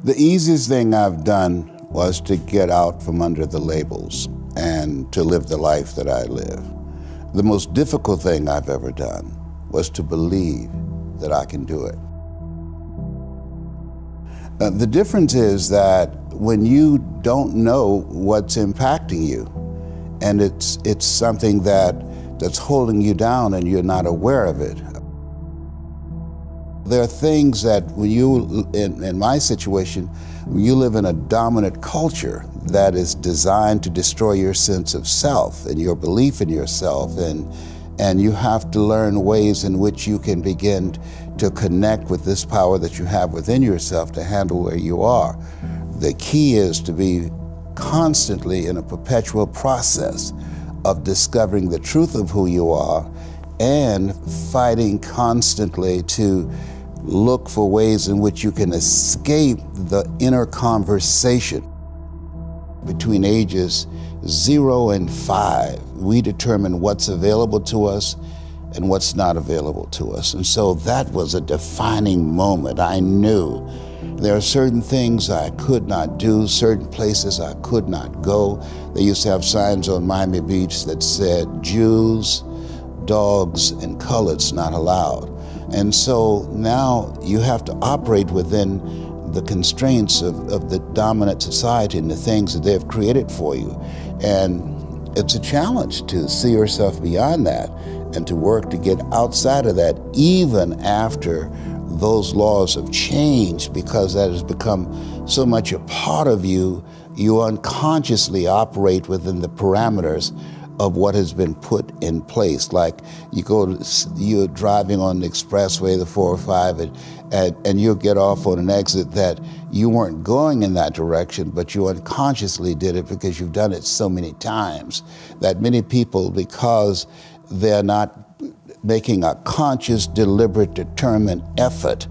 The easiest thing I've done was to get out from under the labels and to live the life that I live. The most difficult thing I've ever done was to believe that I can do it. The difference is that when you don't know what's impacting you, and it's something that's holding you down and you're not aware of it. There are things that when you, in my situation, when you live in a dominant culture that is designed to destroy your sense of self and your belief in yourself, and you have to learn ways in which you can begin to connect with this power that you have within yourself to handle where you are. The key is to be constantly in a perpetual process of discovering the truth of who you are and fighting constantly to look for ways in which you can escape the inner conversation. Between ages 0 and 5, we determine what's available to us and what's not available to us. And so that was a defining moment. I knew there are certain things I could not do, certain places I could not go. They used to have signs on Miami Beach that said, Jews, dogs, and coloreds not allowed. And so now you have to operate within the constraints of the dominant society and the things that they've created for you. And it's a challenge to see yourself beyond that and to work to get outside of that even after those laws have changed, because that has become so much a part of you, you unconsciously operate within the parameters of what has been put in place. Like you're driving on the expressway, the 405, and you'll get off on an exit that you weren't going in that direction, but you unconsciously did it because you've done it so many times that many people, because they're not making a conscious, deliberate, determined effort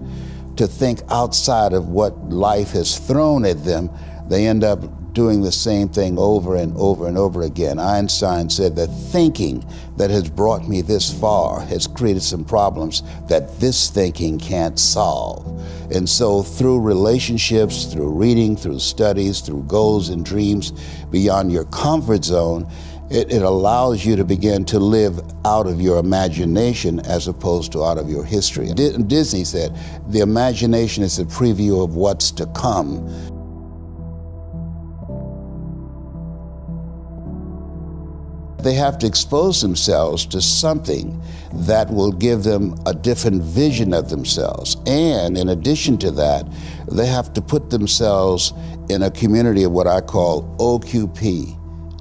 to think outside of what life has thrown at them, they end up doing the same thing over and over and over again. Einstein said that thinking that has brought me this far has created some problems that this thinking can't solve. And so through relationships, through reading, through studies, through goals and dreams beyond your comfort zone, it allows you to begin to live out of your imagination as opposed to out of your history. Disney said, the imagination is a preview of what's to come. They have to expose themselves to something that will give them a different vision of themselves. And in addition to that, they have to put themselves in a community of what I call OQP,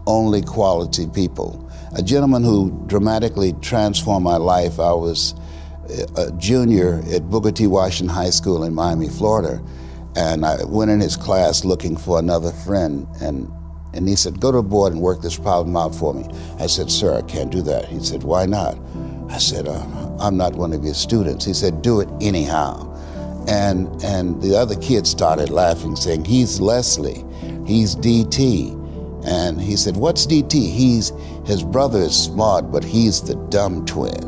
only quality people. A gentleman who dramatically transformed my life, I was a junior at Booker T. Washington High School in Miami, Florida, and I went in his class looking for another friend, and he said, go to the board and work this problem out for me. I said, sir, I can't do that. He said, why not? I said, I'm not one of your students. He said, do it anyhow. And the other kids started laughing, saying, he's Leslie, he's DT. And he said, what's DT? His brother is smart, but he's the dumb twin.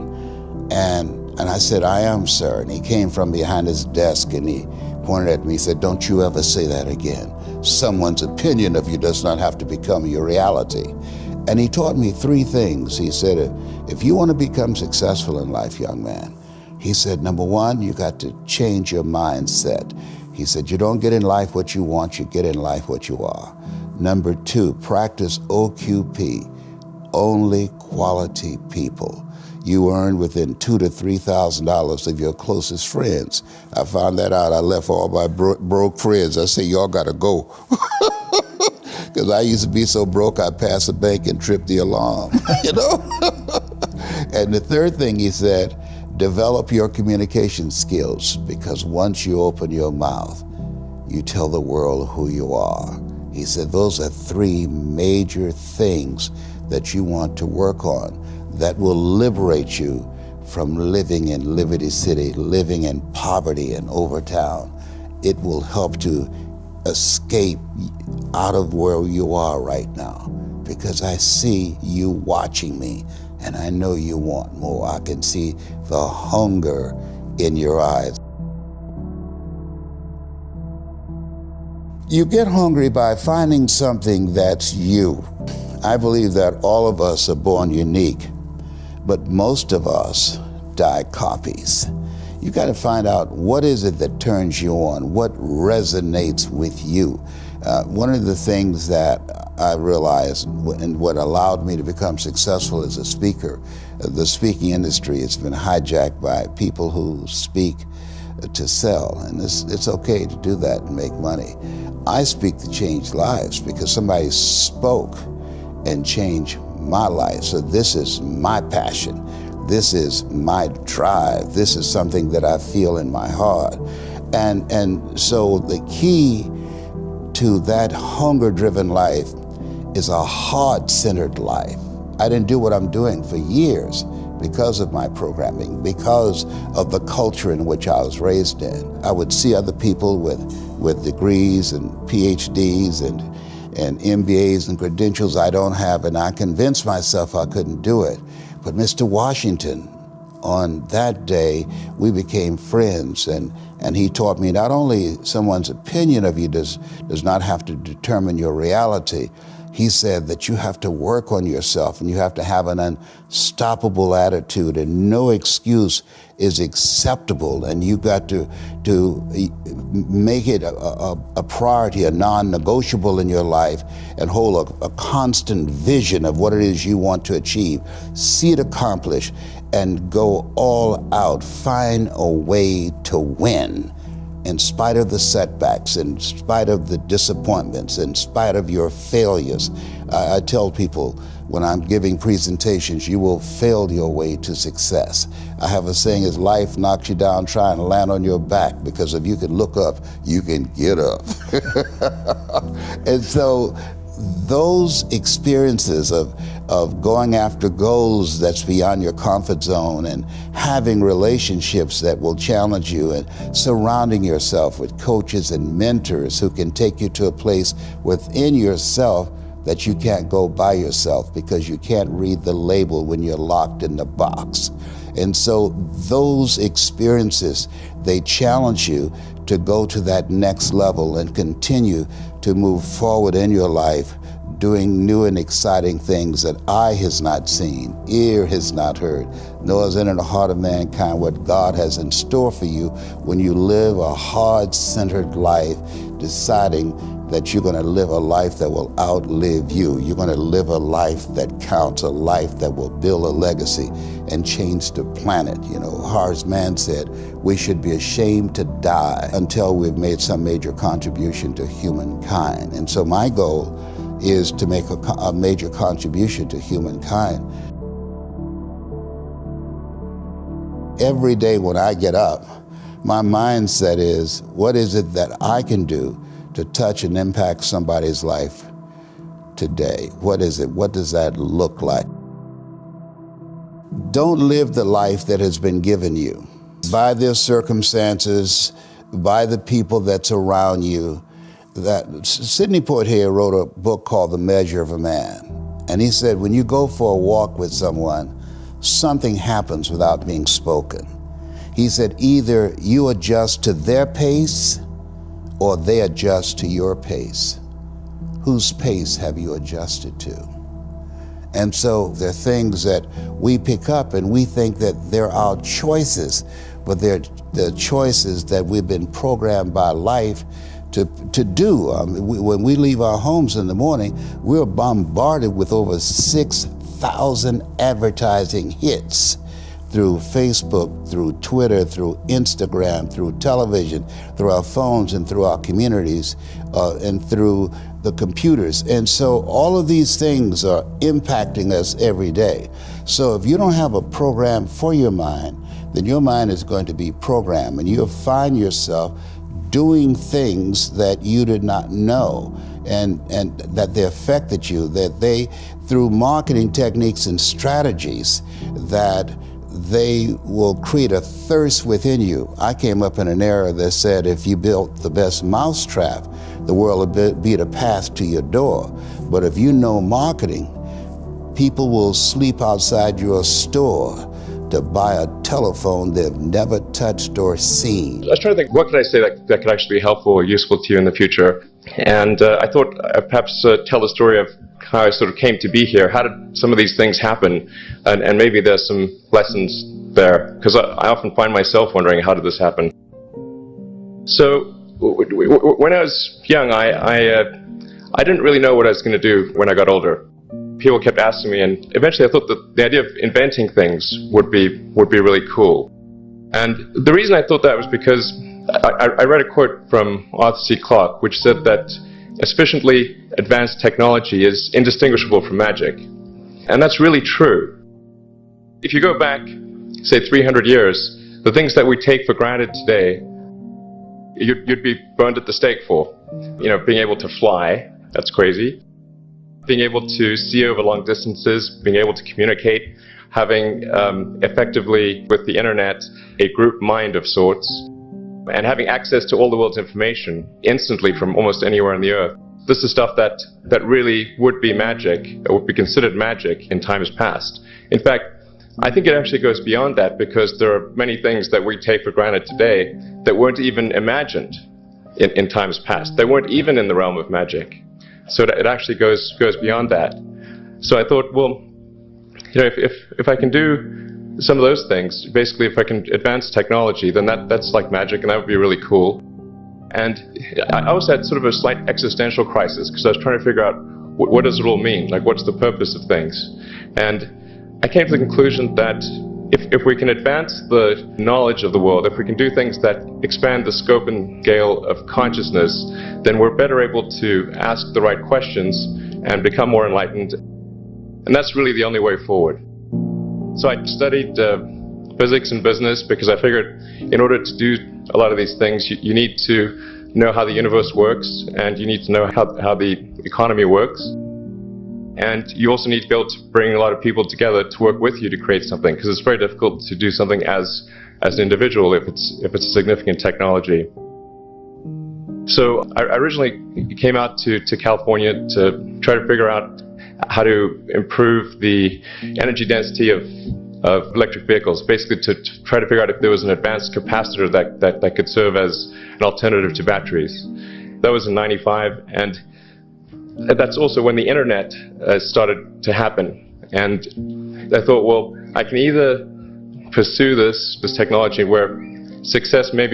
And I said, I am, sir. And he came from behind his desk and he pointed at me, he said, don't you ever say that again. Someone's opinion of you does not have to become your reality. And he taught me 3 things. He said, if you want to become successful in life, young man, he said, number 1, you got to change your mindset. He said, you don't get in life what you want, you get in life what you are. Number 2, practice OQP, only quality people. You earn within $2,000 to $3,000 of your closest friends. I found that out. I left all my broke friends. I said, y'all gotta go. Because I used to be so broke, I'd pass a bank and trip the alarm, you know? And the 3rd thing he said, develop your communication skills, because once you open your mouth, you tell the world who you are. He said, those are 3 major things that you want to work on that will liberate you from living in Liberty City, living in poverty in Overtown. It will help to escape out of where you are right now, because I see you watching me and I know you want more. I can see the hunger in your eyes. You get hungry by finding something that's you. I believe that all of us are born unique, but most of us die copies. You got to find out what is it that turns you on, what resonates with you. One of the things that I realized and what allowed me to become successful as a speaker, the speaking industry has been hijacked by people who speak to sell, and it's okay to do that and make money. I speak to change lives because somebody spoke and changed my life. So this is my passion. This is my drive. This is something that I feel in my heart. And so the key to that hunger-driven life is a heart-centered life. I didn't do what I'm doing for years because of my programming, because of the culture in which I was raised in. I would see other people with degrees and PhDs and MBAs and credentials I don't have, and I convinced myself I couldn't do it. But Mr. Washington, on that day, we became friends, and he taught me not only someone's opinion of you does not have to determine your reality. He said that you have to work on yourself and you have to have an unstoppable attitude, and no excuse is acceptable, and you got to make it a priority, a non-negotiable in your life, and hold a constant vision of what it is you want to achieve. See it accomplished and go all out. Find a way to win. In spite of the setbacks, in spite of the disappointments, in spite of your failures. I tell people when I'm giving presentations, you will fail your way to success. I have a saying, is life knocks you down, try and land on your back, because if you can look up, you can get up. And so those experiences of going after goals that's beyond your comfort zone, and having relationships that will challenge you, and surrounding yourself with coaches and mentors who can take you to a place within yourself that you can't go by yourself because you can't read the label when you're locked in the box. And so those experiences, they challenge you to go to that next level and continue to move forward in your life, doing new and exciting things that eye has not seen, ear has not heard, nor has entered the heart of mankind what God has in store for you when you live a heart-centered life, deciding that you're going to live a life that will outlive you. You're going to live a life that counts, a life that will build a legacy and change the planet. You know, Horace Mann said, we should be ashamed to die until we've made some major contribution to humankind. And so my goal is to make a major contribution to humankind. Every day when I get up, my mindset is, what is it that I can do to touch and impact somebody's life today? What is it? What does that look like? Don't live the life that has been given you by their circumstances, by the people that's around you. That Sidney Poitier wrote a book called The Measure of a Man. And he said, when you go for a walk with someone, something happens without being spoken. He said, either you adjust to their pace or they adjust to your pace. Whose pace have you adjusted to? And so there are things that we pick up and we think that they're our choices, but they're the choices that we've been programmed by life to do. When we leave our homes in the morning, we're bombarded with over 6,000 advertising hits through Facebook, through Twitter, through Instagram, through television, through our phones and through our communities, and through the computers. And so all of these things are impacting us every day. So if you don't have a program for your mind, then your mind is going to be programmed, and you'll find yourself doing things that you did not know, and that they affected you, that they, through marketing techniques and strategies, that they will create a thirst within you. I came up in an era that said if you built the best mousetrap, the world would be the path to your door. But if you know marketing, people will sleep outside your store to buy a telephone they've never touched or seen. I was trying to think, what could I say that could actually be helpful or useful to you in the future? And I thought perhaps tell the story of how I sort of came to be here. How did some of these things happen? And maybe there's some lessons there, because I often find myself wondering, how did this happen? So when I was young, I didn't really know what I was going to do when I got older. People kept asking me, and eventually I thought that the idea of inventing things would be really cool. And the reason I thought that was because I read a quote from Arthur C. Clarke, which said that a sufficiently advanced technology is indistinguishable from magic. And that's really true. If you go back, say 300 years, the things that we take for granted today, you'd be burned at the stake for. You know, being able to fly, that's crazy. Being able to see over long distances, being able to communicate, having effectively, with the internet, a group mind of sorts, and having access to all the world's information instantly from almost anywhere on the earth. This is stuff that really would be magic, or would be considered magic in times past. In fact, I think it actually goes beyond that, because there are many things that we take for granted today that weren't even imagined in times past. They weren't even in the realm of magic. So it actually goes beyond that. So I thought, well, you know, if I can do some of those things, basically if I can advance technology, then that's like magic, and that would be really cool. And I also had sort of a slight existential crisis, because I was trying to figure out what does it all mean? Like, what's the purpose of things? And I came to the conclusion that if we can advance the knowledge of the world, if we can do things that expand the scope and scale of consciousness, then we're better able to ask the right questions and become more enlightened. And that's really the only way forward. So I studied physics and business, because I figured in order to do a lot of these things, you need to know how the universe works, and you need to know how the economy works. And you also need to be able to bring a lot of people together to work with you to create something, because it's very difficult to do something as an individual if it's a significant technology. So I originally came out to California to try to figure out how to improve the energy density of electric vehicles, basically to try to figure out if there was an advanced capacitor that could serve as an alternative to batteries. That was in '95, and that's also when the internet started to happen. And I thought, well, I can either pursue this technology where success may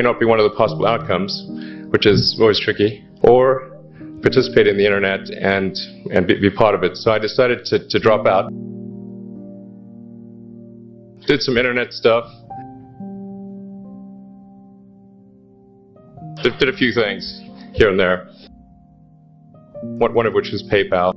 not be one of the possible outcomes, which is always tricky, or participate in the internet and be part of it. So I decided to drop out. Did some internet stuff. Did a few things here and there. One of which was PayPal.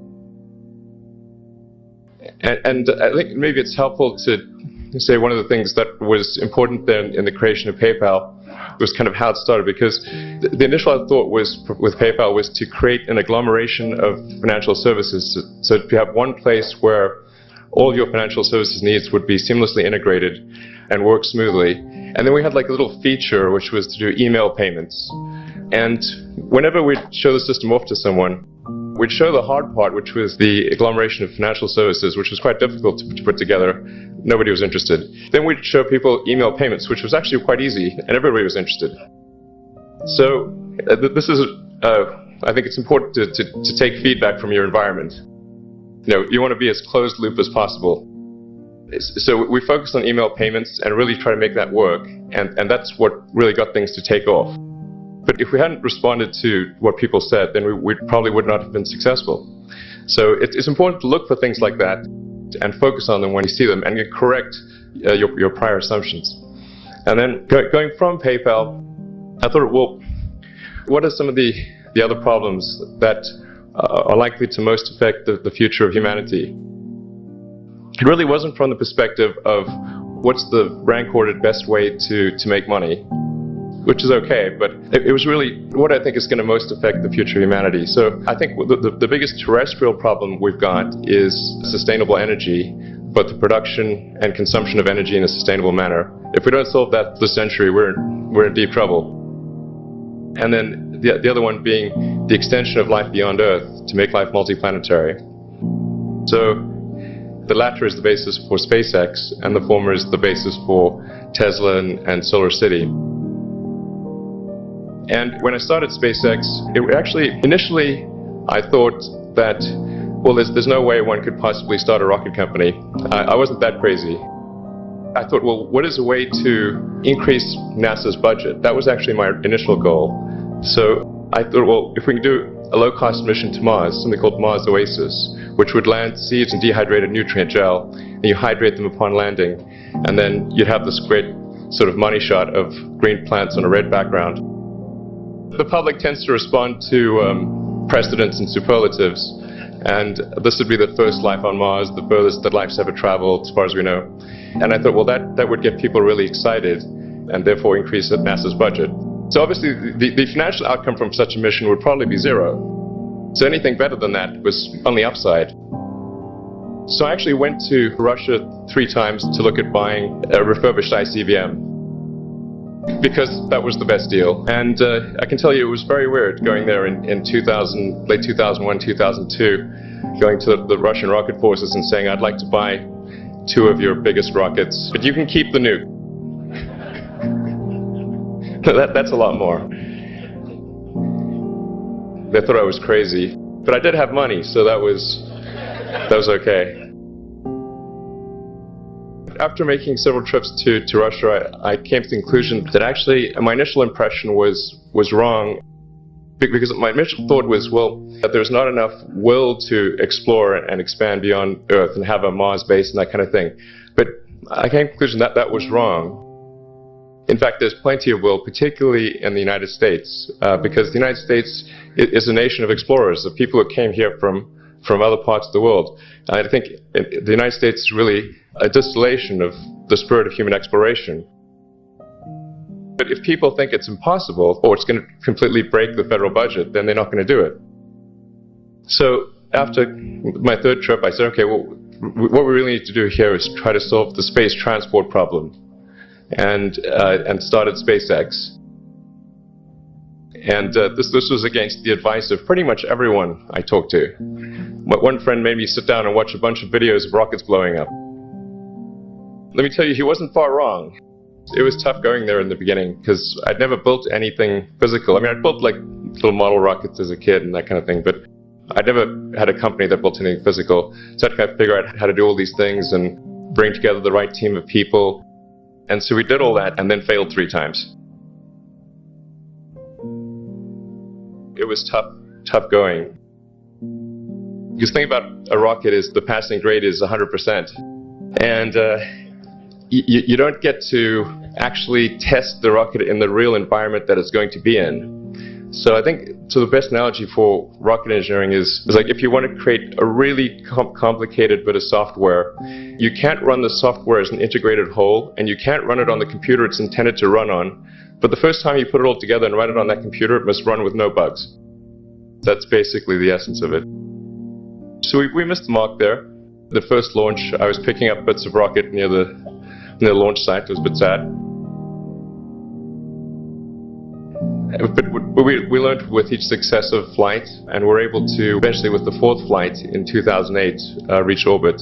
And I think maybe it's helpful to say one of the things that was important then in the creation of PayPal was kind of how it started, because the initial thought was with PayPal was to create an agglomeration of financial services. So you have one place where all of your financial services needs would be seamlessly integrated and work smoothly. And then we had like a little feature which was to do email payments. And whenever we'd show the system off to someone, we'd show the hard part, which was the agglomeration of financial services, which was quite difficult to put together. Nobody was interested. Then we'd show people email payments, which was actually quite easy, and everybody was interested. So this is, I think it's important to take feedback from your environment. You know, you want to be as closed loop as possible. So we focused on email payments and really try to make that work, and that's what really got things to take off. But if we hadn't responded to what people said, then we probably would not have been successful. So it's important to look for things like that and focus on them when you see them, and correct your prior assumptions. And then going from PayPal, I thought, well, what are some of the other problems that are likely to most affect the future of humanity? It really wasn't from the perspective of what's the rank-ordered best way to make money, which is okay, but it was really what I think is going to most affect the future of humanity. So I think the biggest terrestrial problem we've got is sustainable energy, but the production and consumption of energy in a sustainable manner. If we don't solve that this century, we're in deep trouble. And then the other one being the extension of life beyond Earth to make life multiplanetary. So The latter is the basis for SpaceX, and the former is the basis for Tesla and SolarCity. And when I started SpaceX, initially I thought that, well, there's no way one could possibly start a rocket company. I wasn't that crazy. I thought, well, what is a way to increase NASA's budget? That was actually my initial goal. So I thought, well, if we can do a low-cost mission to Mars, something called Mars Oasis, which would land seeds in dehydrated nutrient gel, and you hydrate them upon landing, and then you'd have this great sort of money shot of green plants on a red background. The public tends to respond to precedents and superlatives, and this would be the first life on Mars, the furthest that life's ever traveled, as far as we know. And I thought, well, that would get people really excited, and therefore increase NASA's budget. So obviously, the financial outcome from such a mission would probably be zero. So anything better than that was on the upside. So I actually went to Russia 3 times to look at buying a refurbished ICBM, because that was the best deal. And I can tell you it was very weird going there in late 2001, 2002, going to the Russian rocket forces and saying, I'd like to buy 2 of your biggest rockets, but you can keep the nuke. That's a lot more. They thought I was crazy, but I did have money, so that was okay. After making several trips to Russia, I came to the conclusion that actually my initial impression was wrong, because my initial thought was, well, that there's not enough will to explore and expand beyond Earth and have a Mars base and that kind of thing. But I came to the conclusion that that was wrong. In fact, there's plenty of will, particularly in the United States, because the United States is a nation of explorers, of people who came here from other parts of the world. I think the United States is really a distillation of the spirit of human exploration. But if people think it's impossible, or it's going to completely break the federal budget, then they're not going to do it. So after my 3rd trip, I said, okay, well, what we really need to do here is try to solve the space transport problem. And started SpaceX. And this was against the advice of pretty much everyone I talked to. One friend made me sit down and watch a bunch of videos of rockets blowing up. Let me tell you, he wasn't far wrong. It was tough going there in the beginning, because I'd never built anything physical. I mean, I'd built like little model rockets as a kid and that kind of thing, but I'd never had a company that built anything physical. So I had to kind of figure out how to do all these things and bring together the right team of people. And so we did all that and then failed 3 times. It was tough going. Because the thing about a rocket is the passing grade is 100%. And you don't get to actually test the rocket in the real environment that it's going to be in. So I think the best analogy for rocket engineering is like if you want to create a really complicated bit of software, you can't run the software as an integrated whole, and you can't run it on the computer it's intended to run on. But the first time you put it all together and run it on that computer, it must run with no bugs. That's basically the essence of it. So we missed the mark there. The first launch, I was picking up bits of rocket near the launch site. It was a bit sad. But we learned with each successive flight, and we're able to, eventually with the 4th flight in 2008, reach orbit.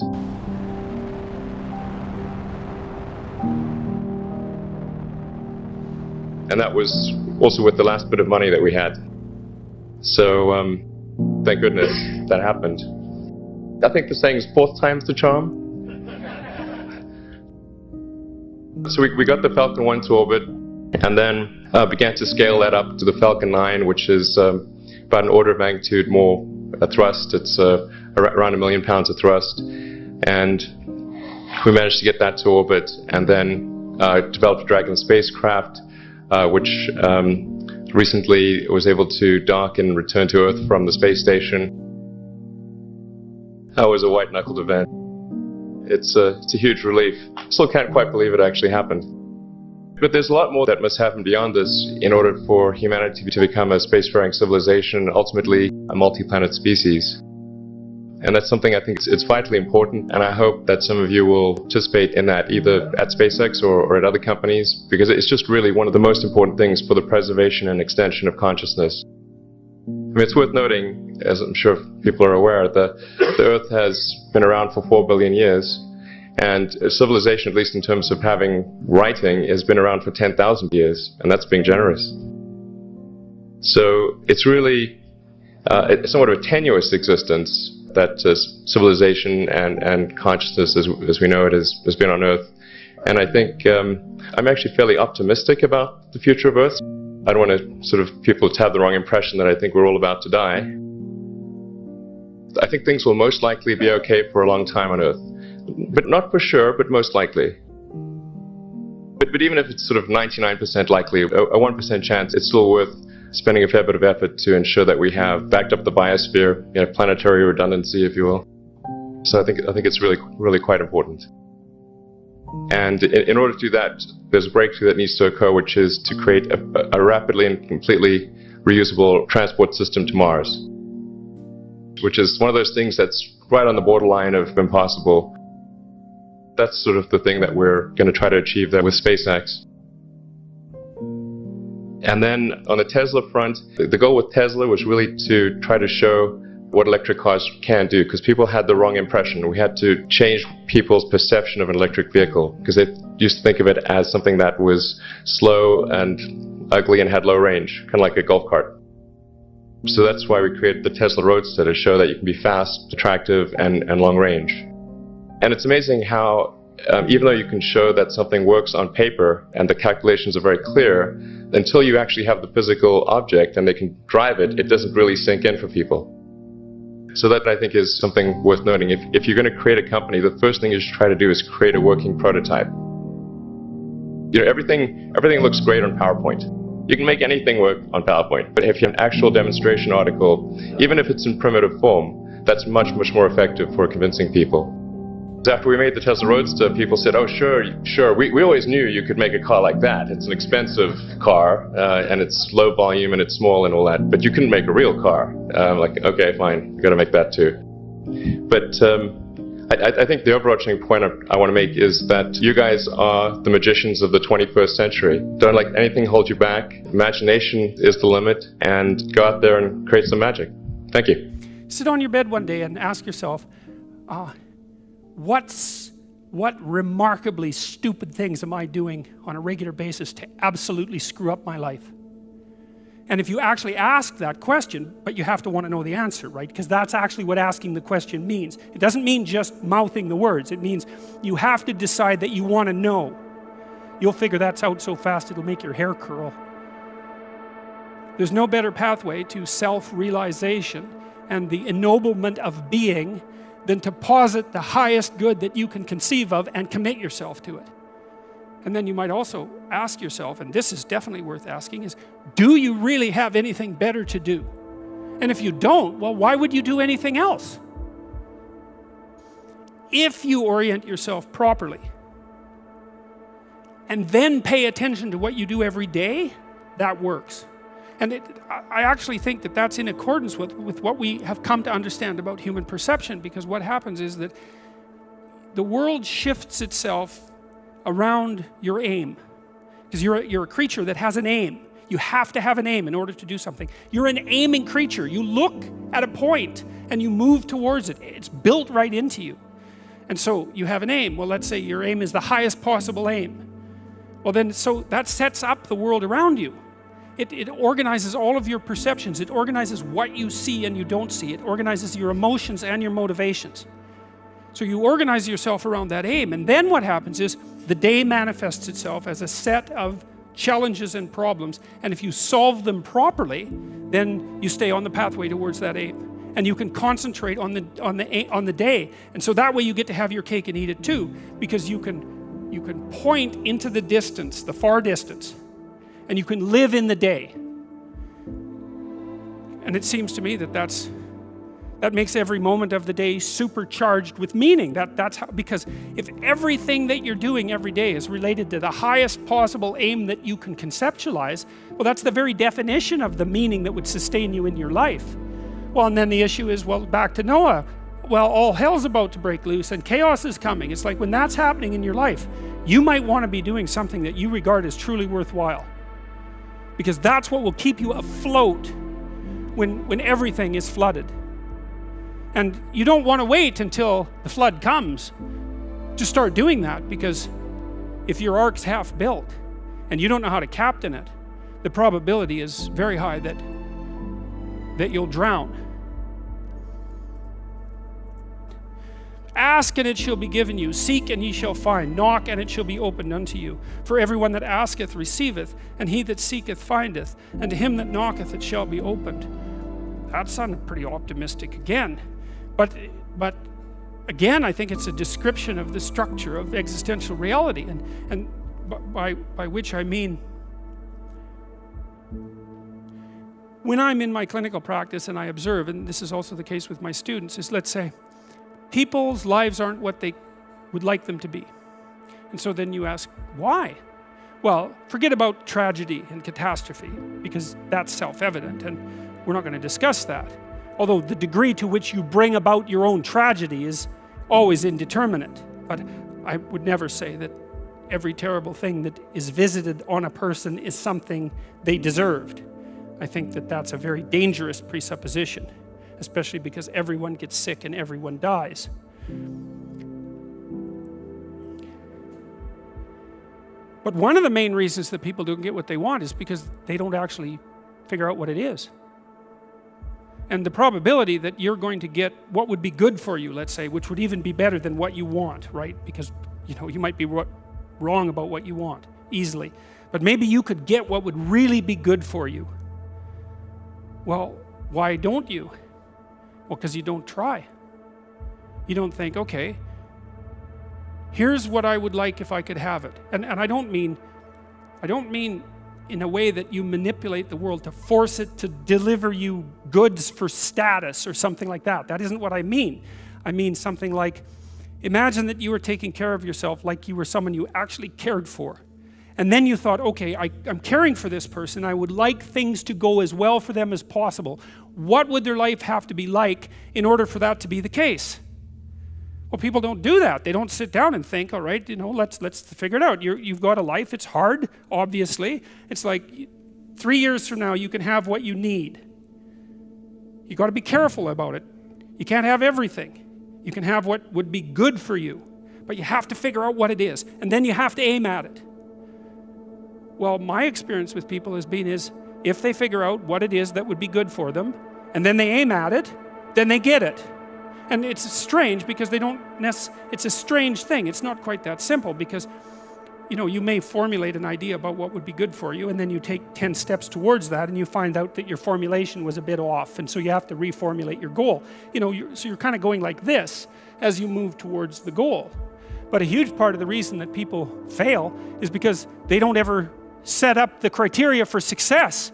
And that was also with the last bit of money that we had. So thank goodness that happened. I think the saying is 4th time's the charm. So we got the Falcon 1 to orbit, and then began to scale that up to the Falcon 9, which is about an order of magnitude more thrust. It's around 1 million pounds of thrust. And we managed to get that to orbit, and then developed Dragon spacecraft, which recently was able to dock and return to Earth from the space station. That was a white-knuckled event. It's a huge relief. Still can't quite believe it actually happened. But there's a lot more that must happen beyond this in order for humanity to become a spacefaring civilization, ultimately a multi-planet species. And that's something I think it's vitally important, and I hope that some of you will participate in that, either at SpaceX or at other companies, because it's just really one of the most important things for the preservation and extension of consciousness. I mean, it's worth noting, as I'm sure people are aware, the Earth has been around for 4 billion years, and civilization, at least in terms of having writing, has been around for 10,000 years, and that's being generous. So it's really somewhat of a tenuous existence that civilization and consciousness, as we know it, has been on Earth. And I think I'm actually fairly optimistic about the future of Earth. I don't want to sort of people to have the wrong impression that I think we're all about to die. I think things will most likely be okay for a long time on Earth. But not for sure, but most likely. But even if it's sort of 99% likely, a 1% chance, it's still worth spending a fair bit of effort to ensure that we have backed up the biosphere, planetary redundancy, if you will. So I think it's really quite important. And in order to do that, there's a breakthrough that needs to occur, which is to create a rapidly and completely reusable transport system to Mars, which is one of those things that's right on the borderline of impossible. That's sort of the thing that we're going to try to achieve there with SpaceX. And then on the Tesla front, the goal with Tesla was really to try to show what electric cars can do, because people had the wrong impression. We had to change people's perception of an electric vehicle, because they used to think of it as something that was slow and ugly and had low range, kind of like a golf cart. So that's why we created the Tesla Roadster, to show that you can be fast, attractive, and long range. And it's amazing how, even though you can show that something works on paper and the calculations are very clear, until you actually have the physical object and they can drive it, it doesn't really sink in for people. So that, I think, is something worth noting. If you're going to create a company, the first thing you should try to do is create a working prototype. Everything looks great on PowerPoint. You can make anything work on PowerPoint, but if you have an actual demonstration article, even if it's in primitive form, that's much more effective for convincing people. After we made the Tesla Roadster, people said, oh, sure, we always knew you could make a car like that. It's an expensive car, and it's low volume, and it's small and all that, but you couldn't make a real car. Like, okay, fine, we got to make that too. But I think the overarching point I want to make is that you guys are the magicians of the 21st century. Don't let anything hold you back. Imagination is the limit, and go out there and create some magic. Thank you. Sit on your bed one day and ask yourself, what remarkably stupid things am I doing on a regular basis to absolutely screw up my life? And if you actually ask that question, but you have to want to know the answer, right? Because that's actually what asking the question means. It doesn't mean just mouthing the words. It means you have to decide that you want to know. You'll figure that's out so fast it'll make your hair curl. There's no better pathway to self-realization and the ennoblement of being than to posit the highest good that you can conceive of and commit yourself to it. And then you might also ask yourself, and this is definitely worth asking, is do you really have anything better to do? And if you don't, well, why would you do anything else? If you orient yourself properly and then pay attention to what you do every day, that works. And I actually think that that's in accordance with what we have come to understand about human perception, because what happens is that the world shifts itself around your aim. Because you're a creature that has an aim. You have to have an aim in order to do something. You're an aiming creature. You look at a point and you move towards it. It's built right into you. And so you have an aim. Well, let's say your aim is the highest possible aim. Well then, so that sets up the world around you. It organizes all of your perceptions. It organizes what you see and you don't see. It organizes your emotions and your motivations. So you organize yourself around that aim, and then what happens is the day manifests itself as a set of challenges and problems, and if you solve them properly, then you stay on the pathway towards that aim. And you can concentrate on the day. And so that way you get to have your cake and eat it too, because you can point into the distance, the far distance, and you can live in the day. And it seems to me that makes every moment of the day supercharged with meaning. That's how, because if everything that you're doing every day is related to the highest possible aim that you can conceptualize, well, that's the very definition of the meaning that would sustain you in your life. Well, and then the issue is, well, back to Noah. Well, all hell's about to break loose and chaos is coming. It's like when that's happening in your life, you might want to be doing something that you regard as truly worthwhile. Because that's what will keep you afloat when everything is flooded. And you don't want to wait until the flood comes to start doing that, because if your ark's half built and you don't know how to captain it, the probability is very high that you'll drown. Ask and it shall be given you. Seek and ye shall find. Knock and it shall be opened unto you. For everyone that asketh receiveth, and he that seeketh findeth, and to him that knocketh it shall be opened. That sounded pretty optimistic again. But again, I think it's a description of the structure of existential reality, and by which I mean, when I'm in my clinical practice and I observe, and this is also the case with my students, is, let's say, people's lives aren't what they would like them to be. And so then you ask, why? Well, forget about tragedy and catastrophe, because that's self-evident, and we're not going to discuss that. Although the degree to which you bring about your own tragedy is always indeterminate. But I would never say that every terrible thing that is visited on a person is something they deserved. I think that that's a very dangerous presupposition, especially because everyone gets sick and everyone dies. But one of the main reasons that people don't get what they want is because they don't actually figure out what it is. And the probability that you're going to get what would be good for you, let's say, which would even be better than what you want, right? Because, you might be wrong about what you want easily. But maybe you could get what would really be good for you. Well, why don't you? Well, because you don't try. You don't think, okay, here's what I would like if I could have it. And I don't mean in a way that you manipulate the world to force it to deliver you goods for status or something like that. That isn't what I mean. I mean something like, imagine that you were taking care of yourself like you were someone you actually cared for. And then you thought, okay, I'm caring for this person. I would like things to go as well for them as possible. What would their life have to be like in order for that to be the case? Well, people don't do that. They don't sit down and think, all right, let's figure it out. You've got a life. It's hard, obviously. It's like 3 years from now, you can have what you need. You got to be careful about it. You can't have everything. You can have what would be good for you, but you have to figure out what it is, and then you have to aim at it. Well, my experience with people has been if they figure out what it is that would be good for them, and then they aim at it, then they get it. And it's strange because it's a strange thing. It's not quite that simple because, you may formulate an idea about what would be good for you, and then you take 10 steps towards that, and you find out that your formulation was a bit off, and so you have to reformulate your goal. So you're kind of going like this as you move towards the goal. But a huge part of the reason that people fail is because they don't ever set up the criteria for success.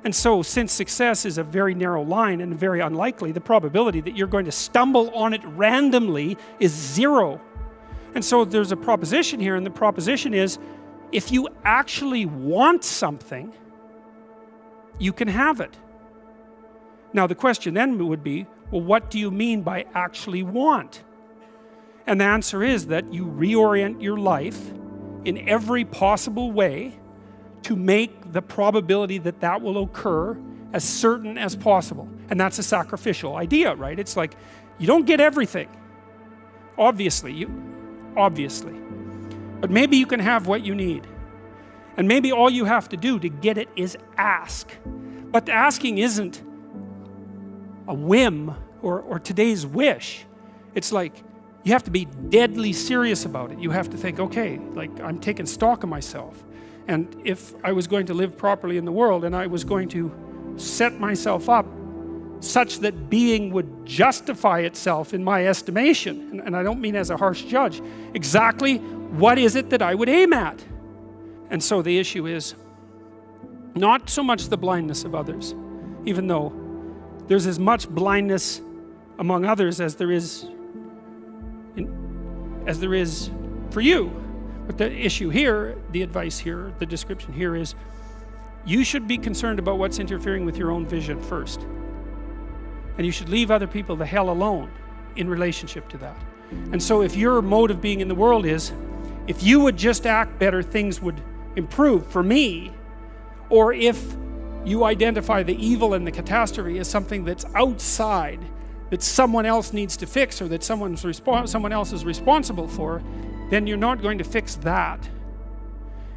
And so, since success is a very narrow line and very unlikely, the probability that you're going to stumble on it randomly is 0. And so there's a proposition here, and the proposition is, if you actually want something, you can have it. Now the question then would be, well, what do you mean by actually want? And the answer is that you reorient your life in every possible way to make the probability that that will occur as certain as possible. And that's a sacrificial idea, right? It's like, you don't get everything. Obviously. But maybe you can have what you need. And maybe all you have to do to get it is ask. But asking isn't a whim or today's wish. It's like, you have to be deadly serious about it. You have to think, okay, like I'm taking stock of myself. And if I was going to live properly in the world and I was going to set myself up such that being would justify itself in my estimation, and I don't mean as a harsh judge, exactly what is it that I would aim at? And so the issue is not so much the blindness of others, even though there's as much blindness among others as there is for you. But the issue here, the advice here, the description here is, you should be concerned about what's interfering with your own vision first. And you should leave other people the hell alone in relationship to that. And so if your mode of being in the world is, if you would just act better, things would improve for me, or if you identify the evil and the catastrophe as something that's outside, that someone else needs to fix, or that someone else is responsible for, then you're not going to fix that.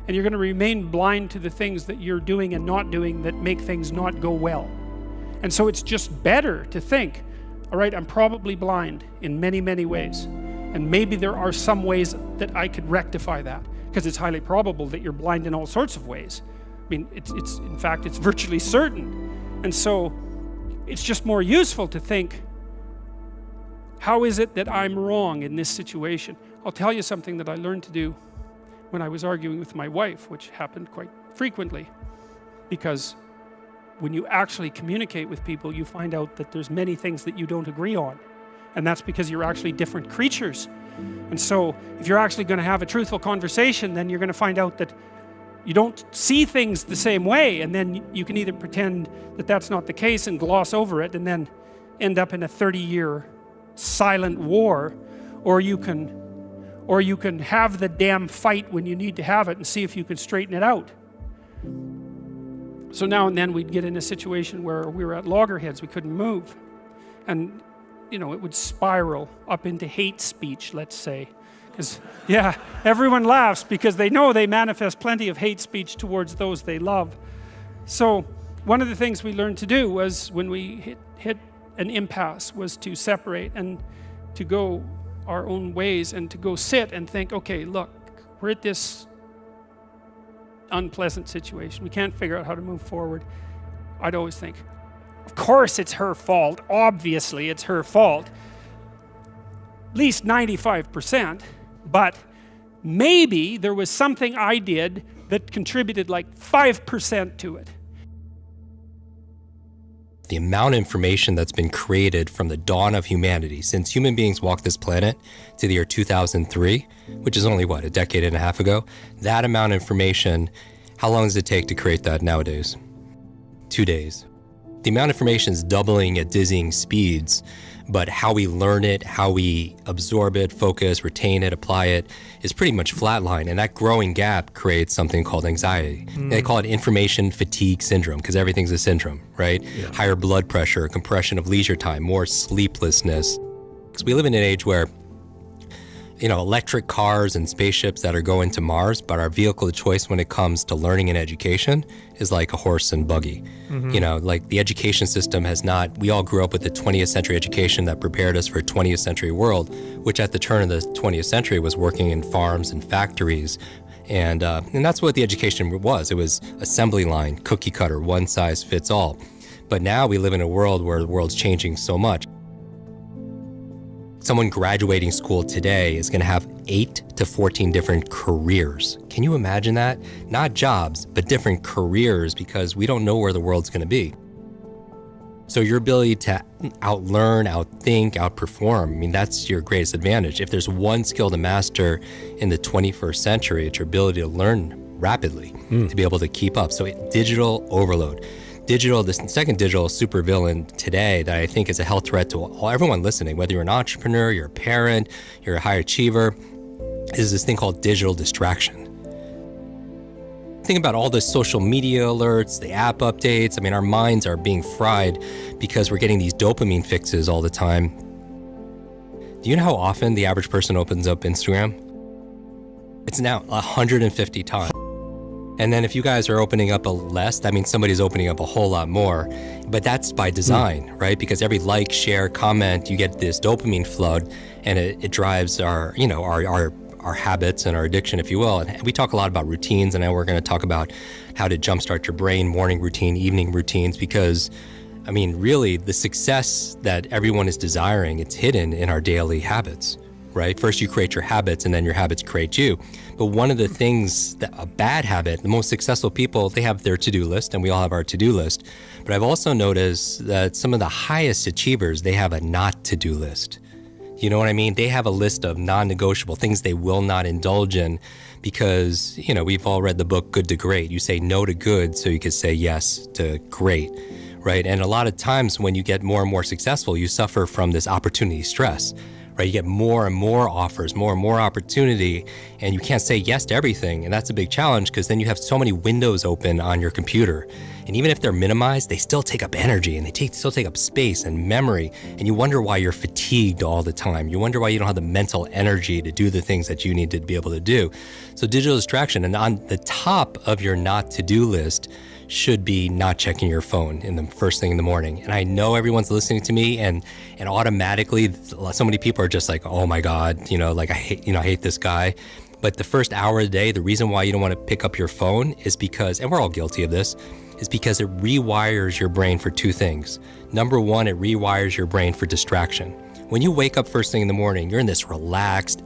And you're going to remain blind to the things that you're doing and not doing that make things not go well. And so it's just better to think, all right, I'm probably blind in many, many ways. And maybe there are some ways that I could rectify that, because it's highly probable that you're blind in all sorts of ways. I mean, in fact, it's virtually certain. And so it's just more useful to think, how is it that I'm wrong in this situation? I'll tell you something that I learned to do when I was arguing with my wife, which happened quite frequently, because when you actually communicate with people, you find out that there's many things that you don't agree on. And that's because you're actually different creatures. And so if you're actually going to have a truthful conversation, then you're going to find out that you don't see things the same way, and then you can either pretend that that's not the case and gloss over it and then end up in a 30-year silent war, or you can have the damn fight when you need to have it and see if you can straighten it out. So now and then we'd get in a situation where we were at loggerheads, we couldn't move, and it would spiral up into hate speech, let's say. Because, yeah, everyone laughs because they know they manifest plenty of hate speech towards those they love. So one of the things we learned to do was, when we hit an impasse, was to separate and to go our own ways and to go sit and think, okay, look, we're at this unpleasant situation. We can't figure out how to move forward. I'd always think, of course it's her fault. Obviously it's her fault. At least 95%. But maybe there was something I did that contributed like 5% to it. The amount of information that's been created from the dawn of humanity, since human beings walked this planet to the year 2003, which is only, a decade and a half ago, that amount of information, how long does it take to create that nowadays? 2 days. The amount of information is doubling at dizzying speeds, but how we learn it, how we absorb it, focus, retain it, apply it, is pretty much flatline. And that growing gap creates something called anxiety. They call it information fatigue syndrome, because everything's a syndrome, right? Yeah. Higher blood pressure, compression of leisure time, more sleeplessness. Because we live in an age where, electric cars and spaceships that are going to Mars, but our vehicle of choice when it comes to learning and education is like a horse and buggy. Like the education system we all grew up with the 20th century education that prepared us for a 20th century world, which at the turn of the 20th century was working in farms and factories. And that's what the education was. It was assembly line, cookie cutter, one size fits all. But now we live in a world where the world's changing so much. Someone graduating school today is going to have 8 to 14 different careers. Can you imagine that? Not jobs, but different careers, because we don't know where the world's going to be. So your ability to outlearn, outthink, outperform, that's your greatest advantage. If there's one skill to master in the 21st century, it's your ability to learn rapidly, to be able to keep up. So digital overload. The second digital supervillain today that I think is a health threat to everyone listening, whether you're an entrepreneur, you're a parent, you're a high achiever, is this thing called digital distraction. Think about all the social media alerts, the app updates. Our minds are being fried because we're getting these dopamine fixes all the time. Do you know how often the average person opens up Instagram? It's now 150 times. And then if you guys are opening up less, that means somebody's opening up a whole lot more. But that's by design, right? Because every like, share, comment, you get this dopamine flood, and it drives our habits and our addiction, if you will. And we talk a lot about routines, and now we're going to talk about how to jumpstart your brain, morning routine, evening routines, because really the success that everyone is desiring, it's hidden in our daily habits. Right? First, you create your habits, and then your habits create you. But one of the things a bad habit, the most successful people, they have their to-do list, and we all have our to-do list. But I've also noticed that some of the highest achievers, they have a not to-do list. You know what I mean? They have a list of non-negotiable things they will not indulge in because, we've all read the book Good to Great. You say no to good so you can say yes to great, right? And a lot of times when you get more and more successful, you suffer from this opportunity stress. right? You get more and more offers, more and more opportunity, and you can't say yes to everything. And that's a big challenge because then you have so many windows open on your computer. And even if they're minimized, they still take up energy and still take up space and memory. And you wonder why you're fatigued all the time. You wonder why you don't have the mental energy to do the things that you need to be able to do. So digital distraction, and on the top of your not to-do list should be not checking your phone in the first thing in the morning. And I know everyone's listening to me and automatically so many people are just like, oh my God, like I hate this guy. But the first hour of the day, the reason why you don't want to pick up your phone is because, and we're all guilty of this, is because it rewires your brain for two things. Number one, it rewires your brain for distraction. When you wake up first thing in the morning, you're in this relaxed,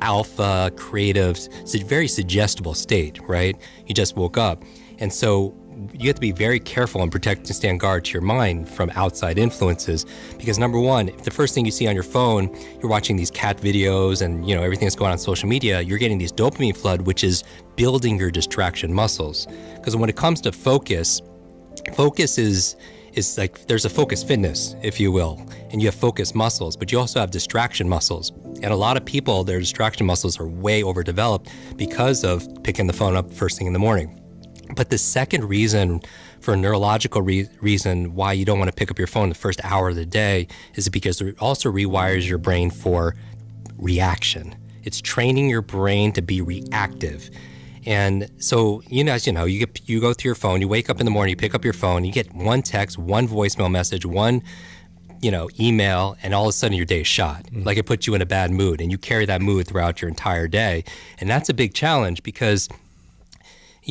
alpha, creative, very suggestible state, right? You just woke up. And so you have to be very careful and protect and stand guard to your mind from outside influences. Because number one, if the first thing you see on your phone, you're watching these cat videos and everything that's going on social media, you're getting these dopamine flood, which is building your distraction muscles. Because when it comes to focus is like there's a focus fitness, if you will, and you have focus muscles, but you also have distraction muscles. And a lot of people, their distraction muscles are way overdeveloped because of picking the phone up first thing in the morning. But the second reason, for a neurological reason why you don't want to pick up your phone the first hour of the day is because it also rewires your brain for reaction. It's training your brain to be reactive. And so, as you know, you go through your phone, you wake up in the morning, you pick up your phone, you get one text, one voicemail message, one email, and all of a sudden your day is shot. Like it puts you in a bad mood, and you carry that mood throughout your entire day. And that's a big challenge because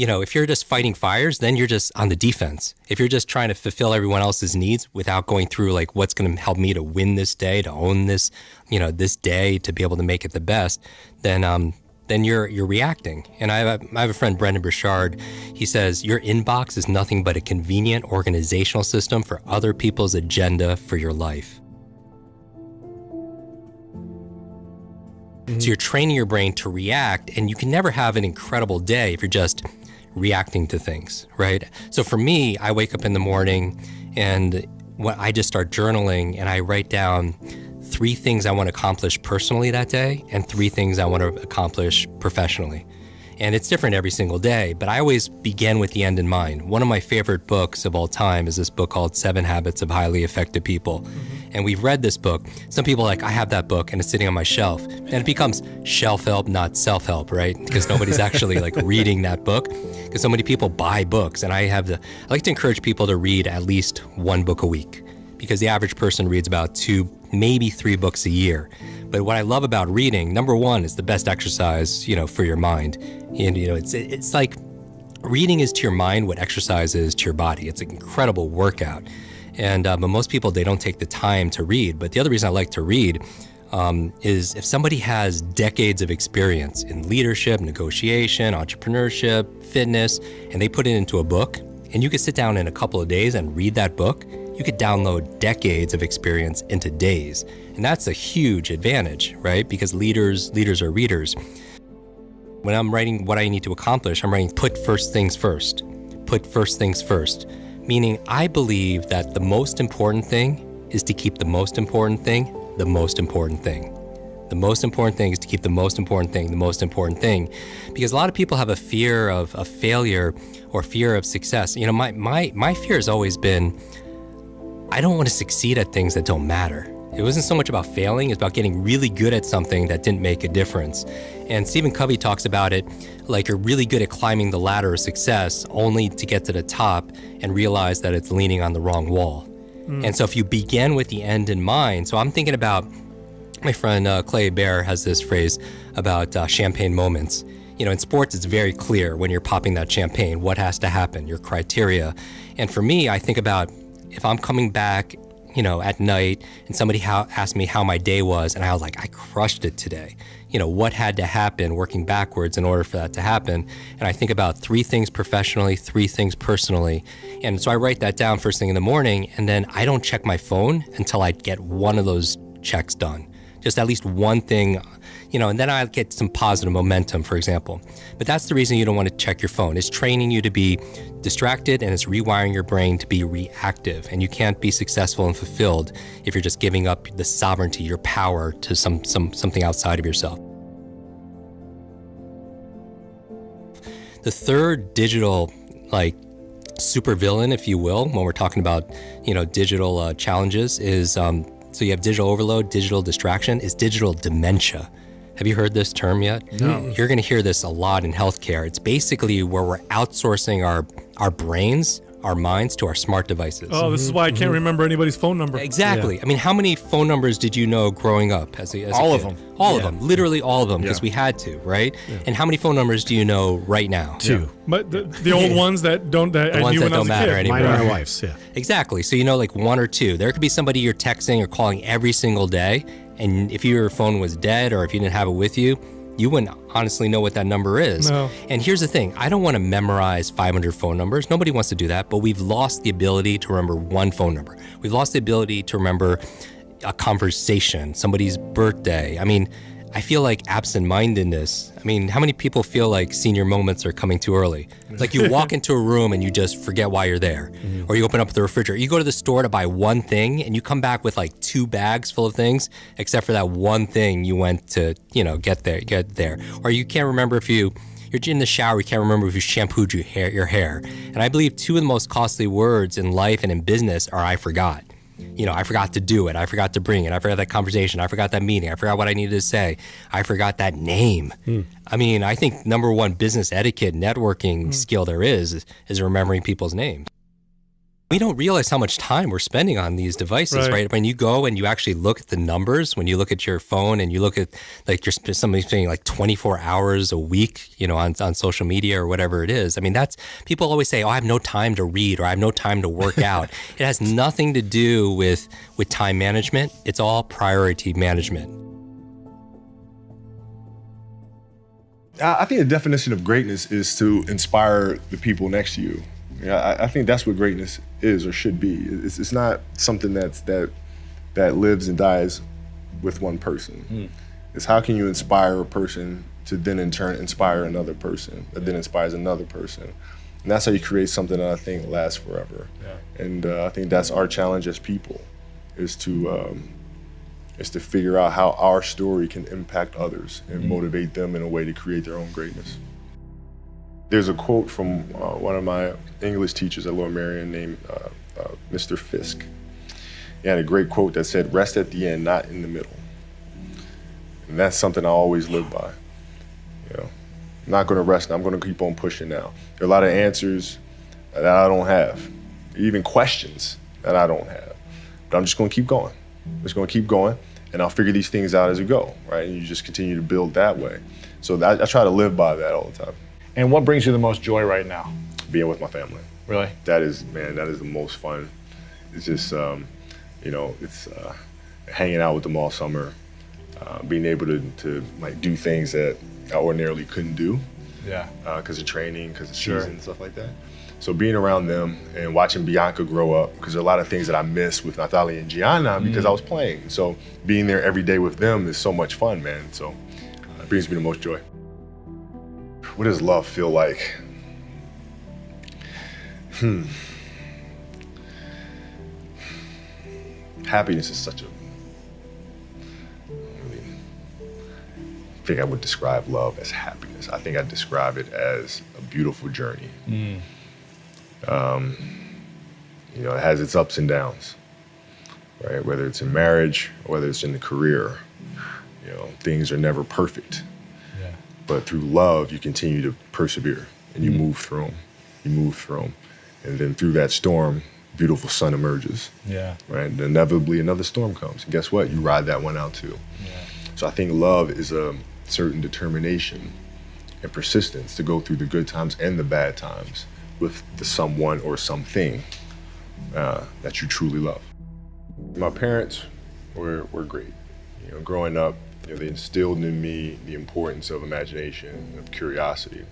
if you're just fighting fires, then you're just on the defense. If you're just trying to fulfill everyone else's needs without going through like what's going to help me to win this day, to own this, this day, to be able to make it the best, then you're reacting. And I have a friend, Brendan Burchard. He says your inbox is nothing but a convenient organizational system for other people's agenda for your life. So you're training your brain to react, and you can never have an incredible day if you're just reacting to things, right? So for me, I wake up in the morning and I just start journaling, and I write down 3 things I want to accomplish personally that day and 3 things I want to accomplish professionally. And it's different every single day, but I always begin with the end in mind. One of my favorite books of all time is this book called 7 Habits of Highly Effective People. And we've read this book. Some people are like, I have that book and it's sitting on my shelf. And it becomes shelf help, not self-help, right? Because nobody's actually like reading that book. Because so many people buy books. And I like to encourage people to read at least 1 book a week. Because the average person reads about 2, maybe 3 books a year. But what I love about reading, number one, is the best exercise, for your mind. And, it's like reading is to your mind what exercise is to your body. It's an incredible workout. And but most people, they don't take the time to read. But the other reason I like to read is if somebody has decades of experience in leadership, negotiation, entrepreneurship, fitness, and they put it into a book, and you could sit down in a couple of days and read that book, you could download decades of experience into days. And that's a huge advantage, right? Because leaders are readers. When I'm writing what I need to accomplish, I'm writing put first things first. Put first things first. Meaning I believe that the most important thing is to keep the most important thing the most important thing. The most important thing is to keep the most important thing the most important thing. Because a lot of people have a fear of failure or fear of success. My fear has always been, I don't want to succeed at things that don't matter. It wasn't so much about failing, it's about getting really good at something that didn't make a difference. And Stephen Covey talks about it like you're really good at climbing the ladder of success only to get to the top and realize that it's leaning on the wrong wall. And so if you begin with the end in mind, so I'm thinking about, my friend Clay Bear has this phrase about champagne moments. In sports, it's very clear when you're popping that champagne, what has to happen, your criteria. And for me, I think about if I'm coming back, at night and somebody asked me how my day was, and I was like, I crushed it today. What had to happen, working backwards in order for that to happen. And I think about 3 things professionally, 3 things personally. And so I write that down first thing in the morning, and then I don't check my phone until I get one of those checks done. just at least one thing, and then I get some positive momentum, for example. But that's the reason you don't want to check your phone. It's training you to be distracted, and it's rewiring your brain to be reactive. And you can't be successful and fulfilled if you're just giving up the sovereignty, your power to something outside of yourself. The third digital, supervillain, if you will, when we're talking about, digital challenges is, so you have digital overload, digital distraction, is digital dementia. Have you heard this term yet? No. You're going to hear this a lot in healthcare. It's basically where we're outsourcing our brains, our minds to our smart devices. Oh, this is why I can't remember anybody's phone number. Exactly. Yeah. I mean, how many phone numbers did you know growing up as a all kid? of them. All of them. Literally all of them, because we had to, right? Yeah. And how many phone numbers do you know right now? 2. But the old ones that don't, that the ones that don't matter anymore. Mine and my wife's, yeah. Exactly. So 1 or 2. There could be somebody you're texting or calling every single day, and if your phone was dead or if you didn't have it with you, you wouldn't honestly know what that number is. No. And here's the thing. I don't want to memorize 500 phone numbers. Nobody wants to do that, but we've lost the ability to remember one phone number. We've lost the ability to remember a conversation, somebody's birthday. I mean, I feel like absent-mindedness. I mean, how many people feel like senior moments are coming too early? Like you walk into a room and you just forget why you're there. Or you open up the refrigerator. You go to the store to buy one thing and you come back with 2 bags full of things, except for that one thing you went to, get there. Or you can't remember if you're in the shower, you can't remember if you shampooed your hair. And I believe 2 of the most costly words in life and in business are I forgot. I forgot to do it. I forgot to bring it. I forgot that conversation. I forgot that meeting. I forgot what I needed to say. I forgot that name. I mean, I think number one business etiquette, networking skill there is remembering people's names. We don't realize how much time we're spending on these devices, right? When you go and you actually look at the numbers, when you look at your phone and you look at somebody's spending 24 hours a week, on social media or whatever it is. I mean, people always say, oh, I have no time to read or I have no time to work out. It has nothing to do with time management. It's all priority management. I think the definition of greatness is to inspire the people next to you. I think that's what greatness is or should be. It's not something that lives and dies with one person. It's how can you inspire a person to then in turn inspire another person that then inspires another person. And that's how you create something that I think lasts forever. Yeah. And I think that's our challenge as people, is to figure out how our story can impact others and motivate them in a way to create their own greatness. There's a quote from one of my English teachers at Lower Merion named Mr. Fisk. He had a great quote that said, rest at the end, not in the middle. And that's something I always live by. I'm not gonna rest, I'm gonna keep on pushing now. There are a lot of answers that I don't have, even questions that I don't have. But I'm just gonna keep going. I'm just gonna keep going, and I'll figure these things out as we go, right? And you just continue to build that way. So I try to live by that all the time. And what brings you the most joy right now? Being with my family. Really? That is the most fun. It's just, it's hanging out with them all summer, being able to do things that I ordinarily couldn't do. Yeah. Because of training, because of season and stuff like that. So being around them and watching Bianca grow up, because there are a lot of things that I miss with Natalia and Gianna because I was playing. So being there every day with them is so much fun, man. So it brings me the most joy. What does love feel like? Happiness is such I think I would describe love as happiness. I think I'd describe it as a beautiful journey. It has its ups and downs, right? Whether it's in marriage, or whether it's in the career, things are never perfect. But through love, you continue to persevere and you move through them. You move through them. And then through that storm, beautiful sun emerges. Yeah. Right? And inevitably another storm comes. And guess what? You ride that one out too. Yeah. So I think love is a certain determination and persistence to go through the good times and the bad times with the someone or something that you truly love. My parents were great. Growing up, they instilled in me the importance of imagination, of curiosity,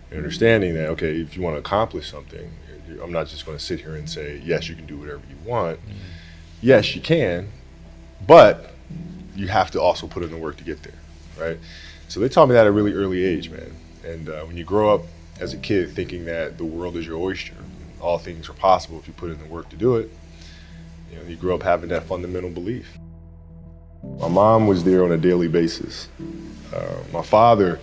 and understanding that, okay, if you want to accomplish something, I'm not just going to sit here and say, yes, you can do whatever you want. Yes, you can, but you have to also put in the work to get there, right? So they taught me that at a really early age, man. And when you grow up as a kid thinking that the world is your oyster, all things are possible if you put in the work to do it, you grow up having that fundamental belief. My mom was there on a daily basis. My father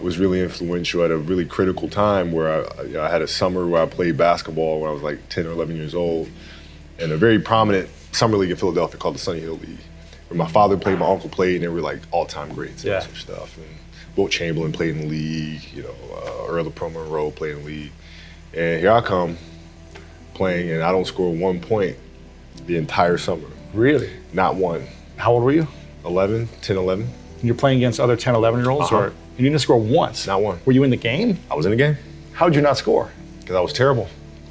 was really influential at a really critical time where I had a summer where I played basketball when I was like 10 or 11 years old, and a very prominent summer league in Philadelphia called the Sunny Hill League, where my father played, my uncle played, and they were like all-time greats and such stuff. And Wilt Chamberlain played in the league, Earl Pro Monroe played in the league. And here I come playing, and I don't score 1 point the entire summer. Really? Not one. How old were you? 11, 10, 11. And you're playing against other 10, 11-year-olds? Or you didn't score once? Not one. Were you in the game? I was in the game. How'd you not score? Because I was terrible.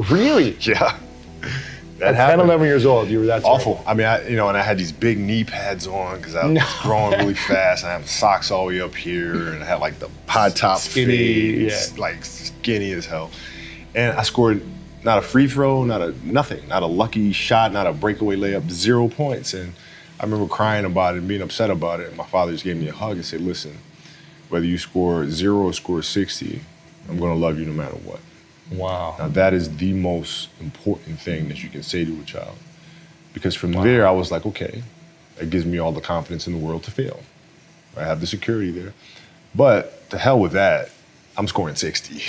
Really? Yeah. That At 10, happened. 11 years old, you were that Awful. terrible. I mean, and I had these big knee pads on because I was growing really fast. And I had socks all the way up here, and I had like the high top Skinny, fades, like skinny as hell. And I scored not a free throw, not a lucky shot, not a breakaway layup, 0 points. And I remember crying about it and being upset about it. And my father just gave me a hug and said, listen, whether you score 0 or score 60, I'm gonna love you no matter what. Wow. Now that is the most important thing that you can say to a child. Because from there, I was like, okay, that gives me all the confidence in the world to fail. I have the security there. But to hell with that, I'm scoring 60.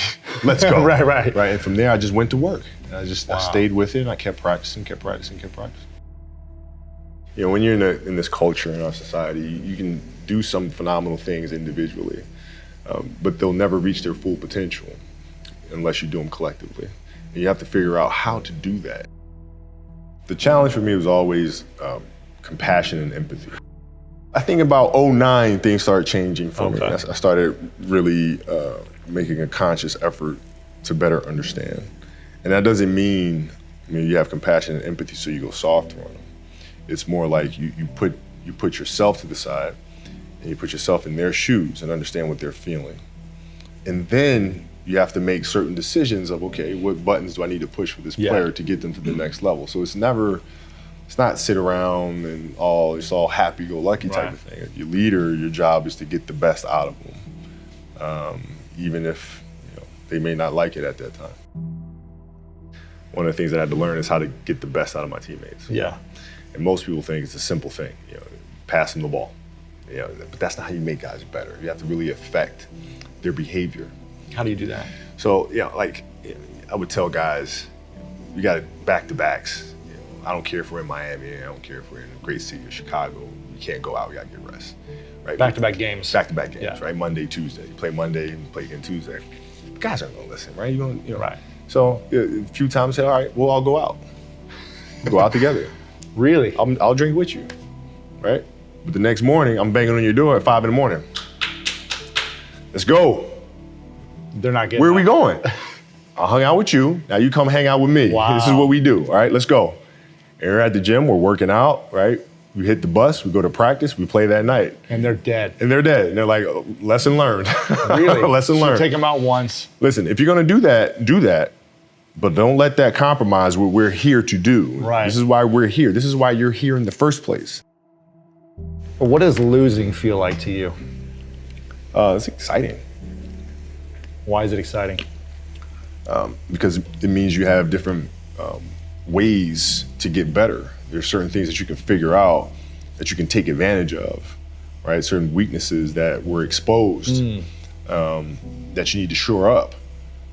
Let's go. Right. And from there, I just went to work. And I stayed with it, and I kept practicing. When you're in this culture in our society, you can do some phenomenal things individually, but they'll never reach their full potential unless you do them collectively. And you have to figure out how to do that. The challenge for me was always compassion and empathy. I think about 2009, things started changing for me. I started really making a conscious effort to better understand. And that doesn't mean you have compassion and empathy so you go soft on them. It's more like you put yourself to the side and you put yourself in their shoes and understand what they're feeling. And then you have to make certain decisions of, okay, what buttons do I need to push for this player to get them to the next level? So it's not sit around and it's all happy-go-lucky type of thing. Your leader, your job is to get the best out of them, even if they may not like it at that time. One of the things that I had to learn is how to get the best out of my teammates. Yeah. And most people think it's a simple thing, pass them the ball. But that's not how you make guys better. You have to really affect their behavior. How do you do that? So, I would tell guys, we got back-to-backs. I don't care if we're in Miami, I don't care if we're in a great city of Chicago. You can't go out, we gotta get rest. Right? Back-to-back games. Back-to-back games, right? Monday, Tuesday. You play Monday and play again Tuesday. Guys aren't gonna listen, right? Right. So a few times say, all right, we'll all go out. We'll go out together. Really? I'll drink with you, right? But the next morning, I'm banging on your door at 5 in the morning. Let's go. They're not getting Where are we that. going? I hung out with you. Now you come hang out with me. Wow. This is what we do. All right, let's go. And we're at the gym. We're working out. Right. We hit the bus. We go to practice. We play that night. And they're dead. And they're dead. And they're like, oh, lesson learned. Really? Lesson So learned. take them out once. Listen, if you're gonna do that. But don't let that compromise what we're here to do. Right. This is why we're here. This is why you're here in the first place. What does losing feel like to you? It's exciting. Why is it exciting? Because it means you have different ways to get better. There's certain things that you can figure out that you can take advantage of, right? Certain weaknesses that were exposed that you need to shore up,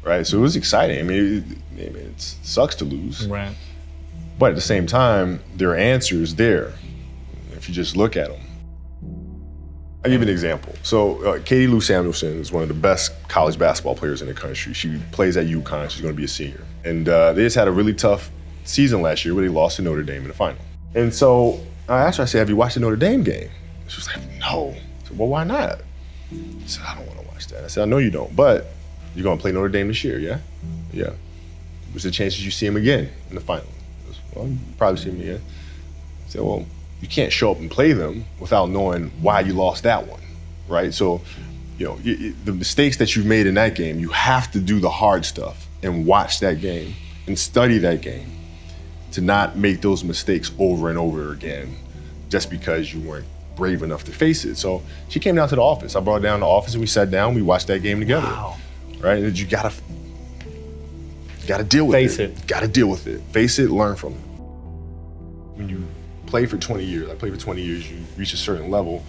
right? So it was exciting. I mean, it sucks to lose, Right. but at the same time, there are answers there if you just look at them. I'll give you an example. So Katie Lou Samuelson is one of the best college basketball players in the country. She plays at UConn. She's going to be a senior. And they just had a really tough season last year where they lost to Notre Dame in the final. And so I asked her, I said, have you watched the Notre Dame game? She was like, no. I said, well, why not? I said, I don't want to watch that. I said, I know you don't, but you're going to play Notre Dame this year, yeah? Yeah. What's the chances you see him again in the final? I said, well, you probably see him again. I said, well, you can't show up and play them without knowing why you lost that one, right? So, the mistakes that you've made in that game, you have to do the hard stuff and watch that game and study that game to not make those mistakes over and over again just because you weren't brave enough to face it. So she came down to the office. I brought her down to the office and we sat down, we watched that game together. Wow. Right? And you gotta deal with Face it. it. Gotta deal with it. Face it, learn from it. When you play for 20 years, I played for 20 years, you reach a certain level,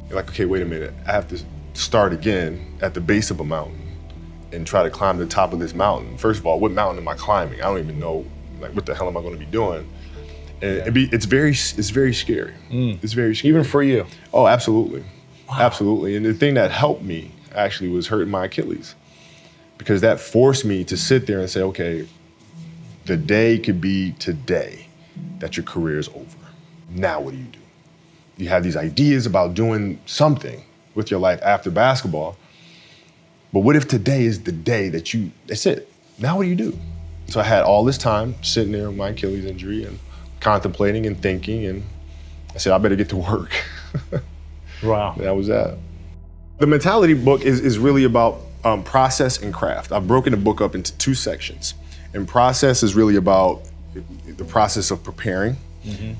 you're like, okay, wait a minute, I have to start again at the base of a mountain and try to climb to the top of this mountain. First of all, what mountain am I climbing? I don't even know, like, what the hell am I gonna be doing? And it's very scary. It's very scary. Even for you. Oh, absolutely. Wow. Absolutely. And the thing that helped me actually was hurting my Achilles, because that forced me to sit there and say, okay, the day could be today that your career is over. Now what do? You have these ideas about doing something with your life after basketball, but what if today is the day that's it? Now what do you do? So I had all this time sitting there with my Achilles injury and contemplating and thinking, and I said, I better get to work. Wow. That was that. The mentality book is really about process and craft. I've broken the book up into 2 sections. And process is really about the process of preparing,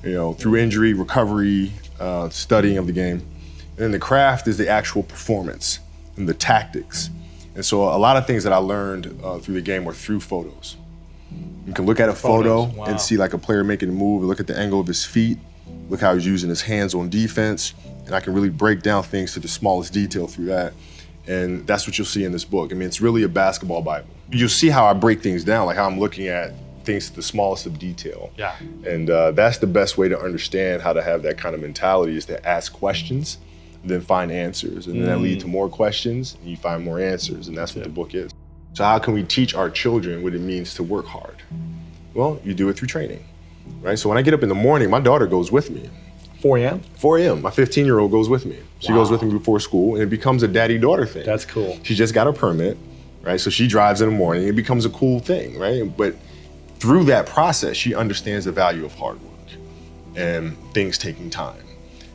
through injury, recovery, studying of the game. And then the craft is the actual performance and the tactics. And so a lot of things that I learned through the game were through photos. You can look at a photo and see like a player making a move, look at the angle of his feet, look how he's using his hands on defense, and I can really break down things to the smallest detail through that. And that's what you'll see in this book. I mean, it's really a basketball Bible. You'll see how I break things down, like how I'm looking at things to the smallest of detail. Yeah. And that's the best way to understand how to have that kind of mentality, is to ask questions, then find answers. And then that lead to more questions, and you find more answers. And that's what the book is. So how can we teach our children what it means to work hard? Well, you do it through training, right? So when I get up in the morning, my daughter goes with me. 4 a.m.? 4 a.m. My 15-year-old goes with me. She goes with me before school, and it becomes a daddy-daughter thing. That's cool. She just got her permit, right? So she drives in the morning. It becomes a cool thing, right? But through that process, she understands the value of hard work and things taking time.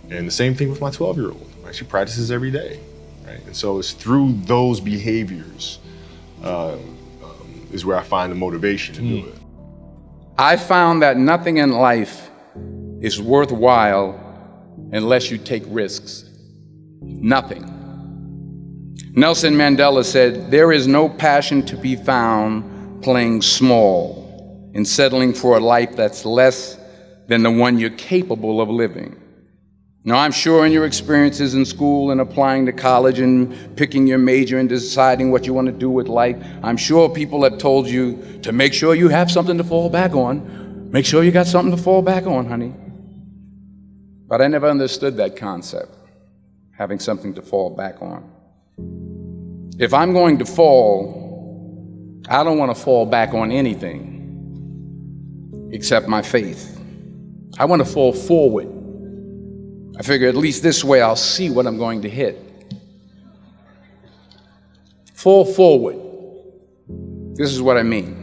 And the same thing with my 12-year-old, right? She practices every day, right? And so it's through those behaviors is where I find the motivation to do it. I found that nothing in life is worthwhile unless you take risks. Nothing. Nelson Mandela said, "There is no passion to be found playing small and settling for a life that's less than the one you're capable of living." Now, I'm sure in your experiences in school and applying to college and picking your major and deciding what you want to do with life, I'm sure people have told you to make sure you have something to fall back on. Make sure you got something to fall back on, honey. But I never understood that concept, having something to fall back on. If I'm going to fall, I don't want to fall back on anything except my faith. I want to fall forward. I figure at least this way I'll see what I'm going to hit. Fall forward. This is what I mean.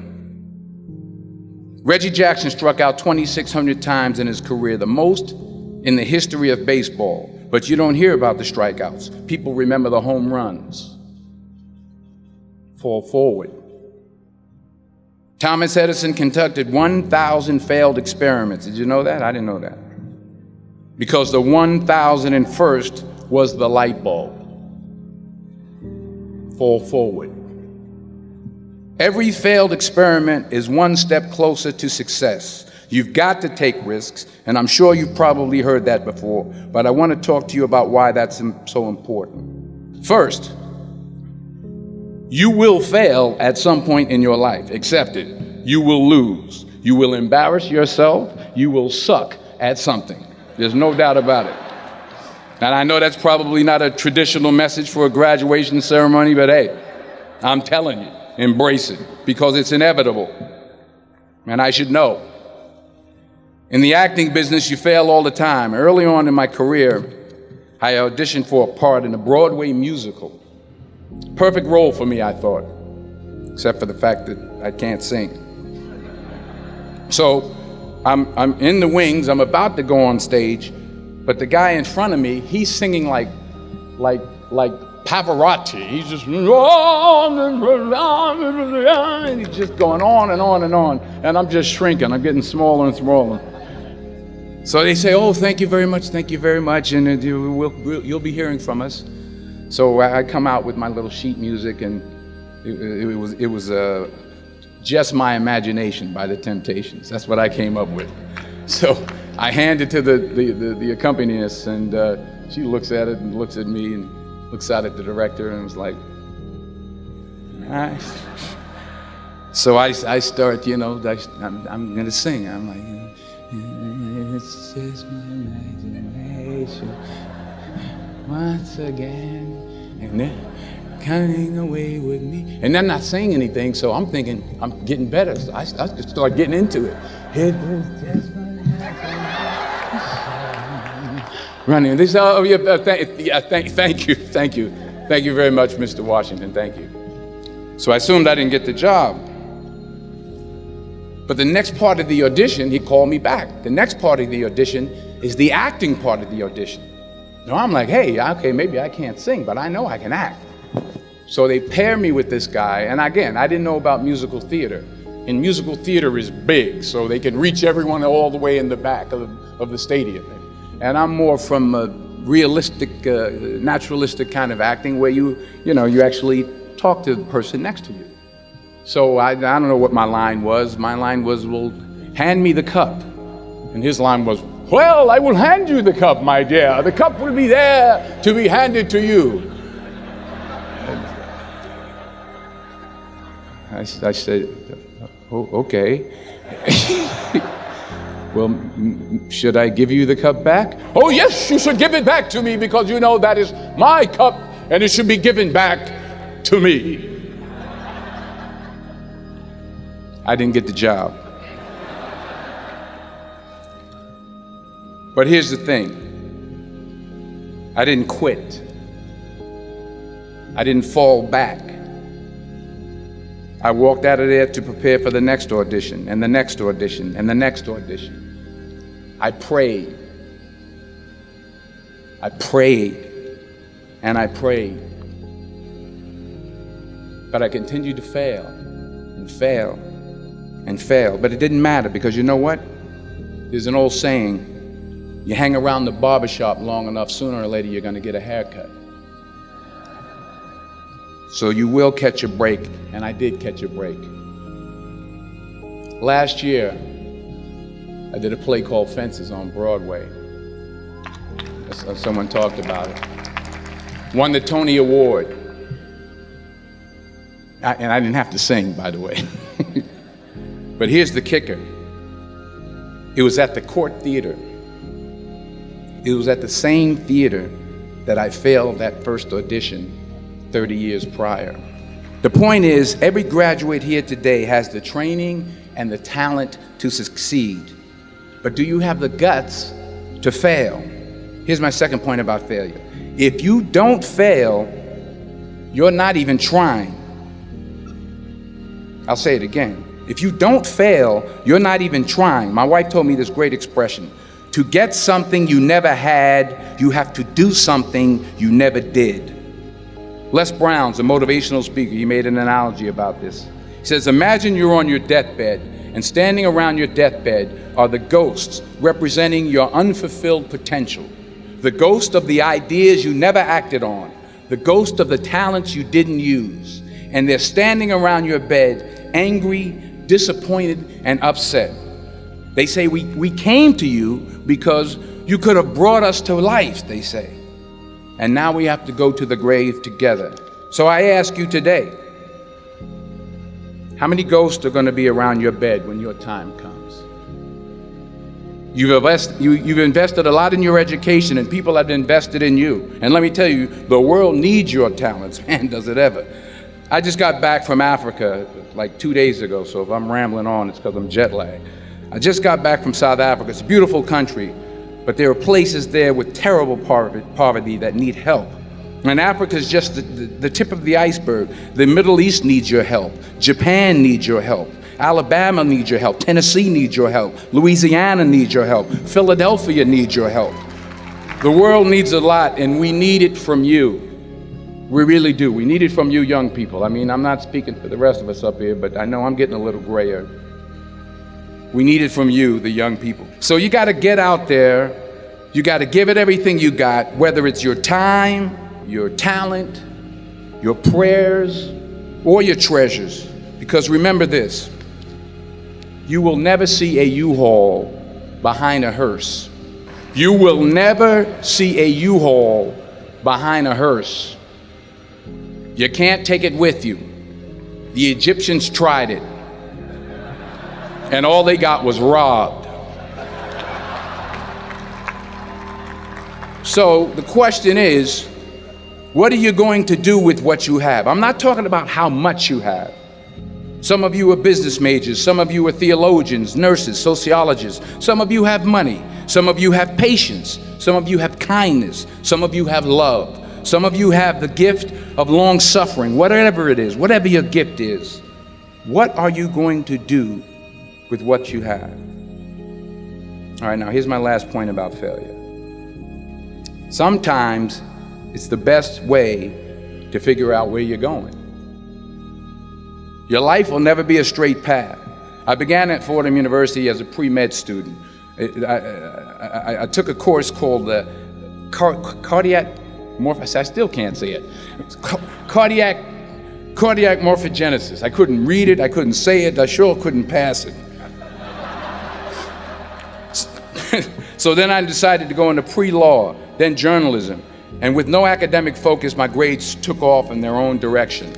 Reggie Jackson struck out 2,600 times in his career, the most in the history of baseball. But you don't hear about the strikeouts. People remember the home runs. Fall forward. Thomas Edison conducted 1,000 failed experiments. Did you know that? I didn't know that. Because the 1,001st was the light bulb. Fall forward. Every failed experiment is one step closer to success. You've got to take risks, and I'm sure you've probably heard that before, but I want to talk to you about why that's so important. First, you will fail at some point in your life. Accept it. You will lose. You will embarrass yourself. You will suck at something. There's no doubt about it. And I know that's probably not a traditional message for a graduation ceremony, but hey, I'm telling you, embrace it, because it's inevitable. And I should know. In the acting business, you fail all the time. Early on in my career, I auditioned for a part in a Broadway musical. Perfect role for me, I thought, except for the fact that I can't sing. So I'm in the wings, I'm about to go on stage, but the guy in front of me, he's singing like Pavarotti. He's just, and he's just going on and on and on. And I'm just shrinking, I'm getting smaller and smaller. So they say, oh, thank you very much, and you'll be hearing from us. So I come out with my little sheet music, and it was Just My Imagination by The Temptations. That's what I came up with. So I hand it to the accompanist, and she looks at it and looks at me and looks out at the director and was like, all right. So I start, I'm gonna sing. I'm like, it's just my imagination once again, and they're coming away with me. And I'm not saying anything, so I'm thinking I'm getting better. So I just start getting into it. It was just my imagination. Running. This, thank you very much, Mr. Washington. Thank you. So I assumed I didn't get the job. But the next part of the audition, he called me back. The next part of the audition is the acting part of the audition. Now I'm like, hey, okay, maybe I can't sing, but I know I can act. So they pair me with this guy, and again, I didn't know about musical theater. And musical theater is big, so they can reach everyone all the way in the back of the stadium. And I'm more from a realistic, naturalistic kind of acting where you actually talk to the person next to you. So I don't know what my line was. My line was, well, hand me the cup. And his line was, well, I will hand you the cup, my dear. The cup will be there to be handed to you. I said, oh, okay. Well, should I give you the cup back? Oh, yes, you should give it back to me because you know that is my cup and it should be given back to me. I didn't get the job. But here's the thing. I didn't quit. I didn't fall back. I walked out of there to prepare for the next audition, and the next audition, and the next audition. I prayed. I prayed, and I prayed. But I continued to fail, and fail, and fail. But it didn't matter, because you know what? There's an old saying, you hang around the barbershop long enough, sooner or later you're gonna get a haircut. So you will catch a break, and I did catch a break. Last year, I did a play called Fences on Broadway. Someone talked about it. Won the Tony Award. And I didn't have to sing, by the way. But here's the kicker. It was at the Court Theater. It was at the same theater that I failed that first audition 30 years prior. The point is, every graduate here today has the training and the talent to succeed. But do you have the guts to fail? Here's my second point about failure. If you don't fail, you're not even trying. I'll say it again. If you don't fail, you're not even trying. My wife told me this great expression. To get something you never had, you have to do something you never did. Les Brown's a motivational speaker. He made an analogy about this. He says, imagine you're on your deathbed, and standing around your deathbed are the ghosts representing your unfulfilled potential. The ghost of the ideas you never acted on. The ghost of the talents you didn't use. And they're standing around your bed, angry, disappointed, and upset. They say, we came to you because you could have brought us to life, they say. And now we have to go to the grave together. So I ask you today, how many ghosts are going to be around your bed when your time comes? You've invested a lot in your education, and people have invested in you. And let me tell you, the world needs your talents. Man, does it ever. I just got back from Africa like 2 days ago, so if I'm rambling on, it's because I'm jet lagged. I just got back from South Africa. It's a beautiful country, but there are places there with terrible poverty that need help. And Africa is just the tip of the iceberg. The Middle East needs your help. Japan needs your help. Alabama needs your help. Tennessee needs your help. Louisiana needs your help. Philadelphia needs your help. The world needs a lot, and we need it from you. We really do. We need it from you young people. I mean, I'm not speaking for the rest of us up here, but I know I'm getting a little grayer. We need it from you, the young people. So you gotta get out there, you gotta give it everything you got, whether it's your time, your talent, your prayers, or your treasures. Because remember this, you will never see a U-Haul behind a hearse. You will never see a U-Haul behind a hearse. You can't take it with you. The Egyptians tried it, and all they got was robbed. So the question is, what are you going to do with what you have? I'm not talking about how much you have. Some of you are business majors, some of you are theologians, nurses, sociologists, some of you have money, some of you have patience, some of you have kindness, some of you have love, some of you have the gift of long suffering, whatever it is, whatever your gift is. What are you going to do with what you have? All right, now here's my last point about failure. Sometimes it's the best way to figure out where you're going. Your life will never be a straight path. I began at Fordham University as a pre-med student. I took a course called cardiac morphogenesis. I still can't say it. Cardiac morphogenesis. I couldn't read it, I couldn't say it, I sure couldn't pass it. So then I decided to go into pre-law, then journalism. And with no academic focus, my grades took off in their own direction.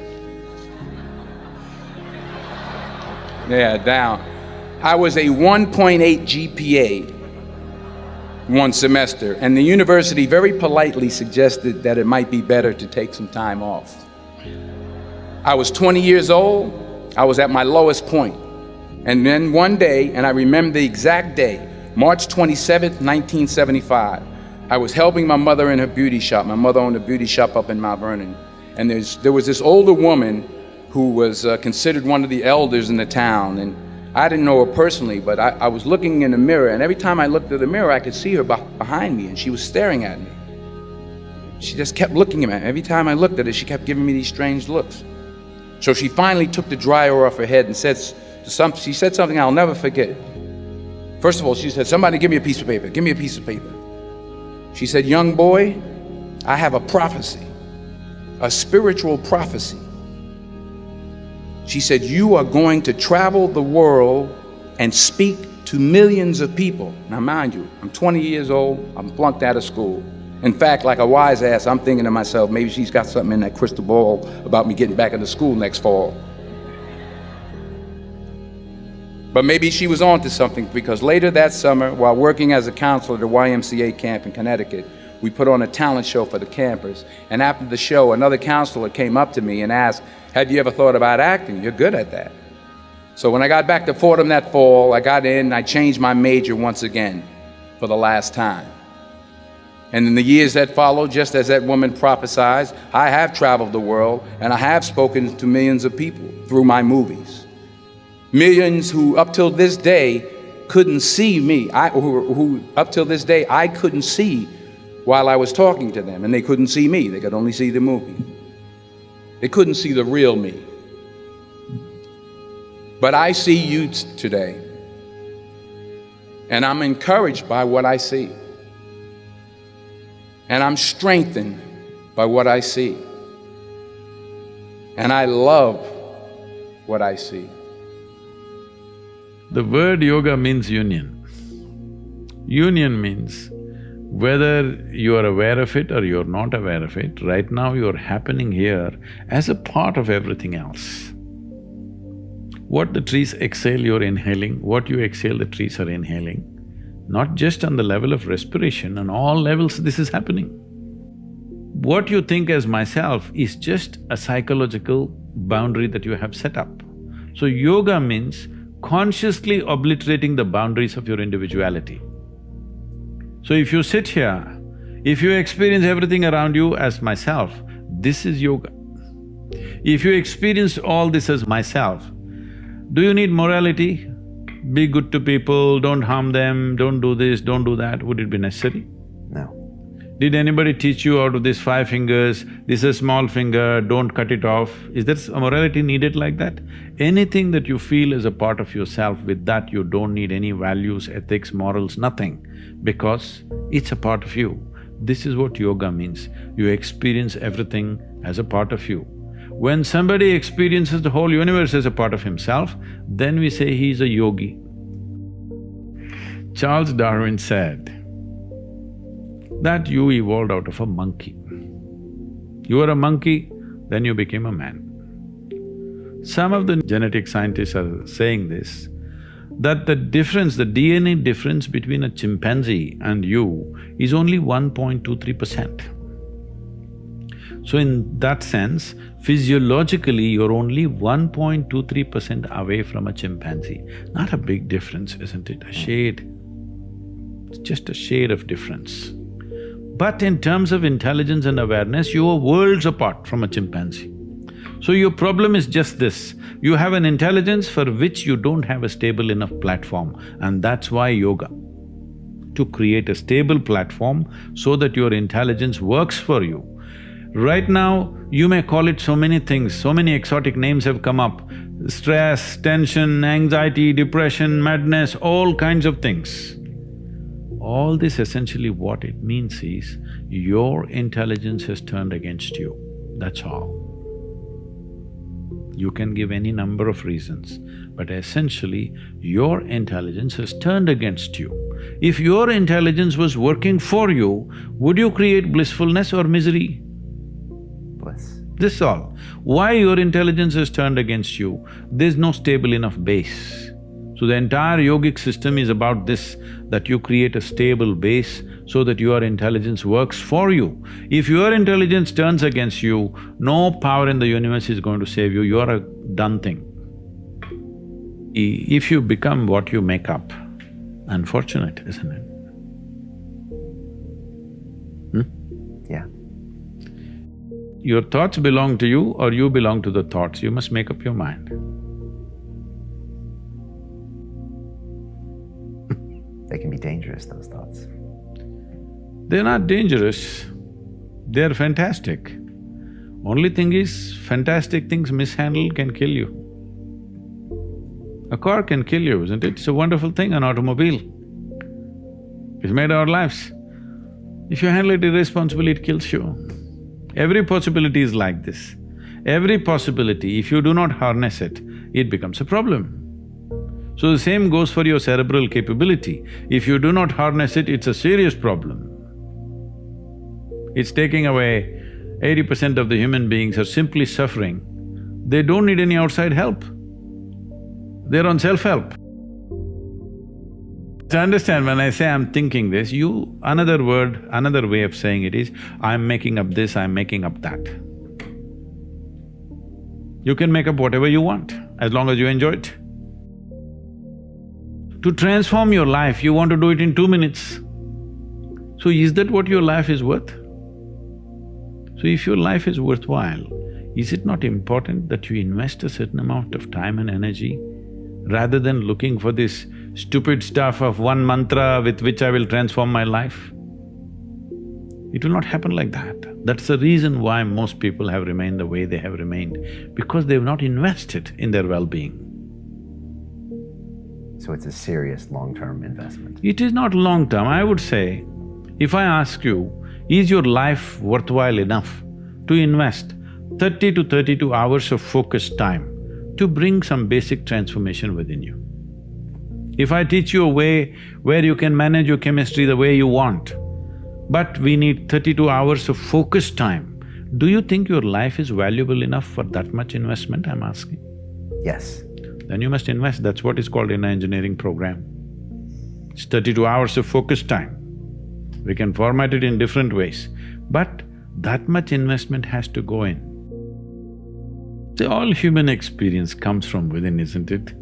Yeah, down. I was a 1.8 GPA one semester, and the university very politely suggested that it might be better to take some time off. I was 20 years old, I was at my lowest point. And then one day, and I remember the exact day, March 27th, 1975, I was helping my mother in her beauty shop. My mother owned a beauty shop up in Mount Vernon. And there was this older woman who was considered one of the elders in the town. And I didn't know her personally, but I was looking in the mirror, and every time I looked at the mirror, I could see her behind me, and she was staring at me. She just kept looking at me. Every time I looked at her, she kept giving me these strange looks. So she finally took the dryer off her head and she said something I'll never forget. First of all, she said, "Somebody give me a piece of paper, give me a piece of paper." She said, "Young boy, I have a prophecy, a spiritual prophecy." She said, "You are going to travel the world and speak to millions of people." Now mind you, I'm 20 years old, I'm flunked out of school. In fact, like a wise ass, I'm thinking to myself, maybe she's got something in that crystal ball about me getting back into school next fall. But maybe she was on to something, because later that summer, while working as a counselor at the YMCA camp in Connecticut, we put on a talent show for the campers. And after the show, another counselor came up to me and asked, "Have you ever thought about acting? You're good at that." So when I got back to Fordham that fall, I got in and I changed my major once again for the last time. And in the years that followed, just as that woman prophesied, I have traveled the world and I have spoken to millions of people through my movies. Millions who up till this day couldn't see me, who up till this day I couldn't see while I was talking to them, and they couldn't see me, they could only see the movie. They couldn't see the real me. But I see you today, and I'm encouraged by what I see. And I'm strengthened by what I see. And I love what I see. The word yoga means union. Union means whether you are aware of it or you're not aware of it, right now you're happening here as a part of everything else. What the trees exhale, you're inhaling. What you exhale, the trees are inhaling. Not just on the level of respiration, on all levels this is happening. What you think as myself is just a psychological boundary that you have set up. So yoga means consciously obliterating the boundaries of your individuality. So if you sit here, if you experience everything around you as myself, this is yoga. If you experience all this as myself, do you need morality? Be good to people, don't harm them, don't do this, don't do that, would it be necessary? No. Did anybody teach you out of these 5 fingers, this is a small finger, don't cut it off? Is there a morality needed like that? Anything that you feel is a part of yourself, with that you don't need any values, ethics, morals, nothing, because it's a part of you. This is what yoga means. You experience everything as a part of you. When somebody experiences the whole universe as a part of himself, then we say he is a yogi. Charles Darwin said that you evolved out of a monkey. You were a monkey, then you became a man. Some of the genetic scientists are saying this, that the difference, the DNA difference between a chimpanzee and you is only 1.23%. So in that sense, physiologically you're only 1.23% away from a chimpanzee. Not a big difference, isn't it? A shade, it's just a shade of difference. But in terms of intelligence and awareness, you are worlds apart from a chimpanzee. So your problem is just this, you have an intelligence for which you don't have a stable enough platform, and that's why yoga. To create a stable platform so that your intelligence works for you. Right now, you may call it so many things, so many exotic names have come up. Stress, tension, anxiety, depression, madness, all kinds of things. All this essentially what it means is, your intelligence has turned against you, that's all. You can give any number of reasons, but essentially, your intelligence has turned against you. If your intelligence was working for you, would you create blissfulness or misery? Bliss. This is all. Why your intelligence has turned against you? There's no stable enough base. So the entire yogic system is about this, that you create a stable base so that your intelligence works for you. If your intelligence turns against you, no power in the universe is going to save you, you are a done thing. If you become what you make up, unfortunate, isn't it? Yeah. Your thoughts belong to you or you belong to the thoughts, you must make up your mind. They can be dangerous, those thoughts. They're not dangerous, they're fantastic. Only thing is, fantastic things mishandled can kill you. A car can kill you, isn't it? It's a wonderful thing, an automobile. It's made our lives. If you handle it irresponsibly, it kills you. Every possibility is like this. Every possibility, if you do not harness it, it becomes a problem. So the same goes for your cerebral capability. If you do not harness it, it's a serious problem. It's taking away 80% of the human beings are simply suffering. They don't need any outside help. They're on self-help. To understand, when I say I'm thinking this, another word, another way of saying it is, I'm making up this, I'm making up that. You can make up whatever you want, as long as you enjoy it. To transform your life, you want to do it in 2 minutes. So is that what your life is worth? So if your life is worthwhile, is it not important that you invest a certain amount of time and energy rather than looking for this stupid stuff of one mantra with which I will transform my life? It will not happen like that. That's the reason why most people have remained the way they have remained, because they've not invested in their well-being. So it's a serious long-term investment. It is not long-term. I would say, if I ask you, is your life worthwhile enough to invest 30 to 32 hours of focused time to bring some basic transformation within you? If I teach you a way where you can manage your chemistry the way you want, but we need 32 hours of focused time, do you think your life is valuable enough for that much investment, I'm asking? Yes. Then you must invest, that's what is called in an engineering program. It's 32 hours of focused time. We can format it in different ways, but that much investment has to go in. See, all human experience comes from within, isn't it?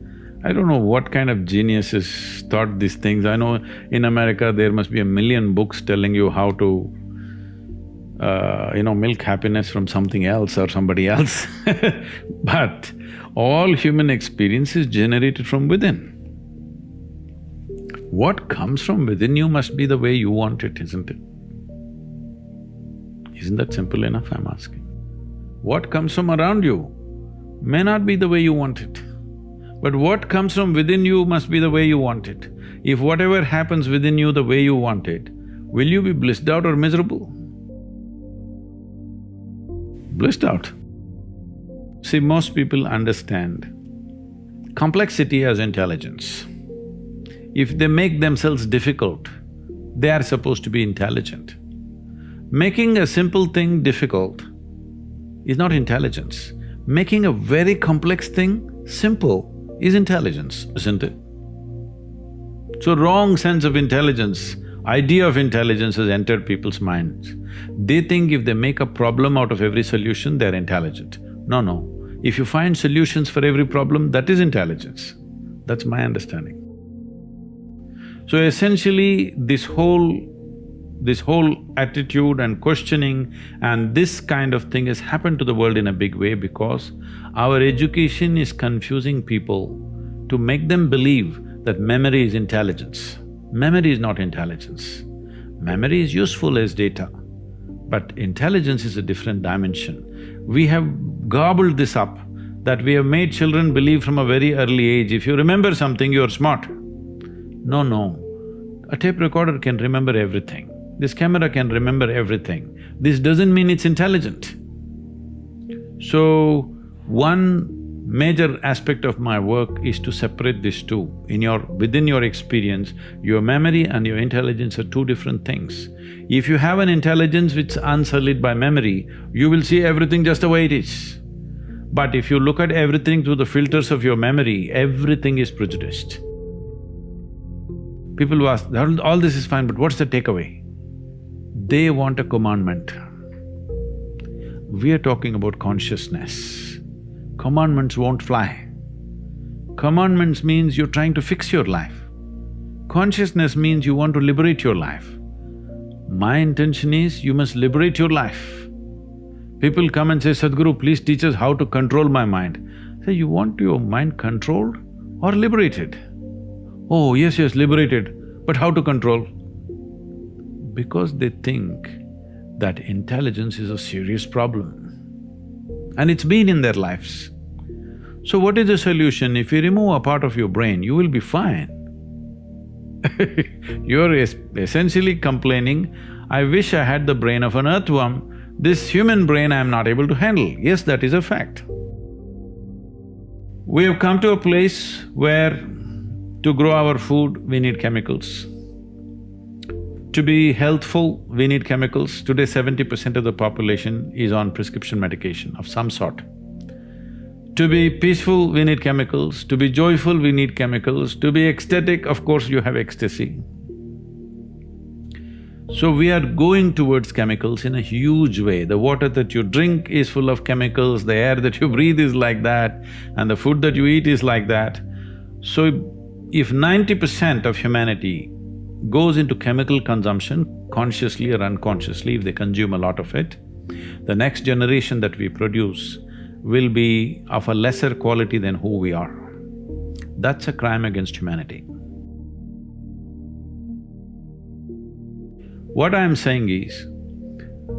I don't know what kind of geniuses thought these things. I know in America there must be 1 million books telling you how to milk happiness from something else or somebody else but all human experience is generated from within. What comes from within you must be the way you want it, isn't it? Isn't that simple enough, I'm asking? What comes from around you may not be the way you want it, but what comes from within you must be the way you want it. If whatever happens within you the way you want it, will you be blissed out or miserable? Blissed out. See, most people understand complexity as intelligence. If they make themselves difficult, they are supposed to be intelligent. Making a simple thing difficult is not intelligence. Making a very complex thing simple is intelligence, isn't it? So wrong sense of intelligence, idea of intelligence has entered people's minds. They think if they make a problem out of every solution, they're intelligent. No, no. If you find solutions for every problem, that is intelligence. That's my understanding. So essentially, this whole attitude and questioning and this kind of thing has happened to the world in a big way because our education is confusing people to make them believe that memory is intelligence. Memory is not intelligence. Memory is useful as data, but intelligence is a different dimension. We have gobbled this up, that we have made children believe from a very early age, if you remember something, you're smart. No, no. A tape recorder can remember everything. This camera can remember everything. This doesn't mean it's intelligent. So, one major aspect of my work is to separate these two. Within your experience, your memory and your intelligence are two different things. If you have an intelligence which is unsullied by memory, you will see everything just the way it is. But if you look at everything through the filters of your memory, everything is prejudiced. People who ask, all this is fine, but what's the takeaway? They want a commandment. We are talking about consciousness. Commandments won't fly. Commandments means you're trying to fix your life. Consciousness means you want to liberate your life. My intention is you must liberate your life. People come and say, Sadhguru, please teach us how to control my mind. I say, you want your mind controlled or liberated? Oh, yes, liberated, but how to control? Because they think that intelligence is a serious problem. And it's been in their lives. So what is the solution? If you remove a part of your brain, you will be fine. You're essentially complaining, I wish I had the brain of an earthworm, this human brain I am not able to handle. Yes, that is a fact. We have come to a place where to grow our food, we need chemicals. To be healthful, we need chemicals. Today, 70% of the population is on prescription medication of some sort. To be peaceful, we need chemicals. To be joyful, we need chemicals. To be ecstatic, of course, you have ecstasy. So we are going towards chemicals in a huge way. The water that you drink is full of chemicals, the air that you breathe is like that, and the food that you eat is like that. So if 90% of humanity goes into chemical consumption, consciously or unconsciously, if they consume a lot of it, the next generation that we produce will be of a lesser quality than who we are. That's a crime against humanity. What I am saying is,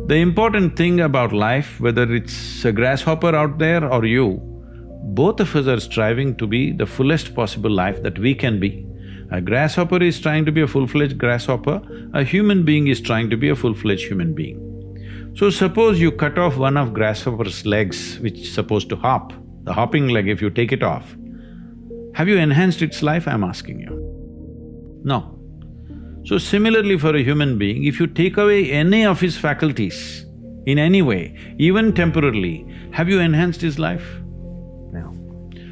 the important thing about life, whether it's a grasshopper out there or you, both of us are striving to be the fullest possible life that we can be. A grasshopper is trying to be a full-fledged grasshopper, a human being is trying to be a full-fledged human being. So suppose you cut off one of grasshopper's legs which is supposed to hop, the hopping leg, if you take it off, have you enhanced its life, I'm asking you? No. So similarly for a human being, if you take away any of his faculties in any way, even temporarily, have you enhanced his life? No.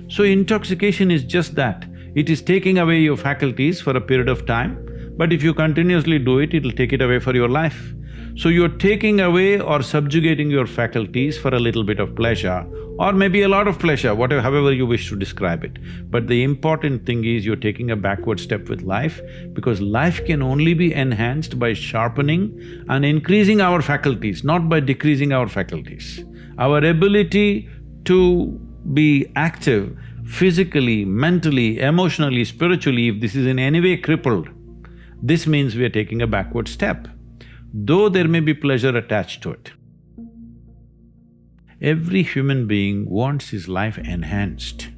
So intoxication is just that. It is taking away your faculties for a period of time, but if you continuously do it, it'll take it away for your life. So you're taking away or subjugating your faculties for a little bit of pleasure, or maybe a lot of pleasure, however you wish to describe it. But the important thing is you're taking a backward step with life, because life can only be enhanced by sharpening and increasing our faculties, not by decreasing our faculties. Our ability to be active physically, mentally, emotionally, spiritually, if this is in any way crippled, this means we are taking a backward step. though there may be pleasure attached to it. Every human being wants his life enhanced.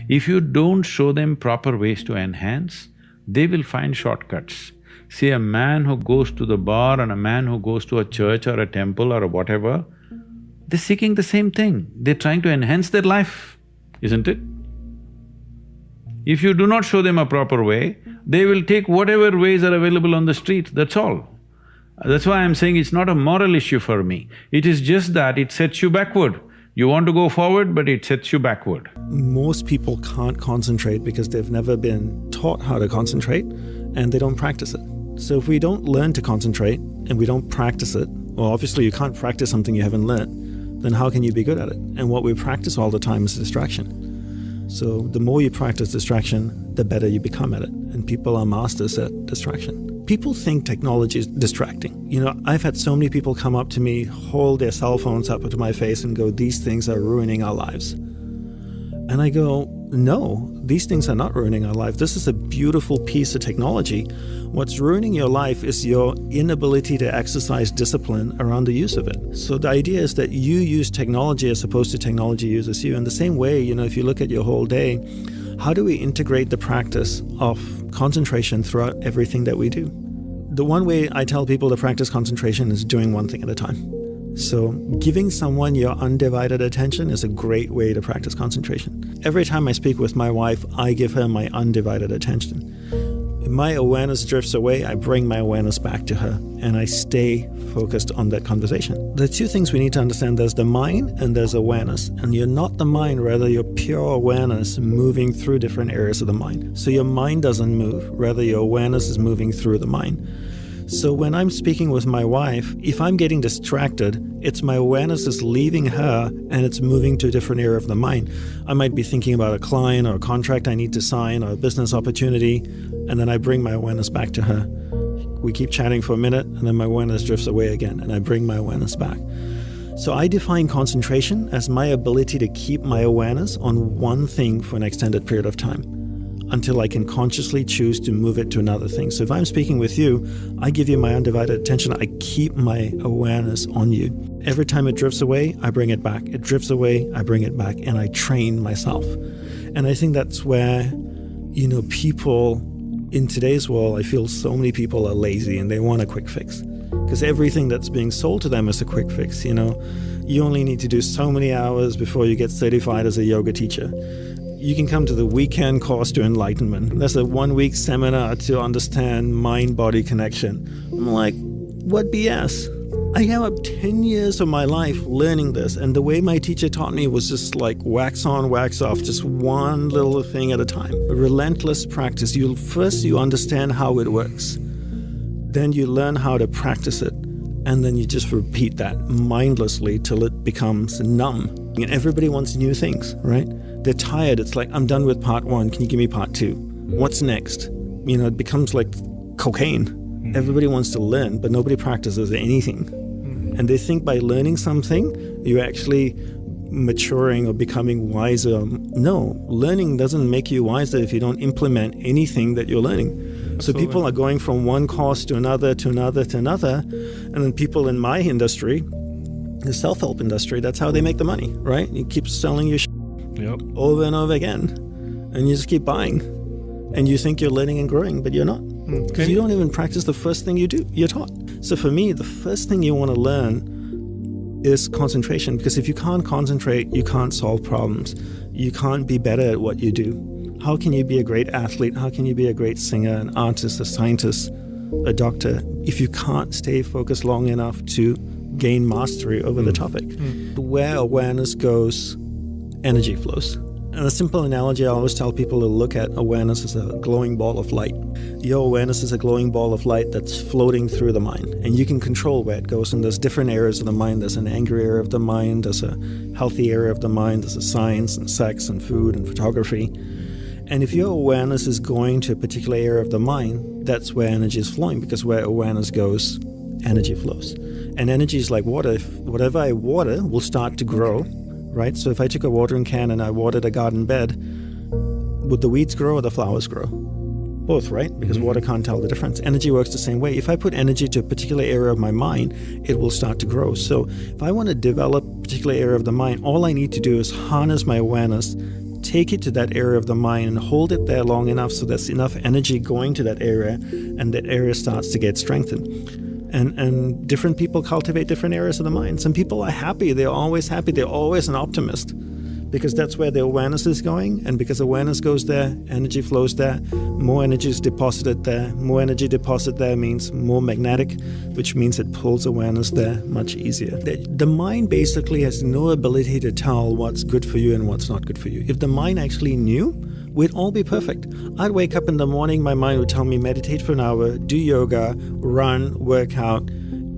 If you don't show them proper ways to enhance, they will find shortcuts. See, a man who goes to the bar and a man who goes to a church or a temple or whatever, they're seeking the same thing. They're trying to enhance their life, isn't it? If you do not show them a proper way, they will take whatever ways are available on the street, that's all. That's why I'm saying it's not a moral issue for me. It is just that it sets you backward. You want to go forward, but it sets you backward. Most people can't concentrate because they've never been taught how to concentrate and they don't practice it. So if we don't learn to concentrate and we don't practice it, well, obviously you can't practice something you haven't learned, then how can you be good at it? And what we practice all the time is distraction. So the more you practice distraction, the better you become at it. And people are masters at distraction. People think technology is distracting. You know, I've had so many people come up to me, hold their cell phones up to my face and go, "These things are ruining our lives." And I go, no, these things are not ruining our life. This is a beautiful piece of technology. What's ruining your life is your inability to exercise discipline around the use of it. So the idea is that you use technology as opposed to technology uses you. In the same way, you know, if you look at your whole day, how do we integrate the practice of concentration throughout everything that we do? The one way I tell people to practice concentration is doing one thing at a time. So giving someone your undivided attention is a great way to practice concentration. Every time I speak with my wife, I give her my undivided attention. If my awareness drifts away, I bring my awareness back to her and I stay focused on that conversation. The two things we need to understand, there's the mind and there's awareness. And you're not the mind, rather you're pure awareness moving through different areas of the mind. So your mind doesn't move, rather your awareness is moving through the mind. So when I'm speaking with my wife, if I'm getting distracted, it's my awareness is leaving her and it's moving to a different area of the mind. I might be thinking about a client or a contract I need to sign or a business opportunity, and then I bring my awareness back to her. We keep chatting for a minute and then my awareness drifts away again and I bring my awareness back. So I define concentration as my ability to keep my awareness on one thing for an extended period of time, until I can consciously choose to move it to another thing. So if I'm speaking with you, I give you my undivided attention, I keep my awareness on you. Every time it drifts away, I bring it back. It drifts away, I bring it back, and I train myself. And I think that's where, you know, people in today's world, I feel so many people are lazy and they want a quick fix. Because everything that's being sold to them is a quick fix, you know. You only need to do so many hours before you get certified as a yoga teacher. You can come to the weekend course to enlightenment. There's a 1-week seminar to understand mind-body connection. I'm like, what BS? I have up 10 years of my life learning this, and the way my teacher taught me was just like wax on, wax off, just one little thing at a time. A relentless practice. You understand how it works. Then you learn how to practice it, and then you just repeat that mindlessly till it becomes numb. And everybody wants new things, right? They're tired. It's like, I'm done with part 1. Can you give me part 2? What's next? You know, it becomes like cocaine. Mm-hmm. Everybody wants to learn, but nobody practices anything. Mm-hmm. And they think by learning something, you're actually maturing or becoming wiser. No, learning doesn't make you wiser if you don't implement anything that you're learning. Absolutely. So people are going from one course to another, to another, to another. And then people in my industry, the self-help industry, that's how they make the money, right? You keep selling your over and over again, and you just keep buying, and you think you're learning and growing, but you're not, because you don't even practice the first thing you're taught. So for me, the first thing you want to learn is concentration, because if you can't concentrate, you can't solve problems. You can't be better at what you do. How can you be a great athlete? How can you be a great singer, an artist, a scientist, a doctor, if you can't stay focused long enough to gain mastery over the topic? Where awareness goes, energy flows. And a simple analogy I always tell people to look at awareness as a glowing ball of light. Your awareness is a glowing ball of light that's floating through the mind, and you can control where it goes. And there's different areas of the mind. There's an angry area of the mind, there's a healthy area of the mind, there's a science and sex and food and photography. And if your awareness is going to a particular area of the mind, that's where energy is flowing, because where awareness goes, energy flows. And energy is like water. If whatever I water will start to grow, right? So if I took a watering can and I watered a garden bed, would the weeds grow or the flowers grow? both, right? Because water can't tell the difference. Energy works the same way. If I put energy to a particular area of my mind, it will start to grow. So if I want to develop a particular area of the mind, all I need to do is harness my awareness, take it to that area of the mind and hold it there long enough so there's enough energy going to that area, and that area starts to get strengthened. And different people cultivate different areas of the mind. Some people are happy. They're always happy. They're always an optimist because that's where their awareness is going. And because awareness goes there, energy flows there, more energy is deposited there. More energy deposited there means more magnetic, which means it pulls awareness there much easier. The mind basically has no ability to tell what's good for you and what's not good for you. If the mind actually knew, we'd all be perfect. I'd wake up in the morning, my mind would tell me meditate for an hour, do yoga, run, work out,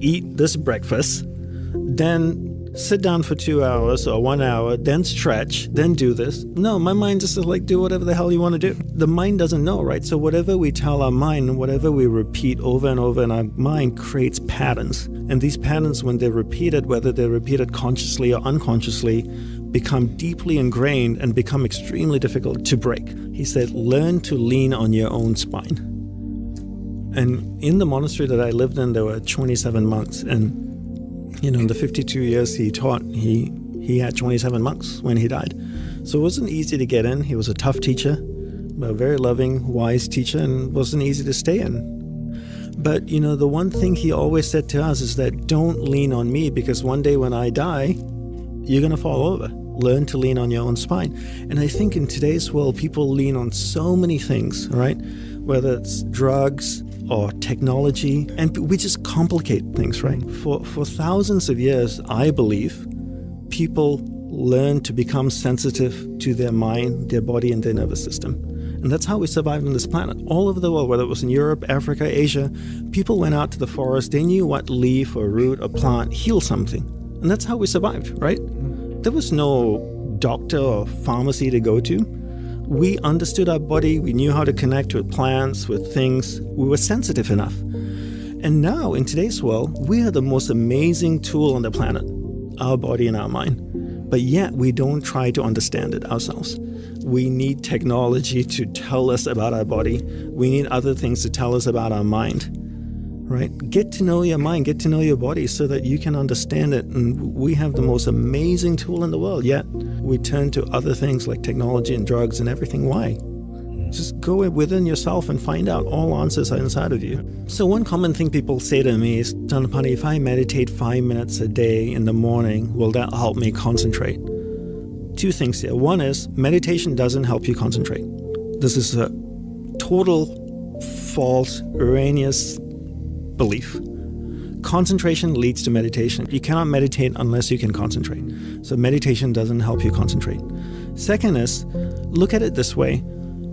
eat this breakfast, then sit down for 2 hours or 1 hour, then stretch, then do this. No, my mind just is like, do whatever the hell you want to do. The mind doesn't know, right? So whatever we tell our mind, whatever we repeat over and over in our mind creates patterns. And these patterns, when they're repeated, whether they're repeated consciously or unconsciously, become deeply ingrained and become extremely difficult to break. He said, learn to lean on your own spine. And in the monastery that I lived in, there were 27 monks. And, you know, in the 52 years he taught, he had 27 monks when he died. So it wasn't easy to get in. He was a tough teacher, a very loving, wise teacher, and wasn't easy to stay in. But, you know, the one thing he always said to us is that don't lean on me, because one day when I die, you're going to fall over. Learn to lean on your own spine. And I think in today's world, people lean on so many things, right? Whether it's drugs or technology, and we just complicate things, right? For thousands of years, I believe, people learned to become sensitive to their mind, their body, and their nervous system. And that's how we survived on this planet. All over the world, whether it was in Europe, Africa, Asia, people went out to the forest. They knew what leaf or root or plant healed something. And that's how we survived, right? There was no doctor or pharmacy to go to. We understood our body. We knew how to connect with plants, with things. We were sensitive enough. And now, in today's world, we are the most amazing tool on the planet, our body and our mind. But yet, we don't try to understand it ourselves. We need technology to tell us about our body. We need other things to tell us about our mind. Right? Get to know your mind, get to know your body so that you can understand it. And we have the most amazing tool in the world, yet we turn to other things like technology and drugs and everything. Why? Just go within yourself and find out all answers are inside of you. So one common thing people say to me is, Dhanapani, if I meditate 5 minutes a day in the morning, will that help me concentrate? Two things here. One is meditation doesn't help you concentrate. This is a total false, erroneous belief. Concentration leads to meditation. You cannot meditate unless you can concentrate. So meditation doesn't help you concentrate. Second is, look at it this way.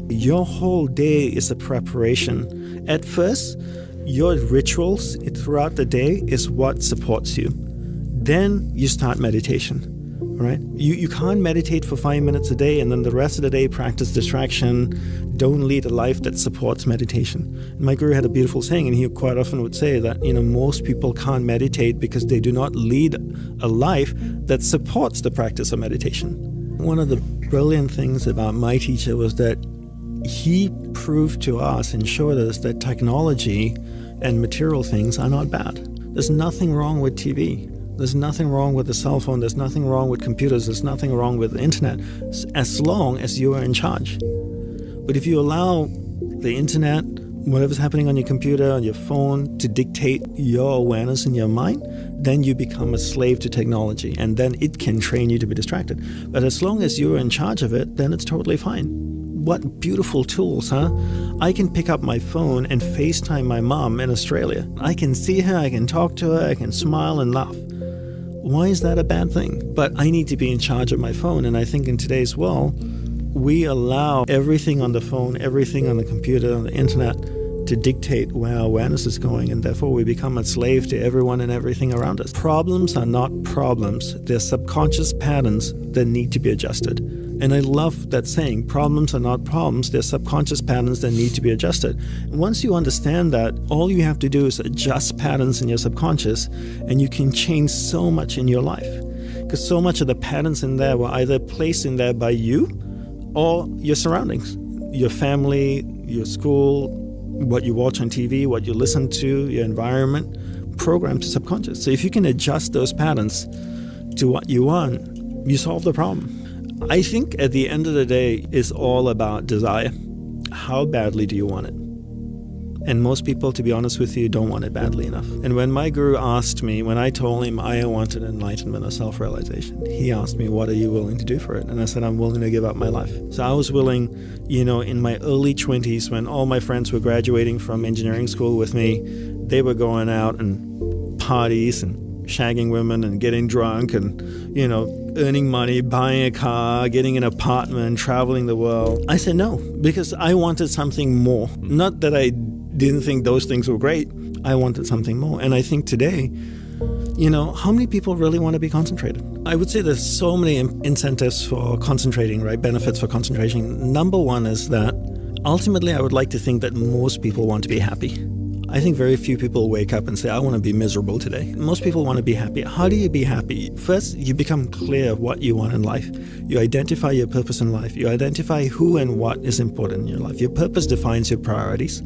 Your whole day is a preparation. At first, your rituals throughout the day is what supports you. Then you start meditation. Right? You can't meditate for 5 minutes a day and then the rest of the day practice distraction. Don't lead a life that supports meditation. And my guru had a beautiful saying, and he quite often would say that, most people can't meditate because they do not lead a life that supports the practice of meditation. One of the brilliant things about my teacher was that he proved to us and showed us that technology and material things are not bad. There's nothing wrong with TV. There's nothing wrong with the cell phone. There's nothing wrong with computers. There's nothing wrong with the internet, as long as you are in charge. But if you allow the internet, whatever's happening on your computer, on your phone, to dictate your awareness in your mind, then you become a slave to technology, and then it can train you to be distracted. But as long as you're in charge of it, then it's totally fine. What beautiful tools, huh? I can pick up my phone and FaceTime my mom in Australia. I can see her, I can talk to her, I can smile and laugh. Why is that a bad thing? But I need to be in charge of my phone. And I think in today's world, we allow everything on the phone, everything on the computer, on the internet, to dictate where our awareness is going. And therefore, we become a slave to everyone and everything around us. Problems are not problems. They're subconscious patterns that need to be adjusted. And I love that saying, problems are not problems, they're subconscious patterns that need to be adjusted. And once you understand that, all you have to do is adjust patterns in your subconscious, and you can change so much in your life. Because so much of the patterns in there were either placed in there by you or your surroundings, your family, your school, what you watch on TV, what you listen to, your environment, programmed to subconscious. So if you can adjust those patterns to what you want, you solve the problem. I think at the end of the day, it's all about desire. How badly do you want it? And most people, to be honest with you, don't want it badly enough. And when my guru asked me, when I told him I wanted enlightenment or self-realization, he asked me, what are you willing to do for it? And I said, I'm willing to give up my life. So I was willing, in my early 20s, when all my friends were graduating from engineering school with me, they were going out and parties and shagging women and getting drunk and, earning money, buying a car, getting an apartment, traveling the world. I said no, because I wanted something more. Not that I didn't think those things were great. I wanted something more. And I think today, how many people really want to be concentrated? I would say there's so many incentives for concentrating, right? Benefits for concentration. Number one is that ultimately I would like to think that most people want to be happy. I think very few people wake up and say, I want to be miserable today. Most people want to be happy. How do you be happy? First, you become clear of what you want in life. You identify your purpose in life. You identify who and what is important in your life. Your purpose defines your priorities.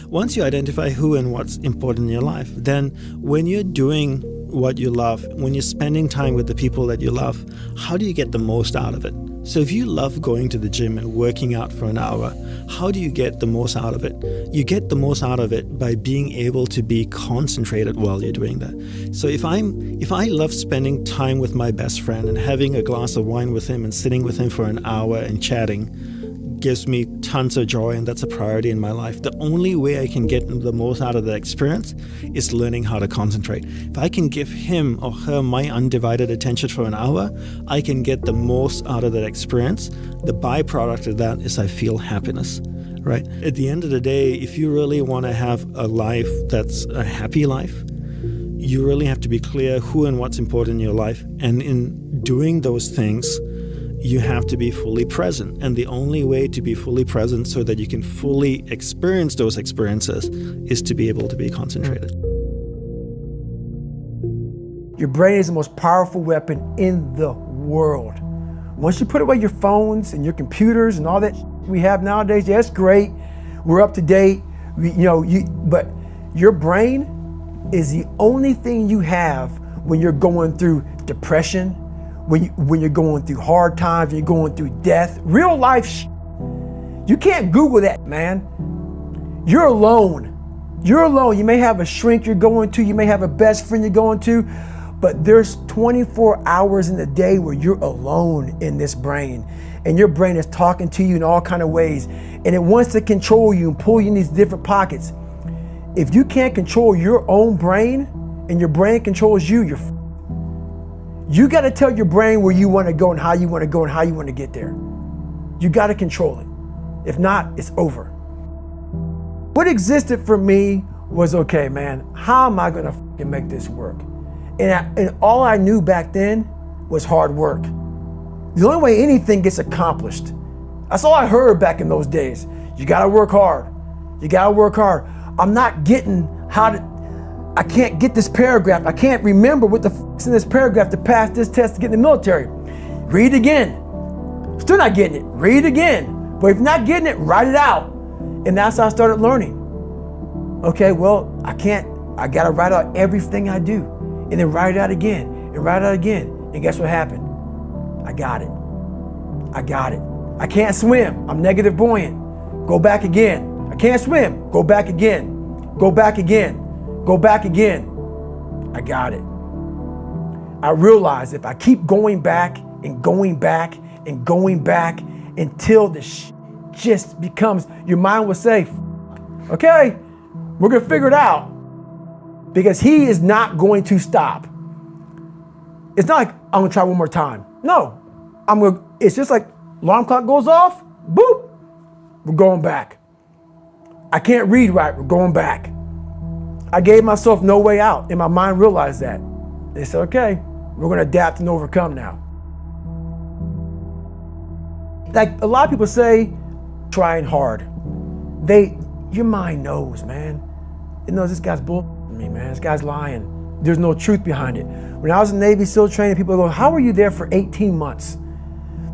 Once you identify who and what's important in your life, then when you're doing what you love, when you're spending time with the people that you love, how do you get the most out of it? So if you love going to the gym and working out for an hour, how do you get the most out of it? You get the most out of it by being able to be concentrated while you're doing that. So if I love spending time with my best friend and having a glass of wine with him and sitting with him for an hour and chatting, gives me tons of joy, and that's a priority in my life. The only way I can get the most out of that experience is learning how to concentrate. If I can give him or her my undivided attention for an hour, I can get the most out of that experience. The byproduct of that is I feel happiness, right? At the end of the day, if you really want to have a life that's a happy life, you really have to be clear who and what's important in your life. And in doing those things, you have to be fully present. And the only way to be fully present so that you can fully experience those experiences is to be able to be concentrated. Your brain is the most powerful weapon in the world. Once you put away your phones and your computers and all that we have nowadays, yeah, it's great. We're up to date. But your brain is the only thing you have when you're going through depression, when you're going through hard times, when you're going through death, real life you can't Google that, man. You're alone. You're alone. You may have a shrink you're going to, you may have a best friend you're going to, but there's 24 hours in the day where you're alone in this brain, and your brain is talking to you in all kind of ways, and it wants to control you and pull you in these different pockets. If you can't control your own brain and your brain controls you, you got to tell your brain where you want to go and how you want to go and how you want to get there. You got to control it. If not, it's over. What existed for me was, okay, man, how am I going to make this work? And all I knew back then was hard work. The only way anything gets accomplished. That's all I heard back in those days. You got to work hard. You got to work hard. I'm not getting I can't get this paragraph. I can't remember what the f***'s in this paragraph to pass this test to get in the military. Read it again. Still not getting it. Read it again. But if you're not getting it, write it out. And that's how I started learning. Okay, well, I got to write out everything I do. And then write it out again. And write it out again. And guess what happened? I got it. I can't swim. I'm negative buoyant. Go back again. I can't swim. Go back again. Go back again. Go back again. I got it. I realized if I keep going back and going back and going back until the just becomes, your mind will say, okay, we're gonna figure it out. Because he is not going to stop. It's not like I'm gonna try one more time. No, it's just like alarm clock goes off, boop, we're going back. I can't read right, we're going back. I gave myself no way out, and my mind realized that. They said, okay, we're gonna adapt and overcome now. Like a lot of people say, trying hard. Your mind knows, man. It knows this guy's bullshitting me, man. This guy's lying. There's no truth behind it. When I was in Navy SEAL training, people go, how were you there for 18 months?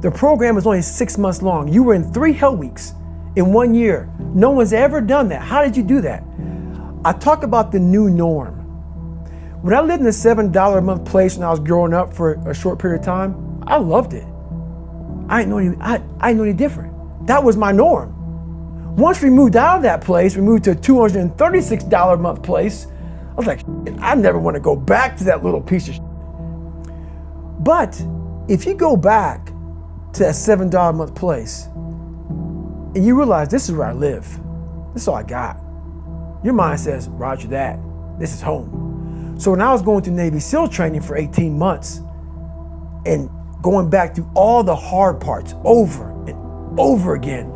The program was only 6 months long. You were in 3 hell weeks in 1 year. No one's ever done that. How did you do that? I talk about the new norm. When I lived in a $7 a month place when I was growing up for a short period of time, I loved it. I didn't know any different. That was my norm. Once we moved out of that place, we moved to a $236 a month place. I was like, I never want to go back to that little piece of shit. But if you go back to that $7 a month place and you realize this is where I live, this is all I got, your mind says, roger that, this is home. So when I was going through Navy SEAL training for 18 months and going back through all the hard parts over and over again,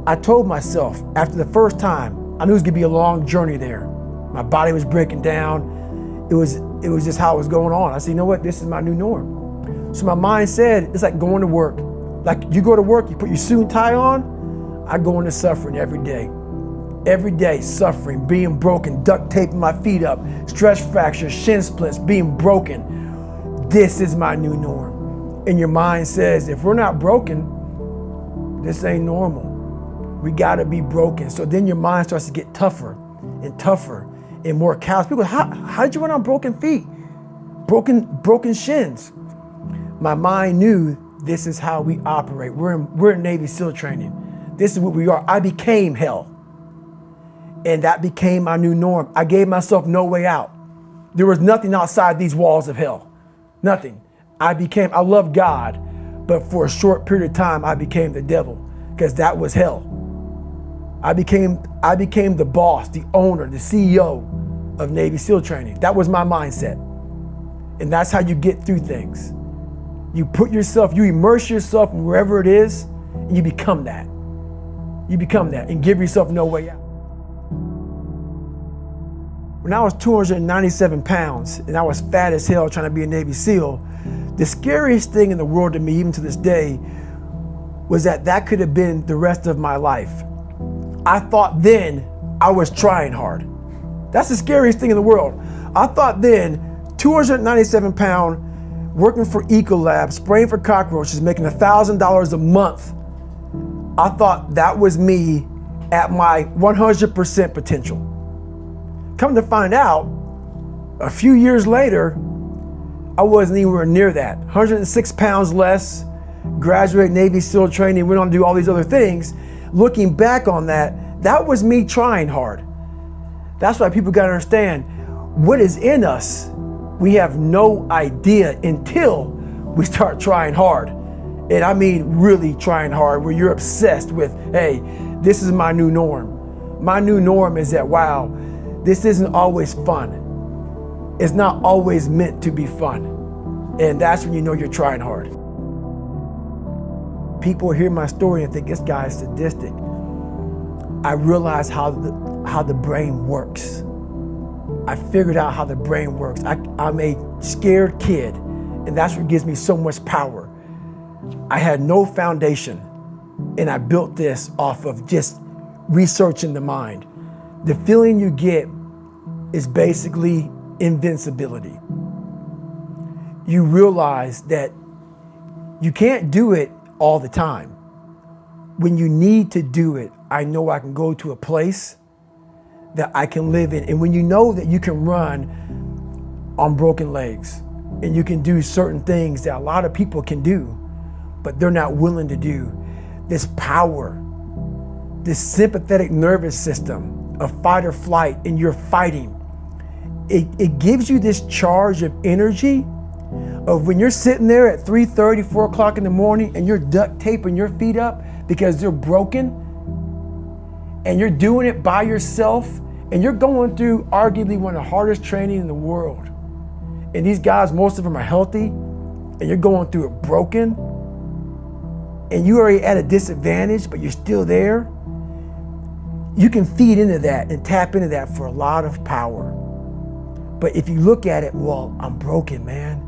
I told myself after the first time, I knew it was gonna be a long journey there. My body was breaking down. It was just how it was going on. I said, you know what, this is my new norm. So my mind said, it's like going to work. Like you go to work, you put your suit and tie on, I go into suffering every day. Every day suffering, being broken, duct taping my feet up, stress fractures, shin splints, being broken. This is my new norm. And your mind says, if we're not broken, this ain't normal. We gotta be broken. So then your mind starts to get tougher and tougher and more callous. People, how did you run on broken feet? Broken shins. My mind knew this is how we operate. We're in Navy SEAL training. This is what we are. I became hell. And that became my new norm. I gave myself no way out. There was nothing outside these walls of hell. Nothing. I loved God, but for a short period of time, I became the devil because that was hell. I became the boss, the owner, the CEO of Navy SEAL training. That was my mindset. And that's how you get through things. You immerse yourself in wherever it is, and you become that. You become that and give yourself no way out. When I was 297 pounds and I was fat as hell trying to be a Navy SEAL, the scariest thing in the world to me, even to this day, was that could have been the rest of my life. I thought then I was trying hard. That's the scariest thing in the world. I thought then, 297 pound, working for Ecolab, spraying for cockroaches, making $1,000 a month. I thought that was me at my 100% potential. Come to find out, a few years later, I wasn't anywhere near that. 106 pounds less, graduated Navy SEAL training, went on to do all these other things. Looking back on that was me trying hard. That's why people gotta understand, what is in us, we have no idea until we start trying hard. And I mean really trying hard, where you're obsessed with, hey, this is my new norm. My new norm is that, wow, this isn't always fun. It's not always meant to be fun. And that's when you know you're trying hard. People hear my story and think this guy is sadistic. I realized how the brain works. I figured out how the brain works. I'm a scared kid, and that's what gives me so much power. I had no foundation, and I built this off of just researching the mind. The feeling you get is basically invincibility. You realize that you can't do it all the time. When you need to do it, I know I can go to a place that I can live in. And when you know that you can run on broken legs and you can do certain things that a lot of people can do, but they're not willing to do, this power, this sympathetic nervous system of fight or flight, and you're fighting, it gives you this charge of energy of when you're sitting there at 3:30, 4 o'clock in the morning and you're duct taping your feet up because they're broken, and you're doing it by yourself, and you're going through arguably one of the hardest training in the world. And these guys, most of them are healthy, and you're going through it broken, and you're already at a disadvantage, but you're still there. You can feed into that and tap into that for a lot of power. But if you look at it, well, I'm broken, man.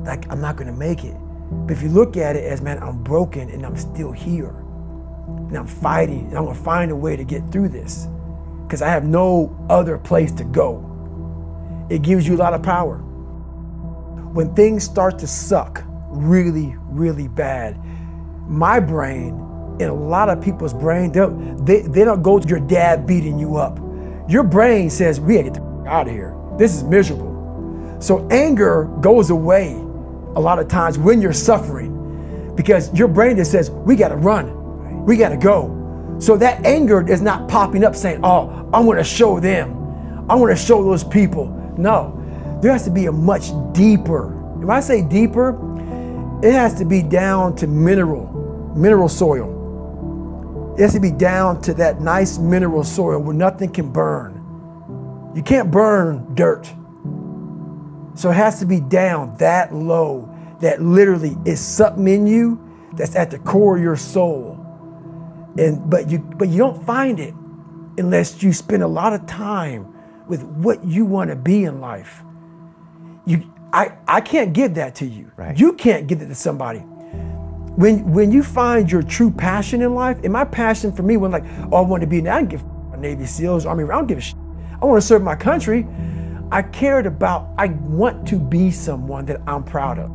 Like, I'm not gonna make it. But if you look at it as, man, I'm broken and I'm still here. And I'm fighting, and I'm gonna find a way to get through this because I have no other place to go. It gives you a lot of power. When things start to suck really, really bad, my brain in a lot of people's brain, they don't go to your dad beating you up. Your brain says, we gotta get the out of here. This is miserable. So anger goes away a lot of times when you're suffering, because your brain just says, we gotta run, we gotta go. So that anger is not popping up saying, oh, I wanna show them, I wanna show those people. No, there has to be a much deeper, when I say deeper, it has to be down to mineral soil. It has to be down to that nice mineral soil where nothing can burn. You can't burn dirt. So it has to be down that low, that literally is something in you that's at the core of your soul. But you don't find it unless you spend a lot of time with what you want to be in life. I can't give that to you. Right. You can't give it to somebody. When you find your true passion in life, and my passion for me was like, oh, I want to be, I don't give a Navy SEALs, Army, I don't give a shit. I want to serve my country. I want to be someone that I'm proud of.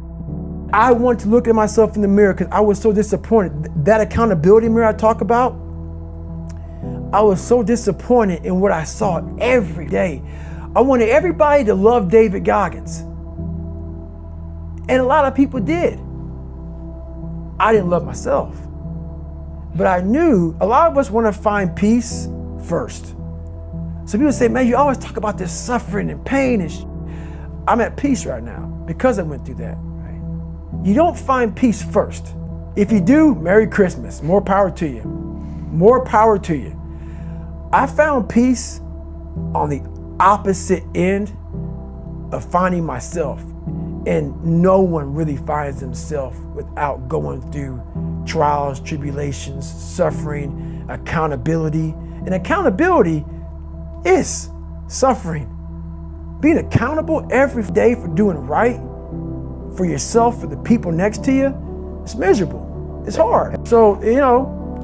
I want to look at myself in the mirror because I was so disappointed. That accountability mirror I talk about, I was so disappointed in what I saw every day. I wanted everybody to love David Goggins. And a lot of people did. I didn't love myself. But I knew a lot of us want to find peace first. So people say, man, you always talk about this suffering and pain and I'm at peace right now because I went through that. Right? You don't find peace first. If you do, Merry Christmas. More power to you. More power to you. I found peace on the opposite end of finding myself. And no one really finds themselves without going through trials, tribulations, suffering, accountability. And accountability is suffering. Being accountable every day for doing right for yourself, for the people next to you, it's miserable. It's hard. So,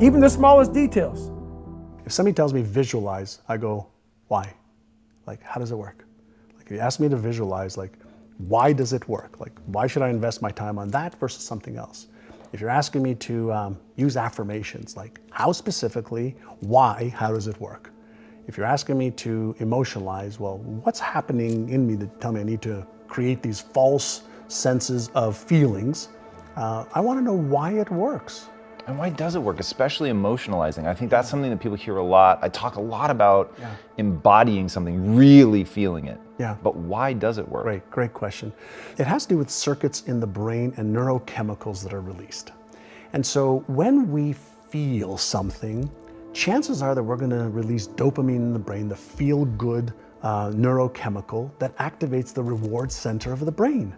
even the smallest details. If somebody tells me visualize, I go, why? Like, how does it work? Like, if you ask me to visualize, like, why does it work? Like, why should I invest my time on that versus something else? If you're asking me to use affirmations, like how specifically, why, how does it work? If you're asking me to emotionalize, well, what's happening in me that tell me I need to create these false senses of feelings? I want to know why it works. And why does it work, especially emotionalizing? I think that's something that people hear a lot. I talk a lot about embodying something, really feeling it. Yeah. But why does it work? Great question. It has to do with circuits in the brain and neurochemicals that are released. And so when we feel something, chances are that we're going to release dopamine in the brain, the feel-good neurochemical that activates the reward center of the brain.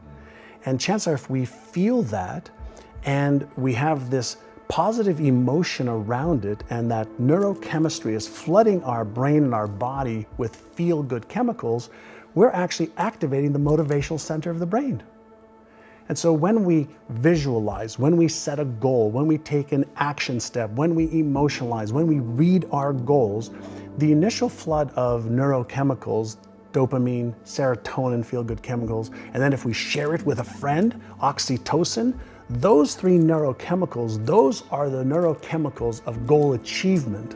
And chances are if we feel that and we have this positive emotion around it and that neurochemistry is flooding our brain and our body with feel-good chemicals, we're actually activating the motivational center of the brain. And so when we visualize, when we set a goal, when we take an action step, when we emotionalize, when we read our goals, the initial flood of neurochemicals, dopamine, serotonin, feel-good chemicals, and then if we share it with a friend, oxytocin, those three neurochemicals, those are the neurochemicals of goal achievement.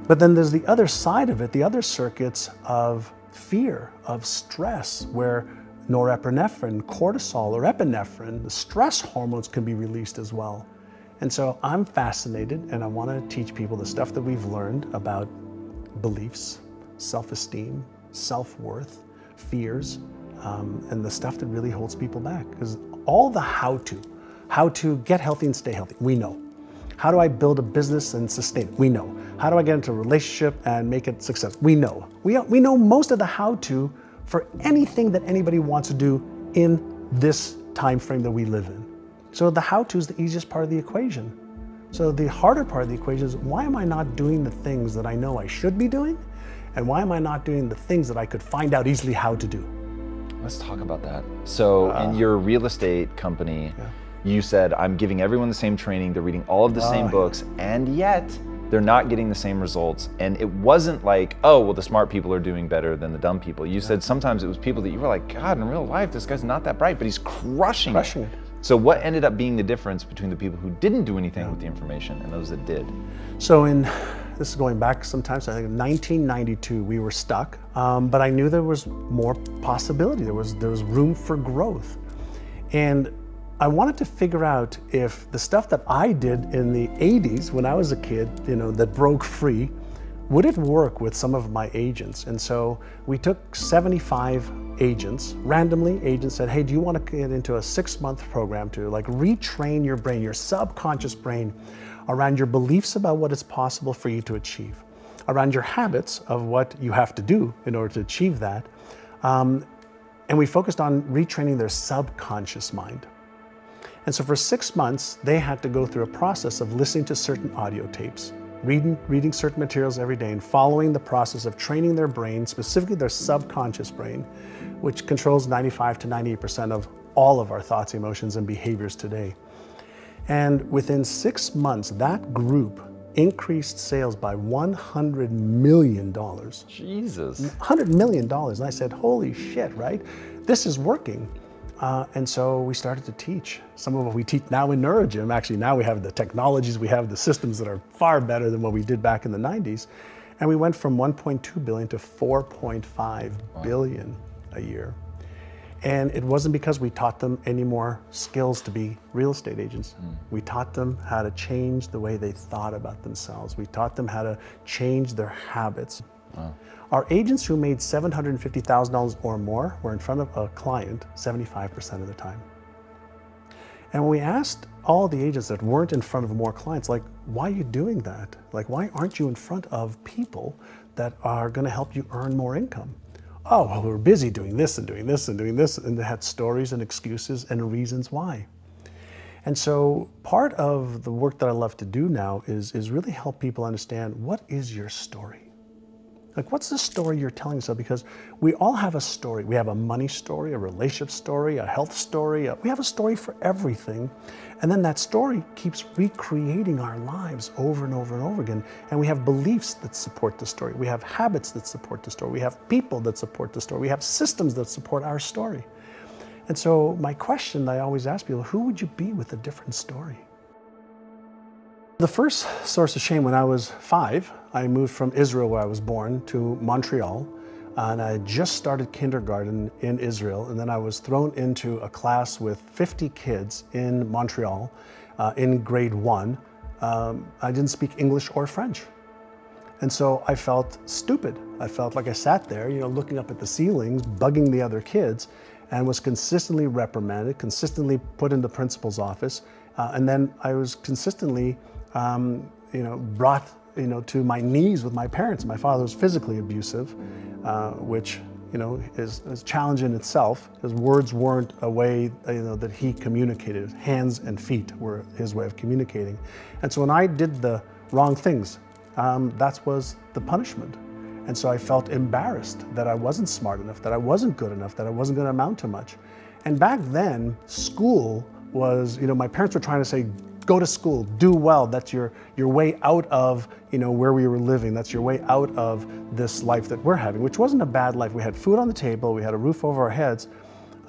But then there's the other side of it, the other circuits of fear, of stress, where norepinephrine, cortisol, or epinephrine, the stress hormones can be released as well. And so I'm fascinated and I want to teach people the stuff that we've learned about beliefs, self-esteem, self-worth, fears, and the stuff that really holds people back. Because all the how to get healthy and stay healthy, we know. How do I build a business and sustain it? We know. How do I get into a relationship and make it successful? We know. We know most of the how-to for anything that anybody wants to do in this time frame that we live in. So the how-to is the easiest part of the equation. So the harder part of the equation is, why am I not doing the things that I know I should be doing? And why am I not doing the things that I could find out easily how to do? Let's talk about that. So in your real estate company, you said, I'm giving everyone the same training, they're reading all of the same books, and yet they're not getting the same results. And it wasn't like, oh, well, the smart people are doing better than the dumb people. You said sometimes it was people that you were like, God, in real life, this guy's not that bright, but he's crushing it. So what ended up being the difference between the people who didn't do anything with the information and those that did? So this is going back sometimes, I think in 1992 we were stuck, but I knew there was more possibility, there was room for growth. And I wanted to figure out if the stuff that I did in the 80s when I was a kid, that broke free, would it work with some of my agents? And so we took 75 agents, randomly agents said, hey, do you want to get into a 6-month program to retrain your brain, your subconscious brain, around your beliefs about what is possible for you to achieve, around your habits of what you have to do in order to achieve that. And we focused on retraining their subconscious mind. And so for 6 months, they had to go through a process of listening to certain audio tapes, reading certain materials every day, and following the process of training their brain, specifically their subconscious brain, which controls 95 to 98% of all of our thoughts, emotions, and behaviors today. And within 6 months, that group increased sales by $100 million. Jesus. $100 million. And I said, holy shit, right? This is working. And so we started to teach. Some of what we teach now in NeuroGym, actually now we have the technologies, we have the systems that are far better than what we did back in the 90s. And we went from 1.2 billion to 4.5 billion a year. And it wasn't because we taught them any more skills to be real estate agents. We taught them how to change the way they thought about themselves. We taught them how to change their habits. Wow. Our agents who made $750,000 or more were in front of a client 75% of the time. And when we asked all the agents that weren't in front of more clients, why are you doing that? Why aren't you in front of people that are gonna help you earn more income? Oh, well, we're busy doing this and doing this and doing this, and they had stories and excuses and reasons why. And so part of the work that I love to do now is really help people understand, what is your story? What's the story you're telling yourself? Because we all have a story. We have a money story, a relationship story, a health story. We have a story for everything. And then that story keeps recreating our lives over and over and over again. And we have beliefs that support the story. We have habits that support the story. We have people that support the story. We have systems that support our story. And so my question that I always ask people, who would you be with a different story? The first source of shame, when I was 5, I moved from Israel, where I was born, to Montreal. And I just started kindergarten in Israel. And then I was thrown into a class with 50 kids in Montreal in grade 1. I didn't speak English or French. And so I felt stupid. I felt like I sat there, looking up at the ceilings, bugging the other kids, and was consistently reprimanded, consistently put in the principal's office. And then I was consistently brought to my knees with my parents. My father was physically abusive, which is a challenge in itself. His words weren't a way that he communicated. Hands and feet were his way of communicating. And so when I did the wrong things, that was the punishment. And so I felt embarrassed that I wasn't smart enough, that I wasn't good enough, that I wasn't going to amount to much. And back then, school was, my parents were trying to say, go to school, do well. That's your way out of where we were living. That's your way out of this life that we're having, which wasn't a bad life. We had food on the table, we had a roof over our heads,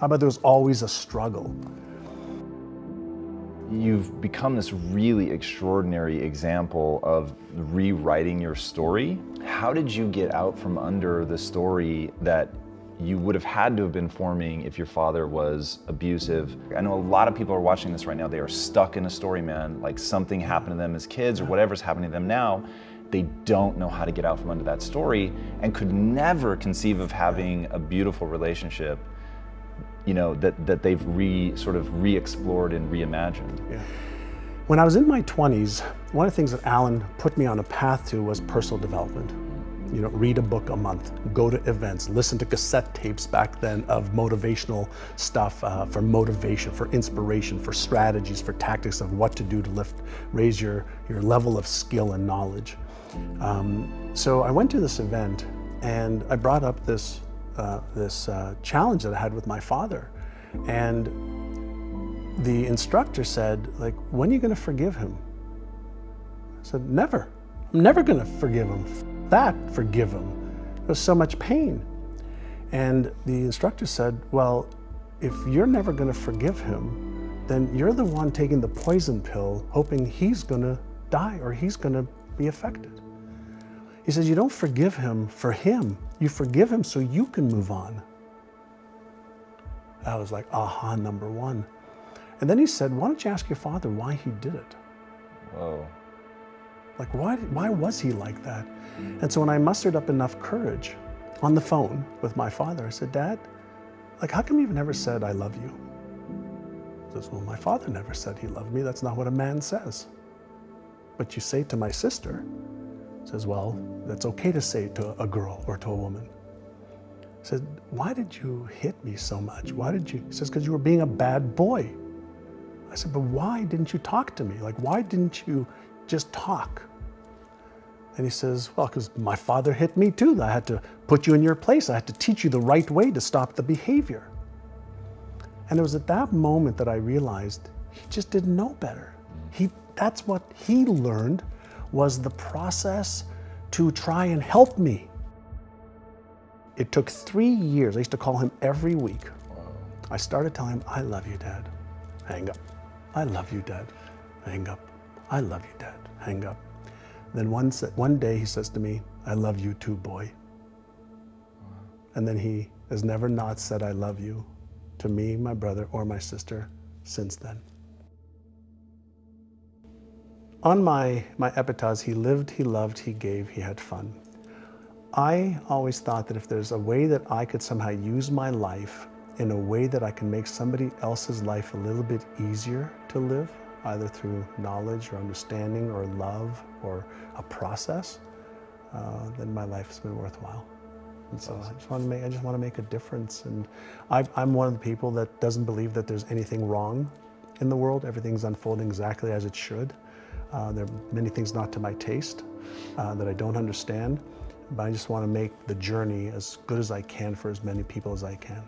but there was always a struggle. You've become this really extraordinary example of rewriting your story. How did you get out from under the story that you would have had to have been forming if your father was abusive? I know a lot of people are watching this right now. They are stuck in a story, man. Like something happened to them as kids or whatever's happening to them now. They don't know how to get out from under that story and could never conceive of having a beautiful relationship, that they've sort of re-explored and reimagined. Yeah. When I was in my 20s, one of the things that Alan put me on a path to was personal development. Read a book a month, go to events, listen to cassette tapes back then of motivational stuff for motivation, for inspiration, for strategies, for tactics of what to do to raise your level of skill and knowledge. So I went to this event and I brought up this challenge that I had with my father. And the instructor said, when are you gonna forgive him? I said, never. I'm never gonna forgive him. Forgive him. There was so much pain. And the instructor said, well, if you're never gonna forgive him, then you're the one taking the poison pill, hoping he's gonna die or he's gonna be affected. He says, you don't forgive him for him. You forgive him so you can move on. That was like, aha, number one. And then he said, why don't you ask your father why he did it? Whoa. Like, why was he like that? And so when I mustered up enough courage on the phone with my father, I said, Dad, like, how come you've never said, I love you? He says, well, my father never said he loved me. That's not what a man says. But you say to my sister, he says, well, that's okay to say to a girl or to a woman. He said, why did you hit me so much? Why did you? He says, because you were being a bad boy. I said, but why didn't you talk to me? Like, why didn't you just talk? And he says, well, because my father hit me too. I had to put you in your place. I had to teach you the right way to stop the behavior. And it was at that moment that I realized he just didn't know better. That's what he learned, was the process to try and help me. It took 3 years. I used to call him every week. I started telling him, I love you, Dad. Hang up. I love you, Dad. Hang up. I love you, Dad. Hang up. Then one day he says to me, I love you too, boy. And then he has never not said I love you to me, my brother, or my sister since then. On my epitaphs, he lived, he loved, he gave, he had fun. I always thought that if there's a way that I could somehow use my life in a way that I can make somebody else's life a little bit easier to live, either through knowledge or understanding or love or a process, then my life's been worthwhile. And so I just want to make a difference. And I'm one of the people that doesn't believe that there's anything wrong in the world. Everything's unfolding exactly as it should. There are many things not to my taste that I don't understand, but I just want to make the journey as good as I can for as many people as I can.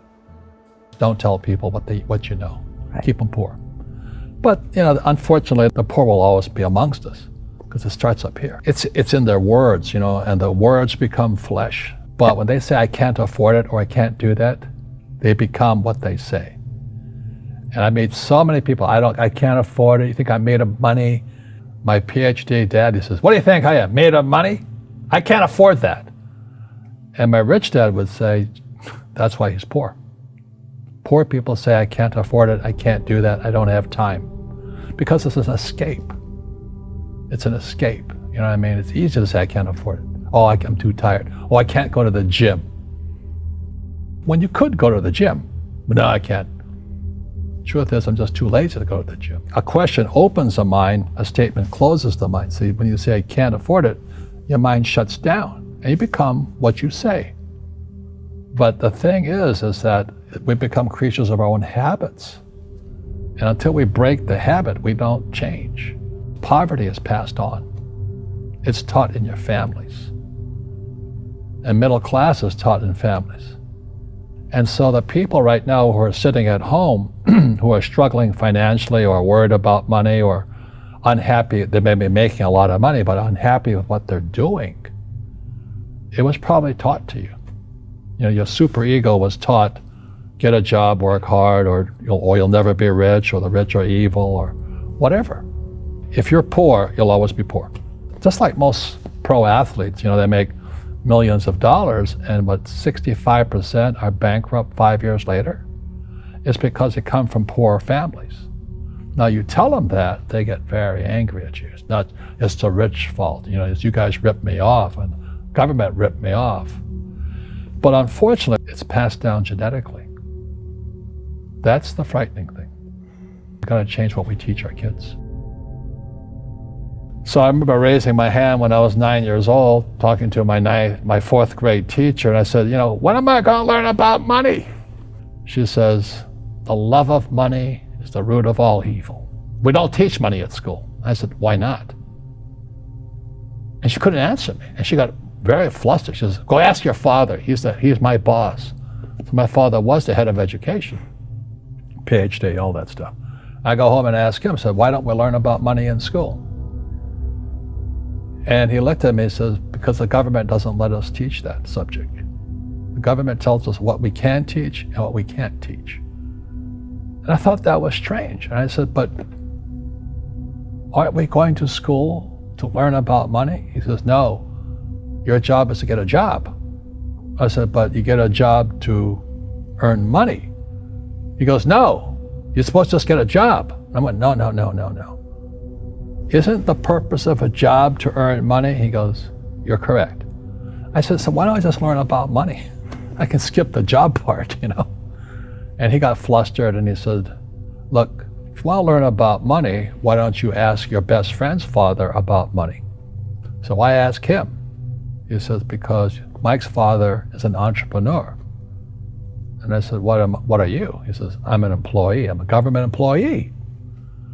Don't tell people what you know. Right. Keep them poor. But unfortunately, the poor will always be amongst us because it starts up here. It's in their words, and the words become flesh. But when they say I can't afford it or I can't do that, they become what they say. And I made so many people, I can't afford it. You think I'm made of money? My PhD dad, he says, what do you think I am, made of money? I can't afford that. And my rich dad would say, that's why he's poor. Poor people say, I can't afford it, I can't do that, I don't have time. Because it's an escape. It's an escape, you know what I mean? It's easy to say, I can't afford it. Oh, I'm too tired. Oh, I can't go to the gym. When you could go to the gym, but no, I can't. Truth is, I'm just too lazy to go to the gym. A question opens the mind, a statement closes the mind. See, when you say, I can't afford it, your mind shuts down, and you become what you say. But the thing is that we become creatures of our own habits. And until we break the habit, we don't change. Poverty is passed on. It's taught in your families. And middle class is taught in families. And so the people right now who are sitting at home, who are struggling financially or worried about money or unhappy, they may be making a lot of money, but unhappy with what they're doing, it was probably taught to you. Your superego was taught, get a job, work hard, or you'll never be rich, or the rich are evil, or whatever. If you're poor, you'll always be poor. Just like most pro athletes, they make millions of dollars, and 65% are bankrupt 5 years later. It's because they come from poor families. Now you tell them that, they get very angry at you. It's the rich fault. It's you guys ripped me off, and the government ripped me off. But unfortunately, it's passed down genetically. That's the frightening thing. We've got to change what we teach our kids. So I remember raising my hand when I was 9 years old, talking to my fourth grade teacher, and I said, when am I going to learn about money? She says, the love of money is the root of all evil. We don't teach money at school. I said, why not? And she couldn't answer me, and she got very flustered. She says, go ask your father. He's my boss. So my father was the head of education, PhD, all that stuff. I go home and ask him, I said, why don't we learn about money in school? And he looked at me and says, because the government doesn't let us teach that subject. The government tells us what we can teach and what we can't teach. And I thought that was strange. And I said, but aren't we going to school to learn about money? He says, no, your job is to get a job. I said, but you get a job to earn money. He goes, no, you're supposed to just get a job. I went, no. Isn't the purpose of a job to earn money? He goes, you're correct. I said, so why don't I just learn about money? I can skip the job part, you know? And he got flustered and he said, look, if you want to learn about money, why don't you ask your best friend's father about money? So I asked him. He says, because Mike's father is an entrepreneur. And I said, what are you? He says, I'm an employee. I'm a government employee.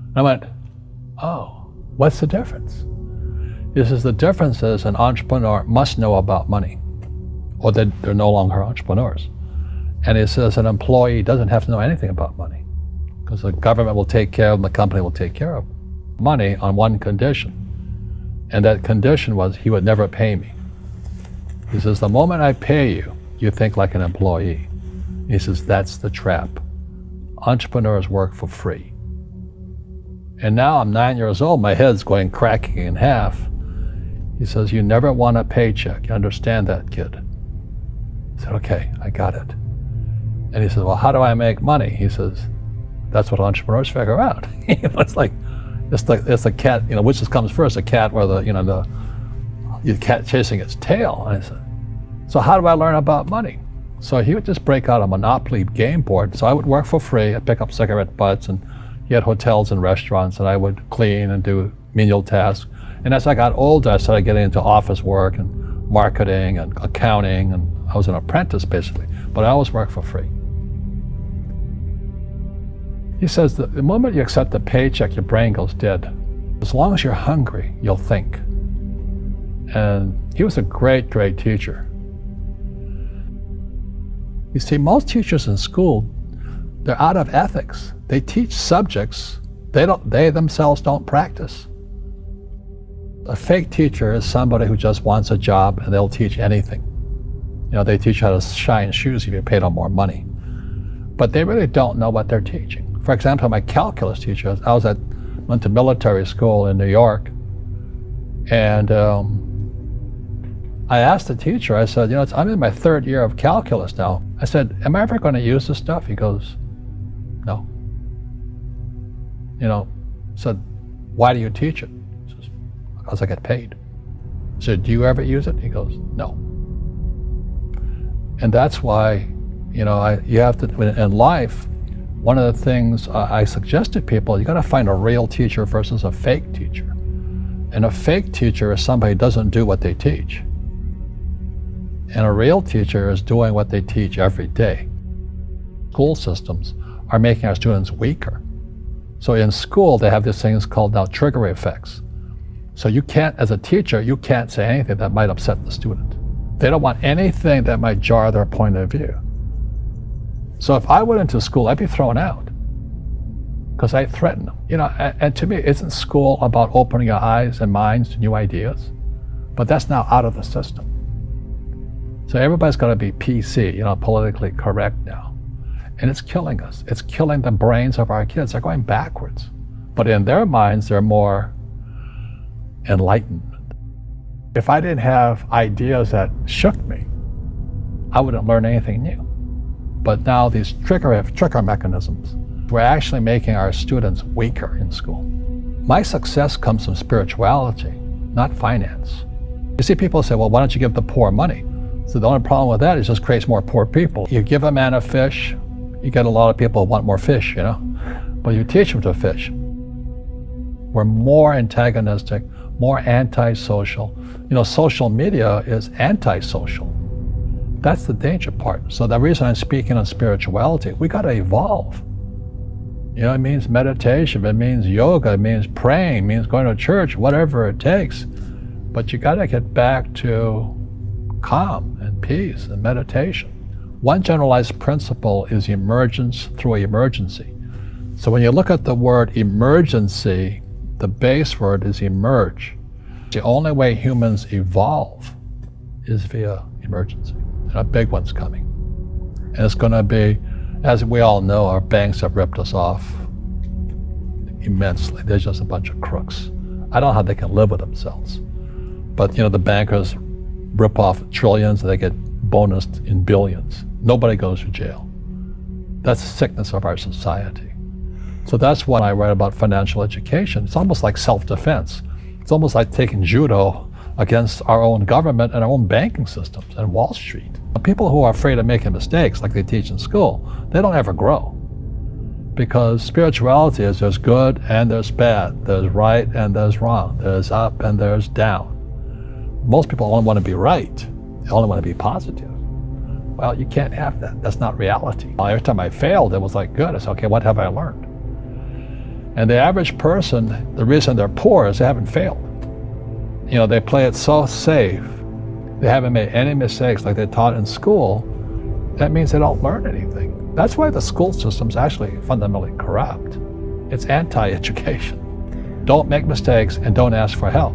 And I went, oh, what's the difference? He says, the difference is an entrepreneur must know about money, or they're no longer entrepreneurs. And he says an employee doesn't have to know anything about money, because the government will take care of them, the company will take care of money on one condition. And that condition was he would never pay me. He says, the moment I pay you, you think like an employee. He says, that's the trap. Entrepreneurs work for free. And now I'm 9 years old, my head's going cracking in half. He says, you never want a paycheck. You understand that, kid? I said, okay, I got it. And he says, well, how do I make money? He says, that's what entrepreneurs figure out. It's like a cat, you know, which just comes first, a cat or the cat chasing its tail. And I said, so how do I learn about money? So he would just break out a Monopoly game board. So I would work for free. I'd pick up cigarette butts, and he had hotels and restaurants, and I would clean and do menial tasks. And as I got older, I started getting into office work and marketing and accounting, and I was an apprentice basically, but I always worked for free. He says that the moment you accept a paycheck, your brain goes dead. As long as you're hungry, you'll think. And he was a great, great teacher. You see, most teachers in school, they're out of ethics. They teach subjects they themselves don't practice. A fake teacher is somebody who just wants a job and they'll teach anything. You know, they teach how to shine shoes if you pay them more money. But they really don't know what they're teaching. For example, my calculus teacher, went to military school in New York, and I asked the teacher, I said, I'm in my third year of calculus now. I said, am I ever going to use this stuff? He goes, no. I said, why do you teach it? He says, because I get paid. I said, do you ever use it? He goes, no. And that's why, you have to, in life, one of the things I suggest to people, you got to find a real teacher versus a fake teacher. And a fake teacher is somebody who doesn't do what they teach. And a real teacher is doing what they teach every day. School systems are making our students weaker. So in school, they have these things called now trigger effects. So you can't, as a teacher, you can't say anything that might upset the student. They don't want anything that might jar their point of view. So if I went into school, I'd be thrown out because I threaten them. And to me, isn't school about opening your eyes and minds to new ideas? But that's now out of the system. So everybody's got to be PC, politically correct now. And it's killing us. It's killing the brains of our kids. They're going backwards. But in their minds, they're more enlightened. If I didn't have ideas that shook me, I wouldn't learn anything new. But now these trigger mechanisms, we're actually making our students weaker in school. My success comes from spirituality, not finance. You see, people say, well, why don't you give the poor money? So the only problem with that is it just creates more poor people. You give a man a fish, you get a lot of people who want more fish, but you teach them to fish. We're more antagonistic, more antisocial. Social media is antisocial. That's the danger part. So the reason I'm speaking on spirituality, we got to evolve. It means meditation, it means yoga, it means praying, it means going to church, whatever it takes. But you got to get back to calm and peace and meditation. One generalized principle is emergence through emergency. So when you look at the word emergency, the base word is emerge. The only way humans evolve is via emergency. And a big one's coming. And it's going to be As we all know, our banks have ripped us off immensely. They're just a bunch of crooks. I don't know how they can live with themselves. But the bankers rip off trillions and they get bonused in billions. Nobody goes to jail. That's the sickness of our society. So that's why I write about financial education. It's almost like self-defense. It's almost like taking judo against our own government and our own banking systems and Wall Street. People who are afraid of making mistakes, like they teach in school, they don't ever grow. Because spirituality is there's good and there's bad, there's right and there's wrong, there's up and there's down. Most people only want to be right, they only want to be positive. Well, you can't have that, that's not reality. Every time I failed, it was like, good, I said, okay, what have I learned? And the average person, the reason they're poor is they haven't failed. They play it so safe, they haven't made any mistakes like they taught in school. That means they don't learn anything. That's why the school system's actually fundamentally corrupt. It's anti-education. Don't make mistakes and don't ask for help.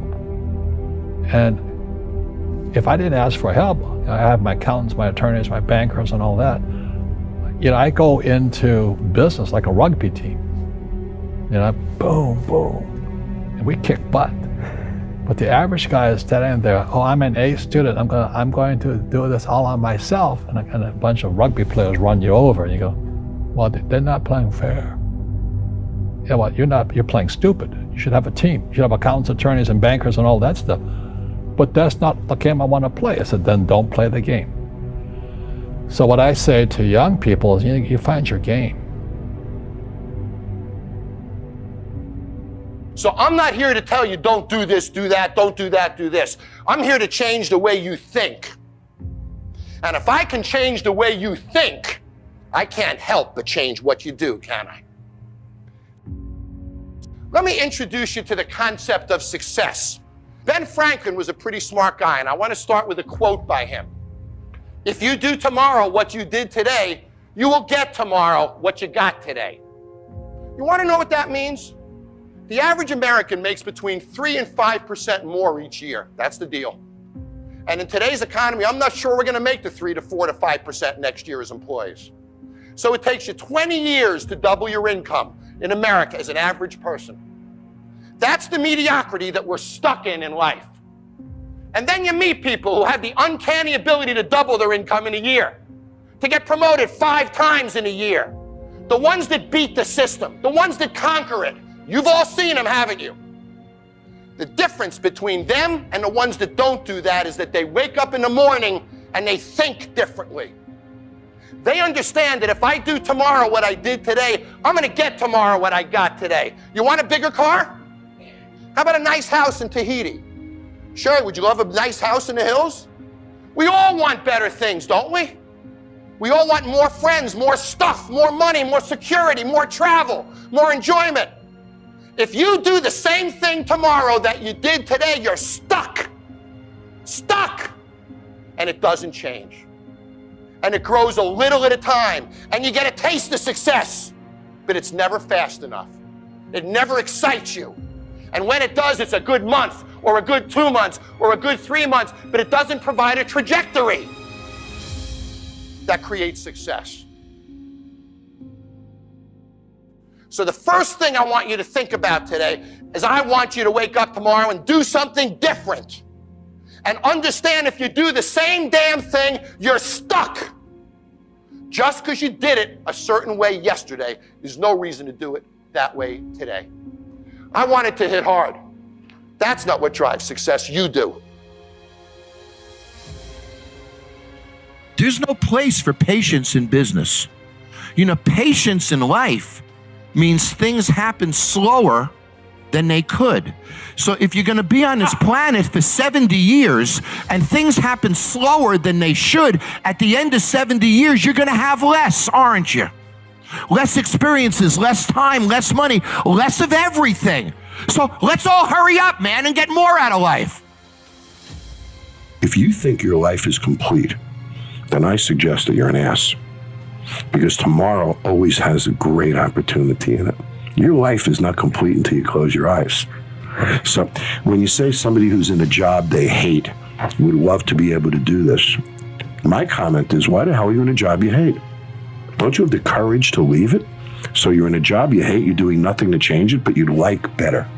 And if I didn't ask for help, I have my accountants, my attorneys, my bankers and all that. I go into business like a rugby team. Boom, boom, and we kick butt. But the average guy is standing there, oh, I'm an A student, I'm going to do this all on myself, and a bunch of rugby players run you over, and you go, well, they're not playing fair. You know what, you're playing stupid. You should have a team. You should have accountants, attorneys, and bankers and all that stuff. But that's not the game I want to play. I said, then don't play the game. So what I say to young people is, you find your game. So I'm not here to tell you, don't do this, do that, don't do that, do this. I'm here to change the way you think. And if I can change the way you think, I can't help but change what you do, can I? Let me introduce you to the concept of success. Ben Franklin was a pretty smart guy, and I want to start with a quote by him. If you do tomorrow what you did today, you will get tomorrow what you got today. You want to know what that means? The average American makes between 3 and 5% more each year. That's the deal. And in today's economy, I'm not sure we're going to make the 3 to 4 to 5% next year as employees. So it takes you 20 years to double your income in America as an average person. That's the mediocrity that we're stuck in life. And then you meet people who have the uncanny ability to double their income in a year, to get promoted 5 times in a year. The ones that beat the system, the ones that conquer it. You've all seen them, haven't you? The difference between them and the ones that don't do that is that they wake up in the morning and they think differently. They understand that if I do tomorrow what I did today, I'm going to get tomorrow what I got today. You want a bigger car? How about a nice house in Tahiti? Sure, would you love a nice house in the hills? We all want better things, don't we? We all want more friends, more stuff, more money, more security, more travel, more enjoyment. If you do the same thing tomorrow that you did today, you're stuck. Stuck. And it doesn't change. And it grows a little at a time. And you get a taste of success. But it's never fast enough. It never excites you. And when it does, it's a good month, or a good 2 months, or a good 3 months. But it doesn't provide a trajectory that creates success. So the first thing I want you to think about today is I want you to wake up tomorrow and do something different. And understand if you do the same damn thing, you're stuck. Just because you did it a certain way yesterday, there's no reason to do it that way today. I want it to hit hard. That's not what drives success, you do. There's no place for patience in business. Patience in life means things happen slower than they could. So if you're going to be on this planet for 70 years and things happen slower than they should, at the end of 70 years, you're going to have less, aren't you? Less experiences, less time, less money, less of everything. So let's all hurry up, man, and get more out of life. If you think your life is complete, then I suggest that you're an ass. Because tomorrow always has a great opportunity in it. Your life is not complete until you close your eyes. So when you say somebody who's in a job they hate would love to be able to do this, my comment is, why the hell are you in a job you hate? Don't you have the courage to leave it? So you're in a job you hate, you're doing nothing to change it, but you'd like better.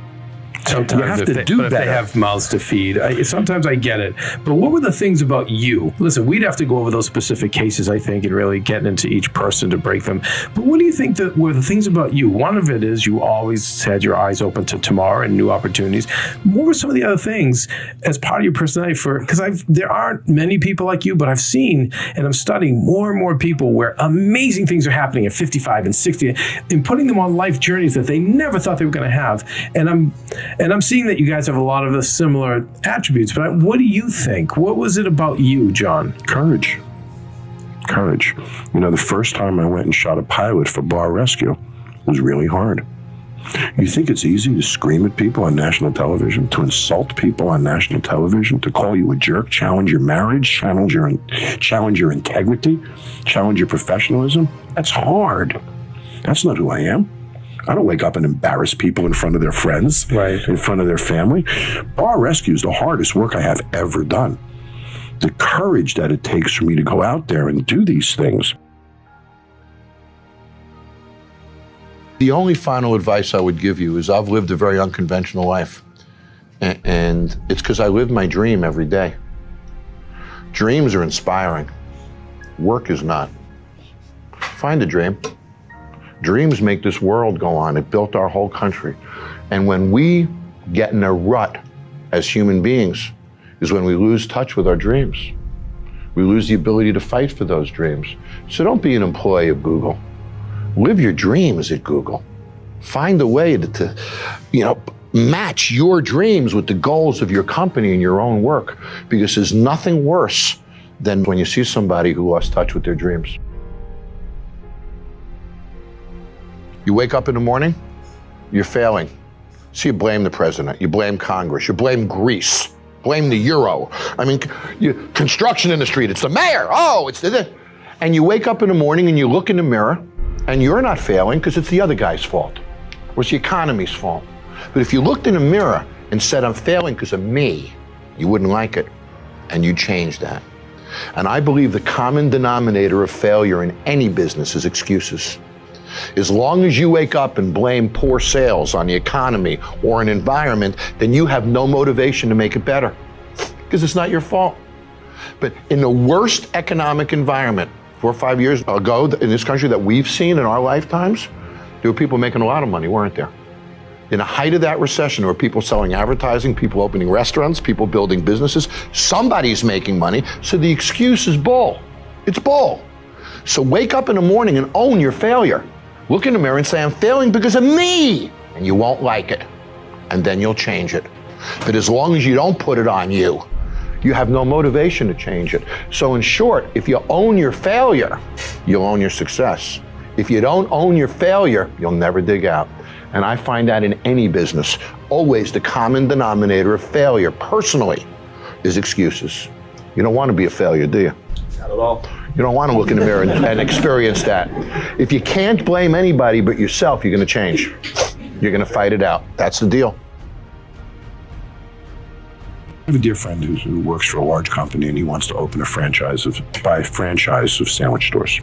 Sometimes you have if to they, do but if better. they have mouths to feed. Sometimes I get it. But what were the things about you? Listen, we'd have to go over those specific cases, I think, and really get into each person to break them. But what do you think that were the things about you? One of it is you always had your eyes open to tomorrow and new opportunities. What were some of the other things as part of your personality? Because there aren't many people like you, but I've seen and I'm studying more and more people where amazing things are happening at 55 and 60 and putting them on life journeys that they never thought they were going to have. And I'm seeing that you guys have a lot of the similar attributes, but what do you think? What was it about you, John? Courage. Courage. You know, the first time I went and shot a pilot for Bar Rescue was really hard. You think it's easy to scream at people on national television, to insult people on national television, to call you a jerk, challenge your marriage, challenge your integrity, challenge your professionalism? That's hard. That's not who I am. I don't wake up and embarrass people in front of their friends, in front of their family. Bar rescue is the hardest work I have ever done. The courage that it takes for me to go out there and do these things. The only final advice I would give you is I've lived a very unconventional life. And it's because I live my dream every day. Dreams are inspiring. Work is not. Find a dream. Dreams make this world go on. It built our whole country. And when we get in a rut as human beings is when we lose touch with our dreams. We lose the ability to fight for those dreams. So don't be an employee of Google. Live your dreams at Google. Find a way to match your dreams with the goals of your company and your own work, because there's nothing worse than when you see somebody who lost touch with their dreams. You wake up in the morning, you're failing. So you blame the president, you blame Congress, you blame Greece, blame the euro. I mean, construction industry, it's the mayor, it's the... And you wake up in the morning and you look in the mirror and you're not failing because it's the other guy's fault or it's the economy's fault. But if you looked in the mirror and said, I'm failing because of me, you wouldn't like it and you'd change that. And I believe the common denominator of failure in any business is excuses. As long as you wake up and blame poor sales on the economy or an environment, then you have no motivation to make it better because it's not your fault. But in the worst economic environment 4 or 5 years ago in this country that we've seen in our lifetimes, there were people making a lot of money, weren't there? In the height of that recession, there were people selling advertising, people opening restaurants, people building businesses. Somebody's making money, so the excuse is bull. It's bull. So wake up in the morning and own your failure. Look in the mirror and say, I'm failing because of me. And you won't like it. And then you'll change it. But as long as you don't put it on you, you have no motivation to change it. So in short, if you own your failure, you'll own your success. If you don't own your failure, you'll never dig out. And I find that in any business. Always the common denominator of failure, personally, is excuses. You don't want to be a failure, do you? Not at all. You don't want to look in the mirror and experience that. If you can't blame anybody but yourself, you're going to change. You're going to fight it out. That's the deal. I have a dear friend who works for a large company and he wants to open a franchise of sandwich stores.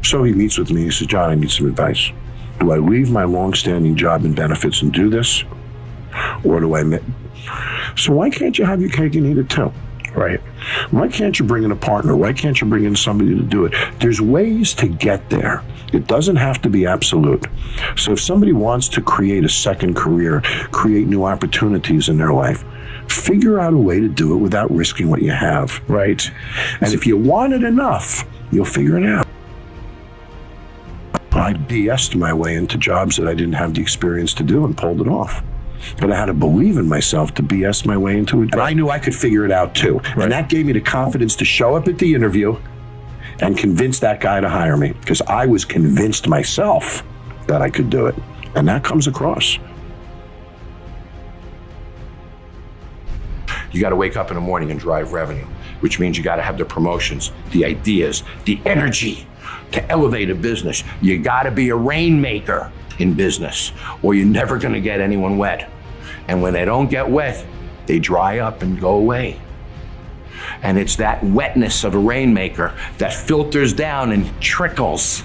So he meets with me. He says, John, I need some advice. Do I leave my long-standing job and benefits and do this? Or do I... So why can't you have your cake and eat it too? Right? Why can't you bring in a partner? Why can't you bring in somebody to do it? There's ways to get there. It doesn't have to be absolute. So if somebody wants to create a second career, create new opportunities in their life, figure out a way to do it without risking what you have. Right? And if you want it enough, you'll figure it out. I BS'd my way into jobs that I didn't have the experience to do and pulled it off. But I had to believe in myself to BS my way into it. And I knew I could figure it out too. Right. And that gave me the confidence to show up at the interview and convince that guy to hire me, because I was convinced myself that I could do it. And that comes across. You got to wake up in the morning and drive revenue, which means you got to have the promotions, the ideas, the energy to elevate a business. You got to be a rainmaker in business, or you're never going to get anyone wet. And when they don't get wet, they dry up and go away. And it's that wetness of a rainmaker that filters down and trickles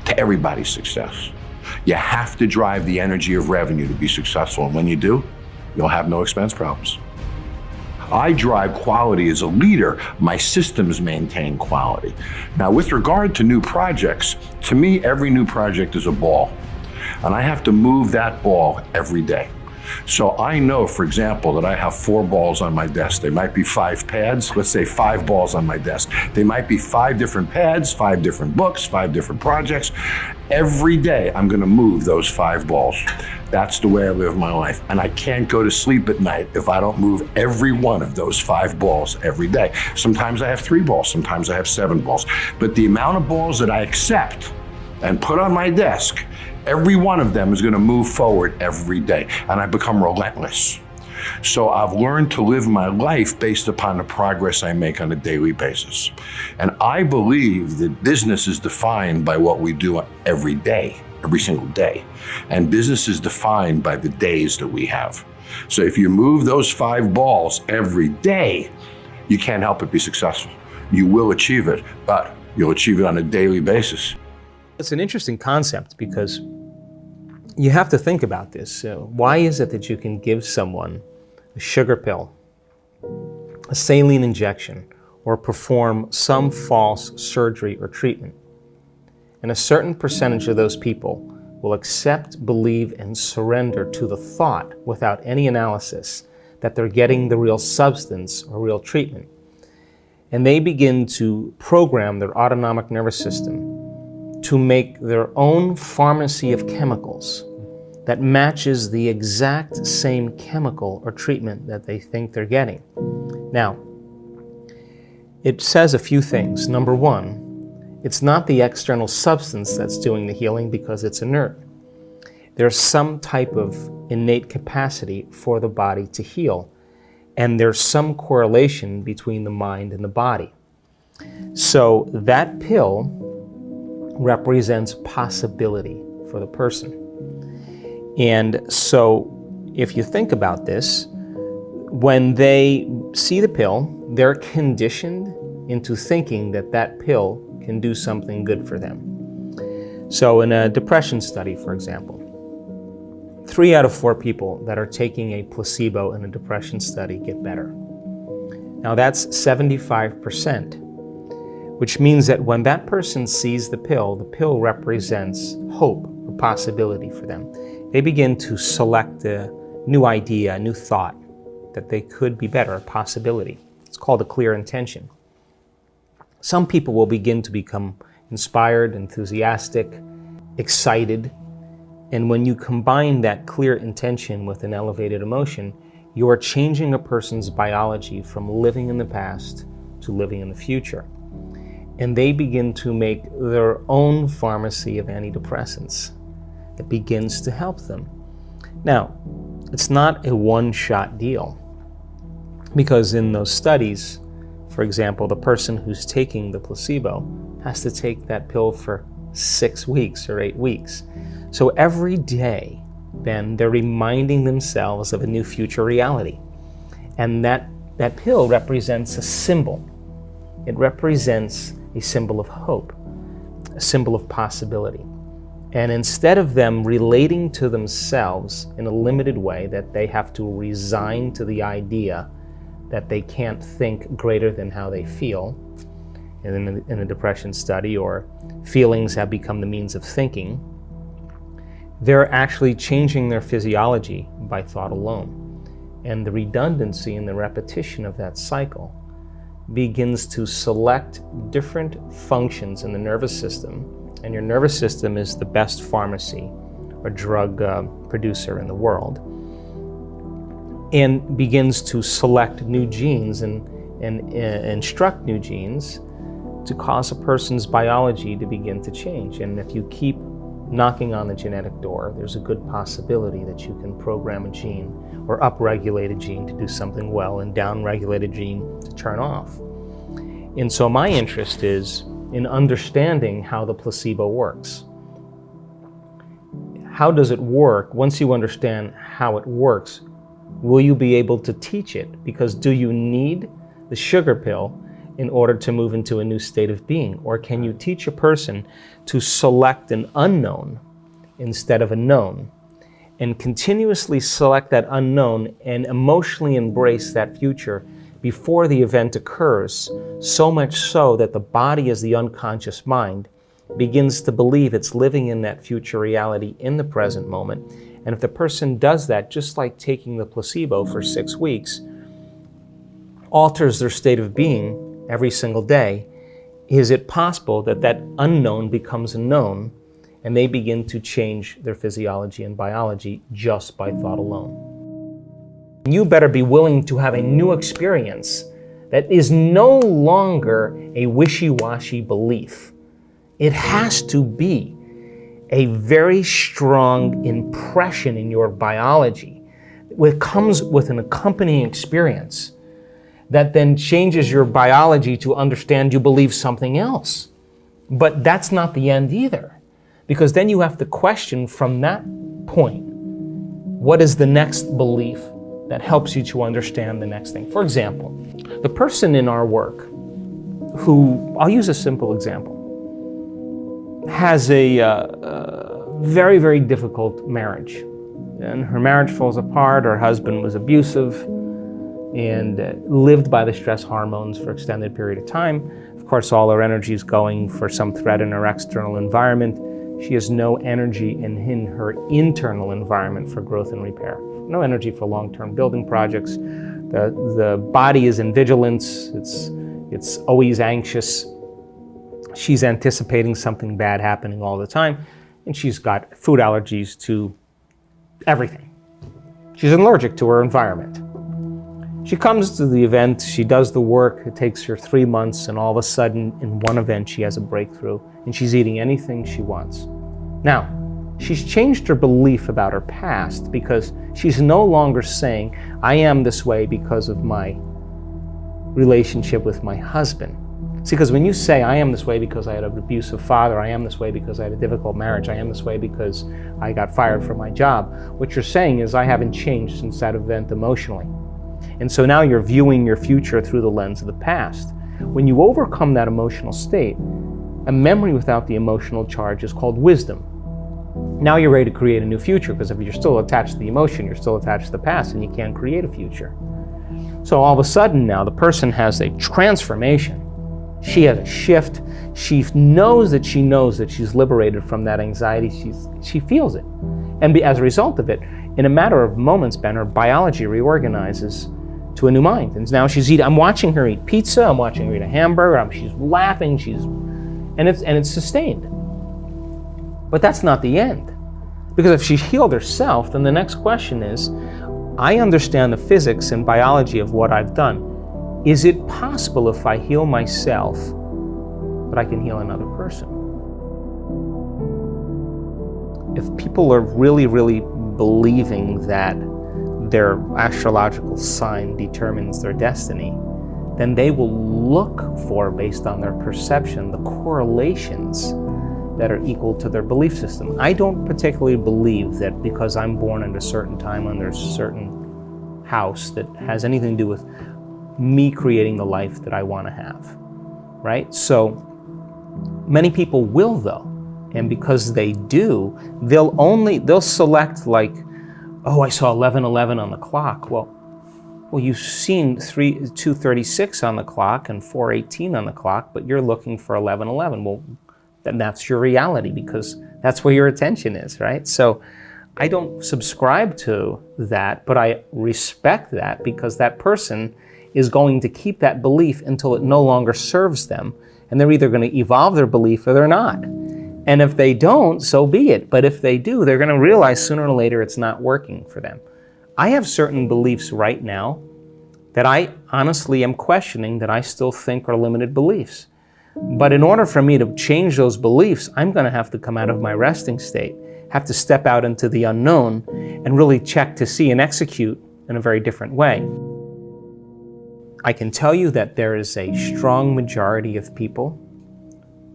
to everybody's success. You have to drive the energy of revenue to be successful. And when you do, you'll have no expense problems. I drive quality as a leader. My systems maintain quality. Now, with regard to new projects, to me, every new project is a ball. And I have to move that ball every day. So I know, for example, that I have 4 balls on my desk. They might be 5 pads. Let's say 5 balls on my desk. They might be 5 different pads, 5 different books, 5 different projects. Every day, I'm going to move those 5 balls. That's the way I live my life. And I can't go to sleep at night if I don't move every one of those 5 balls every day. Sometimes I have 3 balls. Sometimes I have 7 balls. But the amount of balls that I accept and put on my desk, every one of them is going to move forward every day, and I become relentless. So I've learned to live my life based upon the progress I make on a daily basis. And I believe that business is defined by what we do every day, every single day. And business is defined by the days that we have. So if you move those 5 balls every day, you can't help but be successful. You will achieve it, but you'll achieve it on a daily basis. It's an interesting concept because you have to think about this. Why is it that you can give someone a sugar pill, a saline injection, or perform some false surgery or treatment, and a certain percentage of those people will accept, believe, and surrender to the thought without any analysis that they're getting the real substance or real treatment? And they begin to program their autonomic nervous system to make their own pharmacy of chemicals that matches the exact same chemical or treatment that they think they're getting. Now, it says a few things. Number one, it's not the external substance that's doing the healing because it's inert. There's some type of innate capacity for the body to heal, and there's some correlation between the mind and the body. So that pill represents possibility for the person. And so if you think about this, when they see the pill, they're conditioned into thinking that that pill can do something good for them. So in a depression study, for example, 3 out of 4 people that are taking a placebo in a depression study get better. Now that's 75%. Which means that when that person sees the pill represents hope or possibility for them. They begin to select a new idea, a new thought, that they could be better, a possibility. It's called a clear intention. Some people will begin to become inspired, enthusiastic, excited, and when you combine that clear intention with an elevated emotion, you are changing a person's biology from living in the past to living in the future. And they begin to make their own pharmacy of antidepressants that begins to help them. Now, it's not a one-shot deal, because in those studies, for example, the person who's taking the placebo has to take that pill for 6 weeks or 8 weeks. So every day, then, they're reminding themselves of a new future reality. And that pill represents a symbol. It represents a symbol of hope, a symbol of possibility. And instead of them relating to themselves in a limited way, that they have to resign to the idea that they can't think greater than how they feel, in a depression study, or feelings have become the means of thinking, they're actually changing their physiology by thought alone. And the redundancy and the repetition of that cycle begins to select different functions in the nervous system, and your nervous system is the best pharmacy or drug producer in the world, and begins to select new genes and instruct new genes to cause a person's biology to begin to change. And if you keep knocking on the genetic door, there's a good possibility that you can program a gene or upregulate a gene to do something well and downregulate a gene to turn off. And so my interest is in understanding how the placebo works. How does it work? Once you understand how it works, will you be able to teach it? Because do you need the the sugar pill in order to move into a new state of being? Or can you teach a person to select an unknown instead of a known, and continuously select that unknown and emotionally embrace that future before the event occurs, so much so that the body, as the unconscious mind, begins to believe it's living in that future reality in the present moment. And if the person does that, just like taking the placebo for 6 weeks, alters their state of being every single day, is it possible that that unknown becomes a known and they begin to change their physiology and biology just by thought alone? You better be willing to have a new experience that is no longer a wishy-washy belief. It has to be a very strong impression in your biology that comes with an accompanying experience that then changes your biology to understand you believe something else. But that's not the end either, because then you have to question from that point, what is the next belief that helps you to understand the next thing? For example, the person in our work who, I'll use a simple example, has a very, very difficult marriage. And her marriage falls apart, her husband was abusive, and lived by the stress hormones for an extended period of time. Of course, all her energy is going for some threat in her external environment. She has no energy in her internal environment for growth and repair. No energy for long-term building projects. The body is in vigilance. It's always anxious. She's anticipating something bad happening all the time, and she's got food allergies to everything. She's allergic to her environment. She comes to the event, she does the work, it takes her 3 months, and all of a sudden, in one event, she has a breakthrough, and she's eating anything she wants. Now, she's changed her belief about her past because she's no longer saying, I am this way because of my relationship with my husband. See, because when you say, I am this way because I had an abusive father, I am this way because I had a difficult marriage, I am this way because I got fired from my job, what you're saying is, I haven't changed since that event emotionally. And so now you're viewing your future through the lens of the past. When you overcome that emotional state, a memory without the emotional charge is called wisdom. Now you're ready to create a new future, because if you're still attached to the emotion, you're still attached to the past, and you can't create a future. So all of a sudden now the person has a transformation. She has a shift. She knows that she's liberated from that anxiety. She feels it. And as a result of it, in a matter of moments, Ben, her biology reorganizes to a new mind. And now she's eating, I'm watching her eat pizza, I'm watching her eat a hamburger, she's laughing, and it's sustained. But that's not the end. Because if she's healed herself, then the next question is, I understand the physics and biology of what I've done. Is it possible if I heal myself that I can heal another person? If people are really, really believing that their astrological sign determines their destiny, then they will look for, based on their perception, the correlations that are equal to their belief system. I don't particularly believe that because I'm born at a certain time under a certain house that has anything to do with me creating the life that I want to have, right? So many people will, though, and because they do, they'll select, like, oh, I saw 11:11 on the clock. Well, you've seen 2:36 on the clock and 4:18 on the clock, but you're looking for 11:11. Well, then that's your reality, because that's where your attention is, right? So I don't subscribe to that, but I respect that, because that person is going to keep that belief until it no longer serves them, and they're either going to evolve their belief or they're not. And if they don't, so be it. But if they do, they're going to realize sooner or later it's not working for them. I have certain beliefs right now that I honestly am questioning, that I still think are limited beliefs. But in order for me to change those beliefs, I'm going to have to come out of my resting state, have to step out into the unknown, and really check to see and execute in a very different way. I can tell you that there is a strong majority of people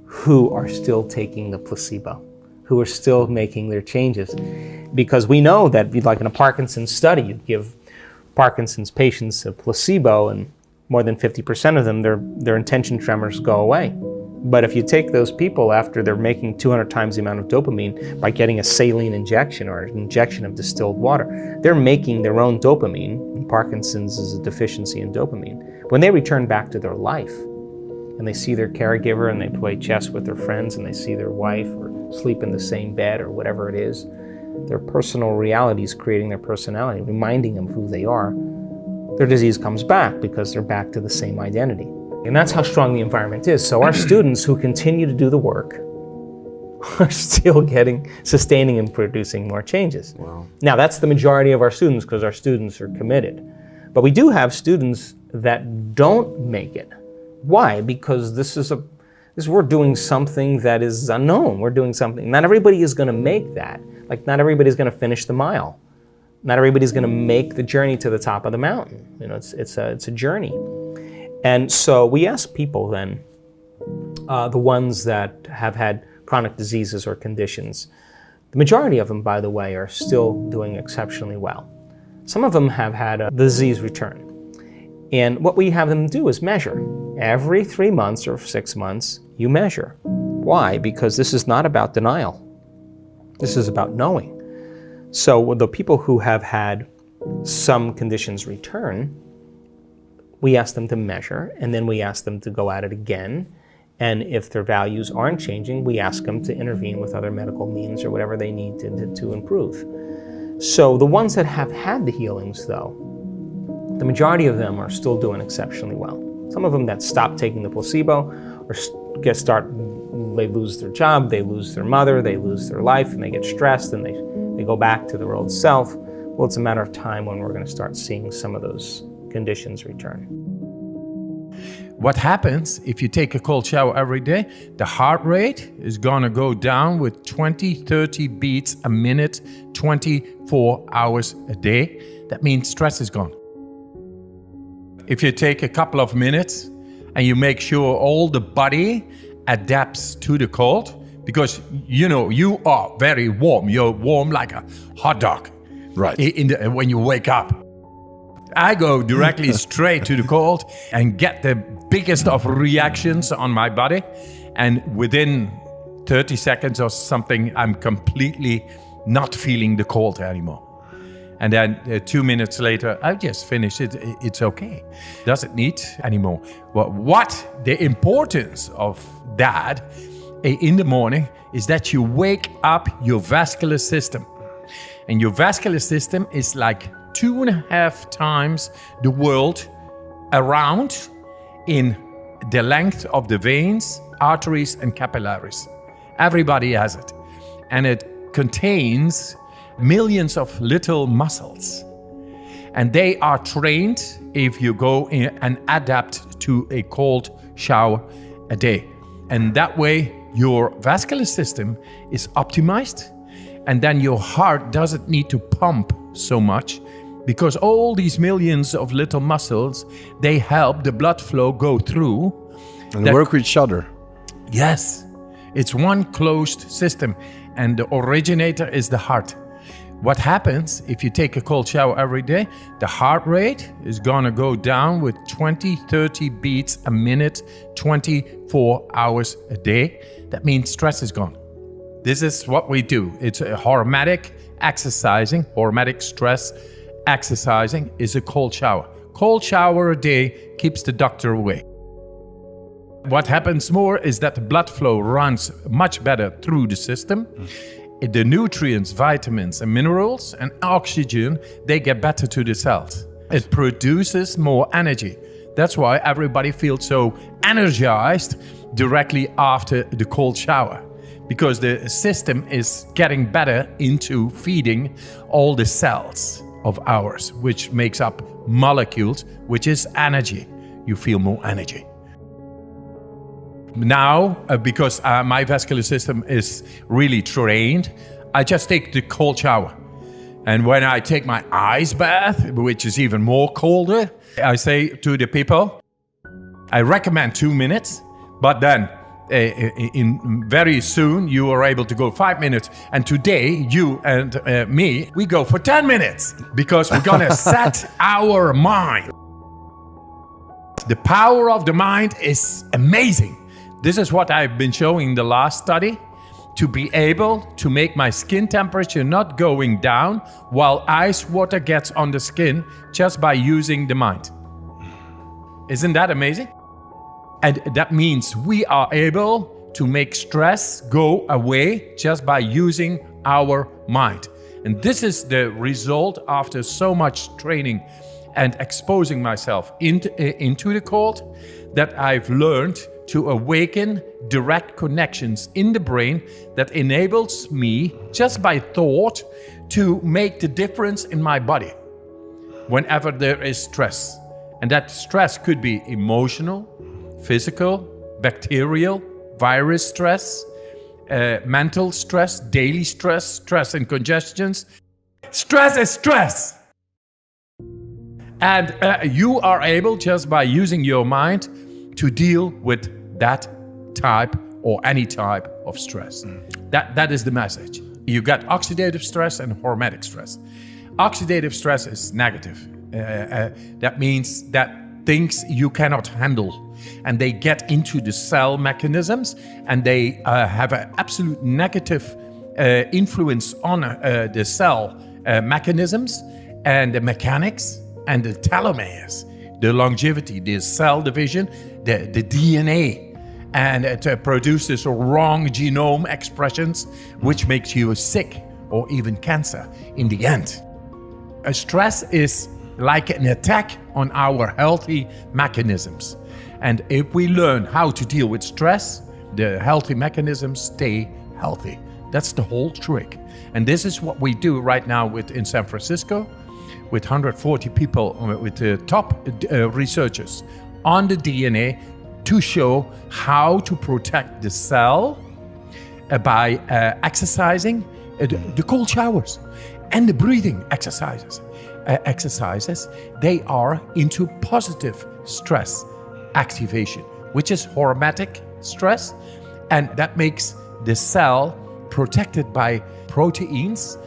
who are still taking the placebo, who are still making their changes. Because we know that, like in a Parkinson's study, you give Parkinson's patients a placebo, and more than 50% of them, their intention tremors go away. But if you take those people after they're making 200 times the amount of dopamine by getting a saline injection or an injection of distilled water, they're making their own dopamine, and Parkinson's is a deficiency in dopamine. When they return back to their life and they see their caregiver and they play chess with their friends and they see their wife or sleep in the same bed or whatever it is, their personal reality is creating their personality, reminding them who they are. Their disease comes back because they're back to the same identity. And that's how strong the environment is. So our students who continue to do the work are still sustaining and producing more changes. Wow. Now that's the majority of our students because our students are committed. But we do have students that don't make it. Why? Because we're doing something that is unknown. We're doing something, not everybody is gonna make that. Like not everybody's gonna finish the mile. Not everybody's gonna make the journey to the top of the mountain. You know, it's a journey. And so we ask people then, the ones that have had chronic diseases or conditions, the majority of them, by the way, are still doing exceptionally well. Some of them have had a disease return. And what we have them do is measure. Every 3 months or 6 months, you measure. Why? Because this is not about denial. This is about knowing. So with the people who have had some conditions return, we ask them to measure, and then we ask them to go at it again. And if their values aren't changing, we ask them to intervene with other medical means or whatever they need to improve. So the ones that have had the healings, though, the majority of them are still doing exceptionally well. Some of them that stop taking the placebo or they lose their job, they lose their mother, they lose their life, and they get stressed, and they go back to their old self. Well, it's a matter of time when we're going to start seeing some of those conditions return. What happens if you take a cold shower every day? The heart rate is gonna go down with 20-30 beats a minute, 24 hours a day. That means stress is gone. If you take a couple of minutes and you make sure all the body adapts to the cold, because you are very warm. You're warm like a hot dog. Right. When you wake up. I go directly straight to the cold and get the biggest of reactions on my body. And within 30 seconds or something, I'm completely not feeling the cold anymore. And then 2 minutes later, I just finish it. It's okay. Doesn't need anymore. But what the importance of that in the morning is that you wake up your vascular system. And your vascular system is like 2.5 times the world around in the length of the veins, arteries, and capillaries. Everybody has it. And it contains millions of little muscles. And they are trained if you go in and adapt to a cold shower a day. And that way, your vascular system is optimized. And then your heart doesn't need to pump so much because all these millions of little muscles, they help the blood flow go through. And work with each other. Yes. It's one closed system. And the originator is the heart. What happens if you take a cold shower every day? The heart rate is gonna go down with 20-30 beats a minute, 24 hours a day. That means stress is gone. This is what we do. It's a hormetic exercising, hormetic stress exercising is a cold shower. Cold shower a day keeps the doctor away. What happens more is that the blood flow runs much better through the system. The nutrients, vitamins and minerals and oxygen, they get better to the cells. It produces more energy. That's why everybody feels so energized directly after the cold shower. Because the system is getting better into feeding all the cells of ours, which makes up molecules, which is energy. You feel more energy. Now, because my vascular system is really trained, I just take the cold shower. And when I take my ice bath, which is even more colder, I say to the people, I recommend 2 minutes, but then very soon you are able to go 5 minutes. And today, you and me, we go for 10 minutes because we're gonna set our mind. The power of the mind is amazing. This is what I've been showing in the last study. To be able to make my skin temperature not going down while ice water gets on the skin just by using the mind. Isn't that amazing? And that means we are able to make stress go away just by using our mind. And this is the result after so much training and exposing myself into the cold, that I've learned to awaken direct connections in the brain that enables me, just by thought, to make the difference in my body whenever there is stress. And that stress could be emotional, physical, bacterial, virus stress, mental stress, daily stress, stress and congestions. Stress is stress. And you are able, just by using your mind, to deal with that type or any type of stress. That is the message. You got oxidative stress and hormetic stress. Oxidative stress is negative. That means that things you cannot handle, and they get into the cell mechanisms, and they have an absolute negative influence on the cell mechanisms and the mechanics and the telomeres, the longevity, the cell division, the DNA. And it produces wrong genome expressions, which makes you sick or even cancer in the end. Stress is like an attack on our healthy mechanisms. And if we learn how to deal with stress, the healthy mechanisms stay healthy. That's the whole trick. And this is what we do right now in San Francisco with 140 people, with the top researchers on the DNA, to show how to protect the cell by exercising, the cold showers and the breathing exercises. They are into positive stress activation, which is hormetic stress, and that makes the cell protected by proteins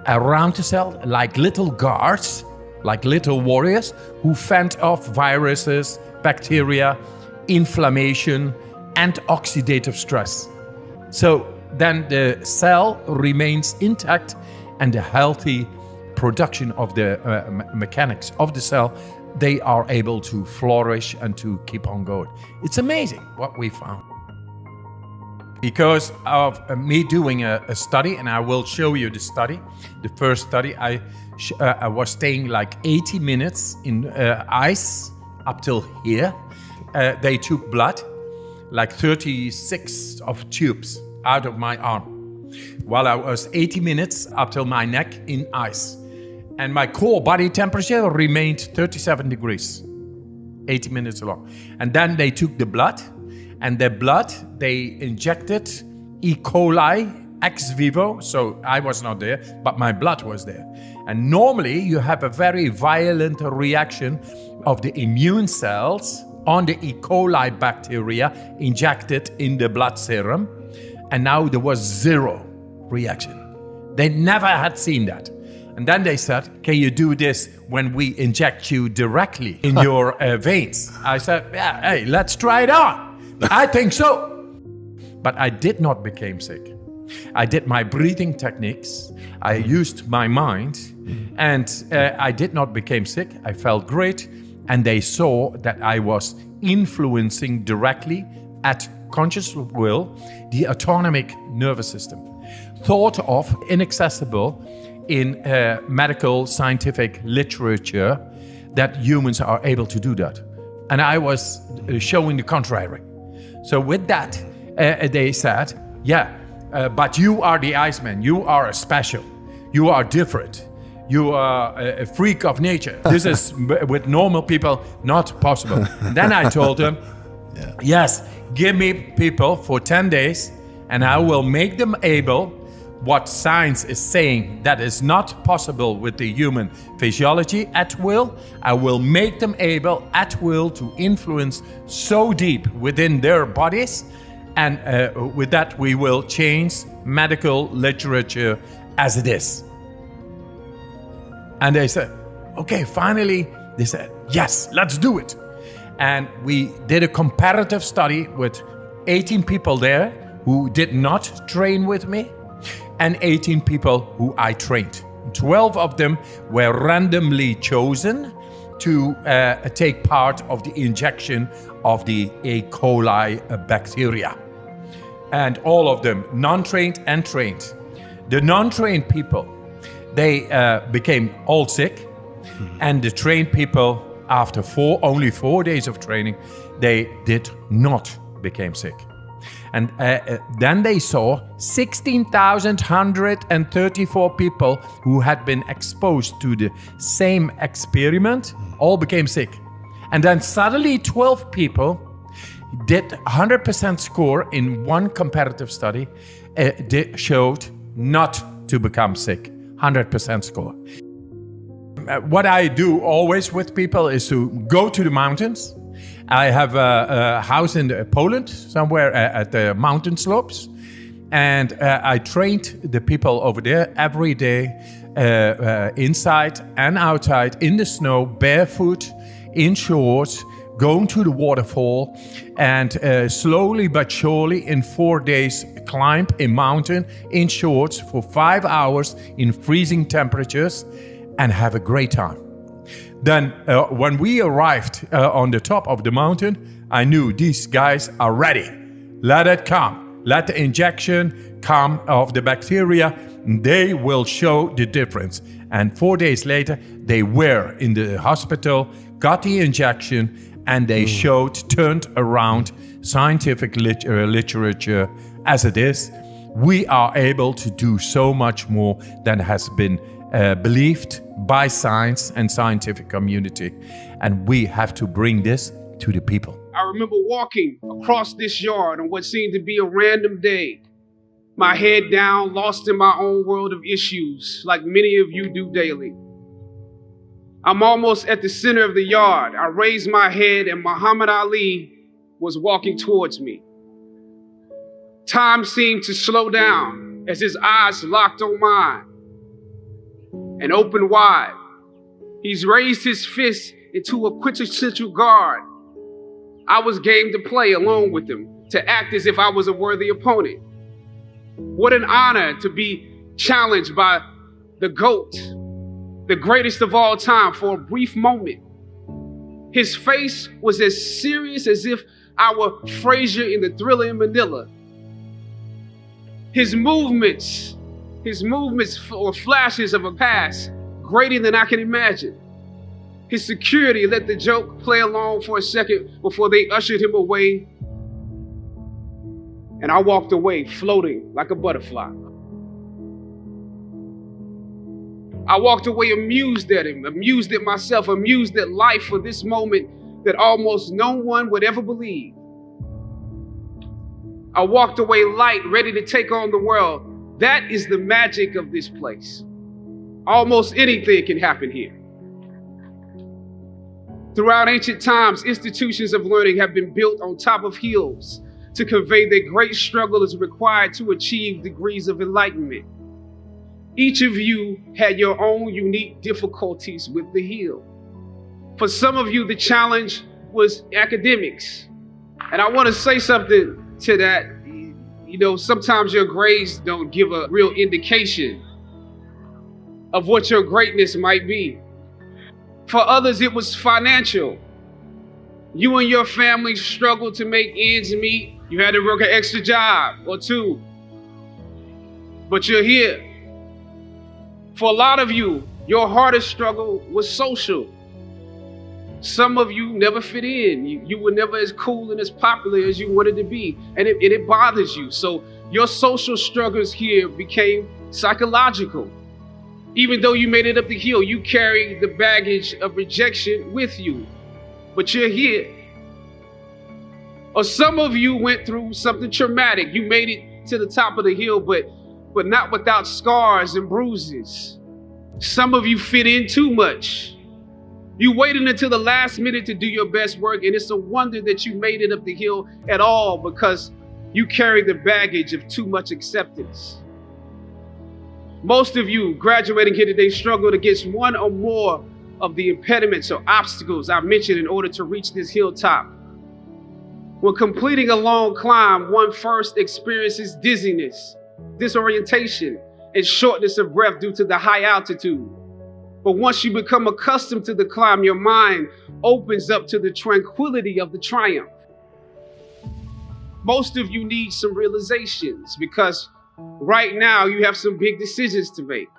around the cell, like little guards, like little warriors who fend off viruses, bacteria, inflammation, and oxidative stress. So then the cell remains intact, and the healthy production of the mechanics of the cell, they are able to flourish and to keep on going. It's amazing what we found. Because of me doing a study, and I will show you the study. The first study, I was staying like 80 minutes in ice up till here. They took blood, like 36 of tubes out of my arm, while I was 80 minutes up till my neck in ice. And my core body temperature remained 37 degrees, 80 minutes long. And then they took the blood, and the blood, they injected E. coli ex vivo. So I was not there, but my blood was there. And normally you have a very violent reaction of the immune cells on the E. coli bacteria injected in the blood serum. And now there was zero reaction. They never had seen that. And then they said, can you do this when we inject you directly in your veins? I said, yeah, hey, let's try it on. I think so. But I did not become sick. I did my breathing techniques. I used my mind, and I did not become sick. I felt great. And they saw that I was influencing directly at conscious will the autonomic nervous system. Thought of inaccessible in medical scientific literature, that humans are able to do that. And I was showing the contrary. So with that, they said, yeah, but you are the Iceman. You are special. You are different. You are a freak of nature. This is, with normal people, not possible. Then I told them, yes, give me people for 10 days, and I will make them able what science is saying that is not possible with the human physiology at will. I will make them able at will to influence so deep within their bodies, and with that we will change medical literature as it is. And they said, okay, finally, they said, yes, let's do it. And we did a comparative study with 18 people there who did not train with me and 18 people who I trained. 12 of them were randomly chosen to take part of the injection of the E. coli bacteria. And all of them, non-trained and trained. The non-trained people, they became all sick. And the trained people, after only 4 days of training, they did not become sick. And then they saw 16,134 people who had been exposed to the same experiment all became sick. And then suddenly 12 people did 100% score in one comparative study, showed not to become sick, 100% score. What I do always with people is to go to the mountains. I have a house in Poland, somewhere at the mountain slopes. And I trained the people over there every day, inside and outside, in the snow, barefoot, in shorts, going to the waterfall, and slowly but surely in 4 days climb a mountain in shorts for 5 hours in freezing temperatures and have a great time. Then when we arrived on the top of the mountain, I knew these guys are ready. Let it come. Let the injection come of the bacteria. They will show the difference. And 4 days later, they were in the hospital, got the injection, and they turned around scientific literature as it is. We are able to do so much more than has been believed by science and scientific community. And we have to bring this to the people. I remember walking across this yard on what seemed to be a random day, my head down, lost in my own world of issues, like many of you do daily. I'm almost at the center of the yard. I raised my head and Muhammad Ali was walking towards me. Time seemed to slow down as his eyes locked on mine and opened wide. He's raised his fist into a quintessential guard. I was game to play along with him, to act as if I was a worthy opponent. What an honor to be challenged by the GOAT, the greatest of all time, for a brief moment. His face was as serious as if I were Frazier in the Thriller in Manila. His movements were flashes of a past greater than I can imagine. His security let the joke play along for a second before they ushered him away. And I walked away floating like a butterfly. I walked away amused at him, amused at myself, amused at life for this moment that almost no one would ever believe. I walked away light, ready to take on the world. That is the magic of this place. Almost anything can happen here. Throughout ancient times, institutions of learning have been built on top of hills to convey that great struggle is required to achieve degrees of enlightenment. Each of you had your own unique difficulties with the hill. For some of you, the challenge was academics. And I want to say something to that. You know, sometimes your grades don't give a real indication of what your greatness might be. For others, it was financial. You and your family struggled to make ends meet. You had to work an extra job or two. But you're here. For a lot of you, your hardest struggle was social. Some of you never fit in. You were never as cool and as popular as you wanted to be. And it bothers you. So your social struggles here became psychological. Even though you made it up the hill, you carry the baggage of rejection with you. But you're here. Or some of you went through something traumatic. You made it to the top of the hill, but not without scars and bruises. Some of you fit in too much. You waited until the last minute to do your best work, and it's a wonder that you made it up the hill at all because you carry the baggage of too much acceptance. Most of you graduating here today struggled against one or more of the impediments or obstacles I mentioned in order to reach this hilltop. When completing a long climb, one first experiences dizziness, disorientation, and shortness of breath due to the high altitude. But once you become accustomed to the climb, your mind opens up to the tranquility of the triumph. Most of you need some realizations because right now you have some big decisions to make.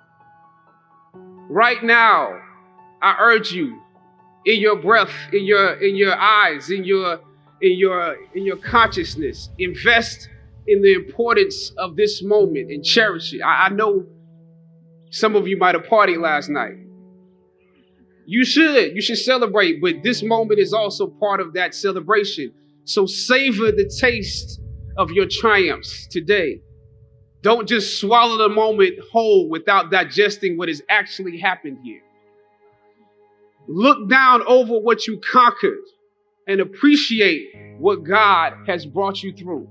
Right now, I urge you, in your breath, in your eyes, in your consciousness, invest in the importance of this moment and cherish it. I know some of you might have partied last night. You should celebrate, but this moment is also part of that celebration. So savor the taste of your triumphs today. Don't just swallow the moment whole without digesting what has actually happened here. Look down over what you conquered and appreciate what God has brought you through.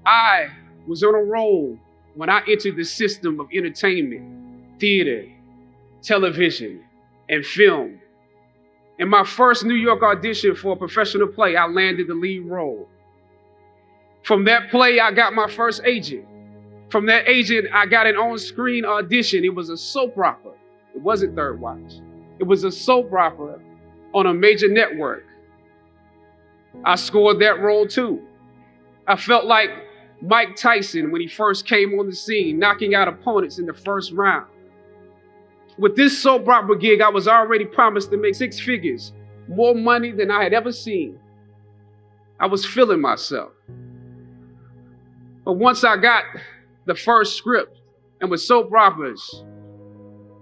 I was on a roll when I entered the system of entertainment, theater, television, and film. In my first New York audition for a professional play, I landed the lead role. From that play, I got my first agent. From that agent, I got an on-screen audition. It was a soap opera. It wasn't Third Watch. It was a soap opera on a major network. I scored that role too. I felt like Mike Tyson when he first came on the scene, knocking out opponents in the first round. With this soap opera gig, I was already promised to make 6 figures, more money than I had ever seen. I was feeling myself. But once I got the first script, and with soap operas,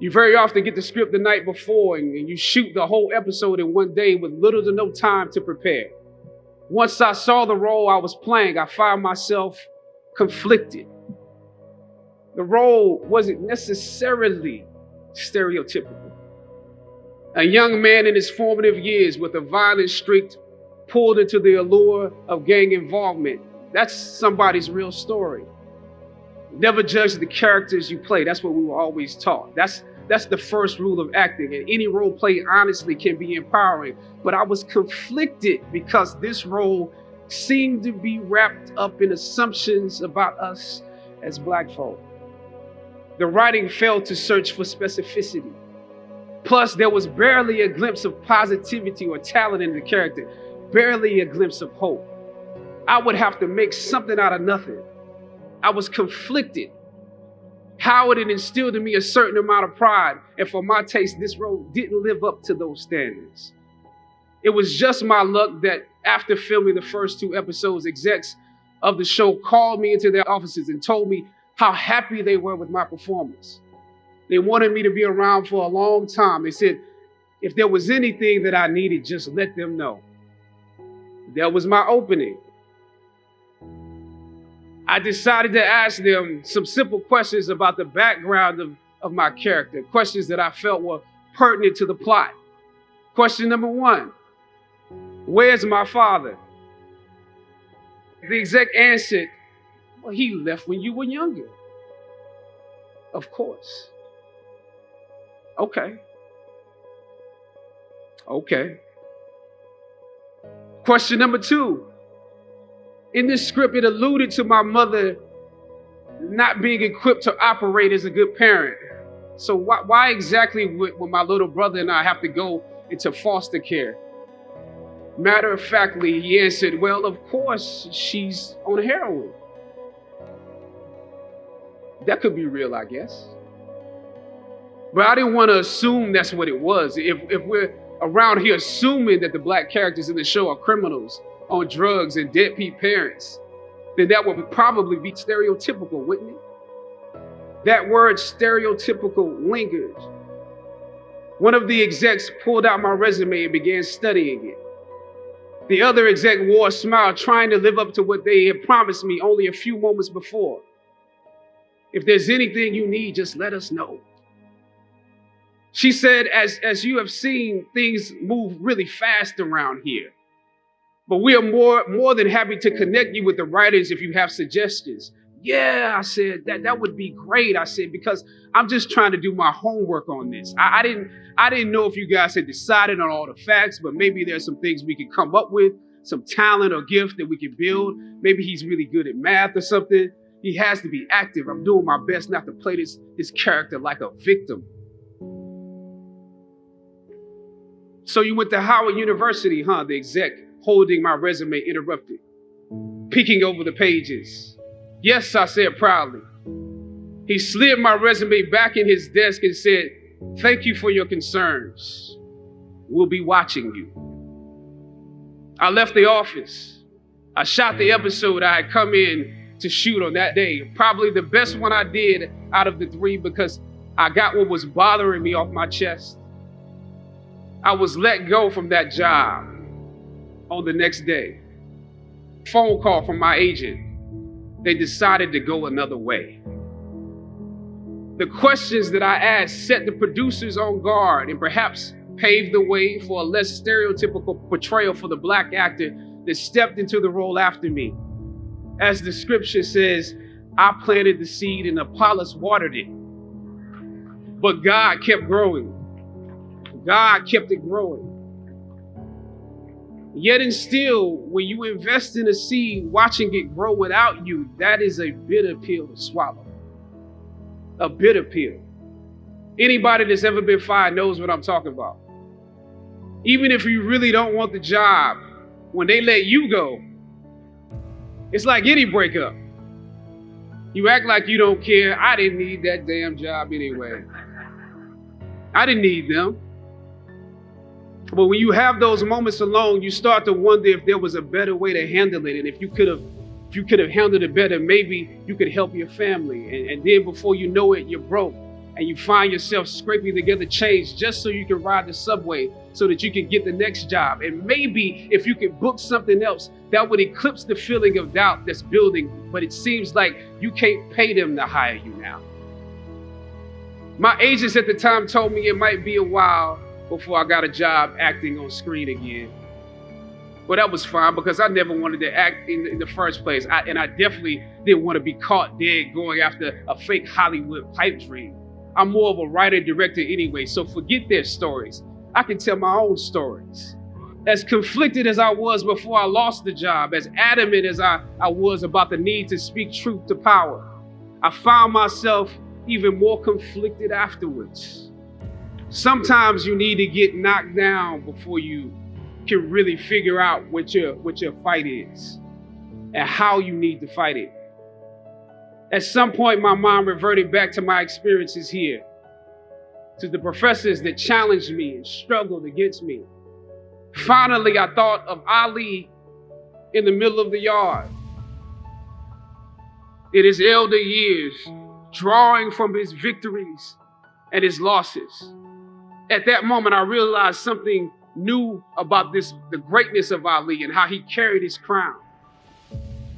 you very often get the script the night before and you shoot the whole episode in one day with little to no time to prepare. Once I saw the role I was playing, I found myself conflicted. The role wasn't necessarily stereotypical. A young man in his formative years with a violent streak pulled into the allure of gang involvement. That's somebody's real story. Never judge the characters you play. That's what we were always taught. That's the first rule of acting. And any role play, honestly, can be empowering. But I was conflicted because this role seemed to be wrapped up in assumptions about us as Black folk. The writing failed to search for specificity. Plus, there was barely a glimpse of positivity or talent in the character, barely a glimpse of hope. I would have to make something out of nothing. I was conflicted. Howard had instilled in me a certain amount of pride, and for my taste, this role didn't live up to those standards. It was just my luck that after filming the first 2 episodes, execs of the show called me into their offices and told me how happy they were with my performance. They wanted me to be around for a long time. They said, if there was anything that I needed, just let them know. That was my opening. I decided to ask them some simple questions about the background of my character, questions that I felt were pertinent to the plot. Question number 1, where's my father? The exec answered, well, he left when you were younger. Of course. Okay. Question number 2. In this script, it alluded to my mother not being equipped to operate as a good parent. So why exactly would my little brother and I have to go into foster care? Matter of factly, he answered, well, of course, she's on heroin. That could be real, I guess. But I didn't want to assume that's what it was. If we're around here assuming that the Black characters in the show are criminals on drugs and deadbeat parents, then that would probably be stereotypical, wouldn't it? That word stereotypical lingered. One of the execs pulled out my resume and began studying it. The other exec wore a smile, trying to live up to what they had promised me only a few moments before. If there's anything you need, just let us know. She said, as you have seen, things move really fast around here. But we are more than happy to connect you with the writers if you have suggestions. Yeah, I said, that would be great. I said, because I'm just trying to do my homework on this. I didn't know if you guys had decided on all the facts, but maybe there's some things we could come up with, some talent or gift that we can build. Maybe he's really good at math or something. He has to be active. I'm doing my best not to play this character like a victim. So you went to Howard University, huh? The exec holding my resume interrupted, peeking over the pages. Yes, I said proudly. He slid my resume back in his desk and said, thank you for your concerns. We'll be watching you. I left the office. I shot the episode I had come in to shoot on that day. Probably the best one I did out of the 3 because I got what was bothering me off my chest. I was let go from that job on the next day. Phone call from my agent. They decided to go another way. The questions that I asked set the producers on guard and perhaps paved the way for a less stereotypical portrayal for the Black actor that stepped into the role after me. As the scripture says, I planted the seed and Apollos watered it. But God kept growing. God kept it growing. Yet and still, when you invest in a seed, watching it grow without you, that is a bitter pill to swallow. A bitter pill. Anybody that's ever been fired knows what I'm talking about. Even if you really don't want the job, when they let you go, it's like any breakup. You act like you don't care. I didn't need that damn job anyway. I didn't need them. But when you have those moments alone, you start to wonder if there was a better way to handle it. And if you could have handled it better, maybe you could help your family. And then before you know it, you're broke. And you find yourself scraping together change just so you can ride the subway so that you can get the next job. And maybe if you could book something else, that would eclipse the feeling of doubt that's building. But it seems like you can't pay them to hire you now. My agents at the time told me it might be a while before I got a job acting on screen again. Well, that was fine because I never wanted to act in the first place. And I definitely didn't want to be caught dead going after a fake Hollywood pipe dream. I'm more of a writer-director anyway, so forget their stories. I can tell my own stories. As conflicted as I was before I lost the job, as adamant as I was about the need to speak truth to power, I found myself even more conflicted afterwards. Sometimes you need to get knocked down before you can really figure out what your fight is and how you need to fight it. At some point, my mind reverted back to my experiences here, to the professors that challenged me and struggled against me. Finally, I thought of Ali in the middle of the yard, in his elder years, drawing from his victories and his losses. At that moment, I realized something new about the greatness of Ali and how he carried his crown.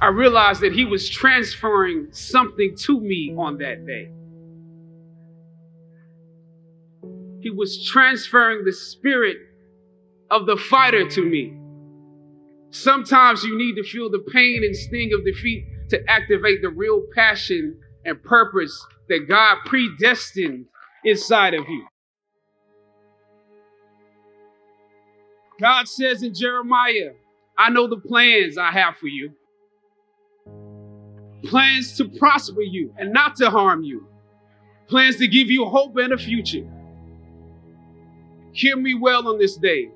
I realized that he was transferring something to me on that day. He was transferring the spirit of the fighter to me. Sometimes you need to feel the pain and sting of defeat to activate the real passion and purpose that God predestined inside of you. God says in Jeremiah, I know the plans I have for you. Plans to prosper you and not to harm you. Plans to give you hope and a future. Hear me well on this day.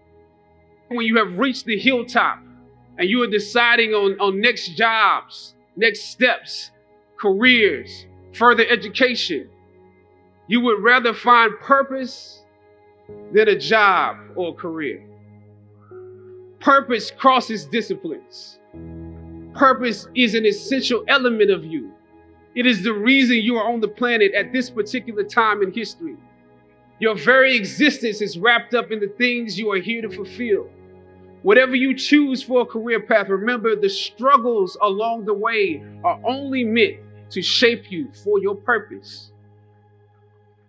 When you have reached the hilltop and you are deciding on next jobs, next steps, careers, further education, you would rather find purpose than a job or a career. Purpose crosses disciplines. Purpose is an essential element of you. It is the reason you are on the planet at this particular time in history. Your very existence is wrapped up in the things you are here to fulfill. Whatever you choose for a career path, remember the struggles along the way are only meant to shape you for your purpose.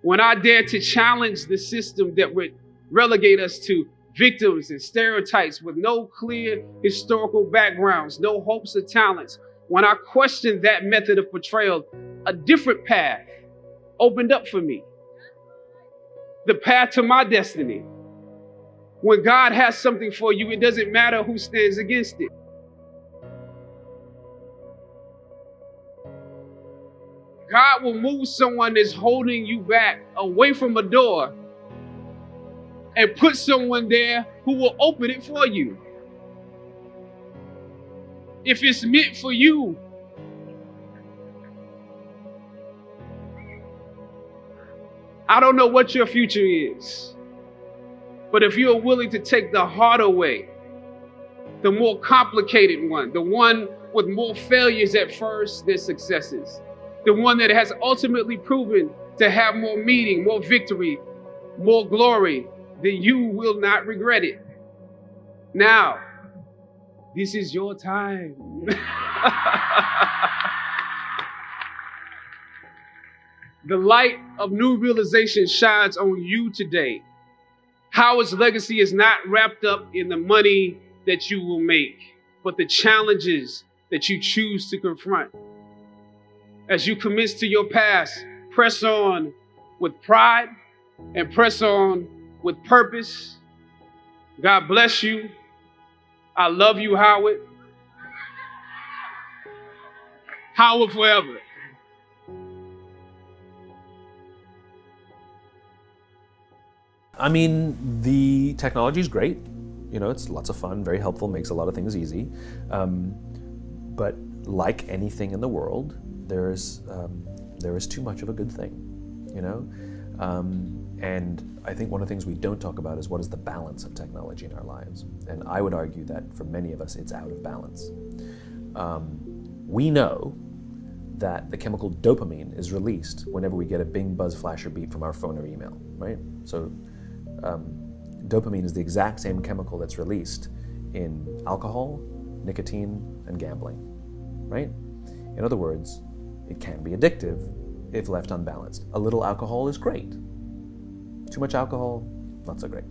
When I dare to challenge the system that would relegate us to victims and stereotypes with no clear historical backgrounds, no hopes or talents, When I questioned that method of portrayal, a different path opened up for me. The path to my destiny. When God has something for you, it doesn't matter who stands against it. God will move someone that's holding you back away from a door and put someone there who will open it for you. If it's meant for you, I don't know what your future is, but if you're willing to take the harder way, the more complicated one, the one with more failures at first than successes, the one that has ultimately proven to have more meaning, more victory, more glory, then you will not regret it. Now, this is your time. The light of new realization shines on you today. Howard's legacy is not wrapped up in the money that you will make, but the challenges that you choose to confront. As you commit to your past, press on with pride and press on with purpose. God bless you. I love you, Howard. Howard forever. I mean, the technology is great. You know, it's lots of fun, very helpful, makes a lot of things easy. But like anything in the world, there is too much of a good thing, you know? And I think one of the things we don't talk about is what is the balance of technology in our lives. And I would argue that for many of us, it's out of balance. We know that the chemical dopamine is released whenever we get a bing, buzz, flash, or beep from our phone or email, right? So dopamine is the exact same chemical that's released in alcohol, nicotine, and gambling, right? In other words, it can be addictive if left unbalanced. A little alcohol is great. Too much alcohol, not so great.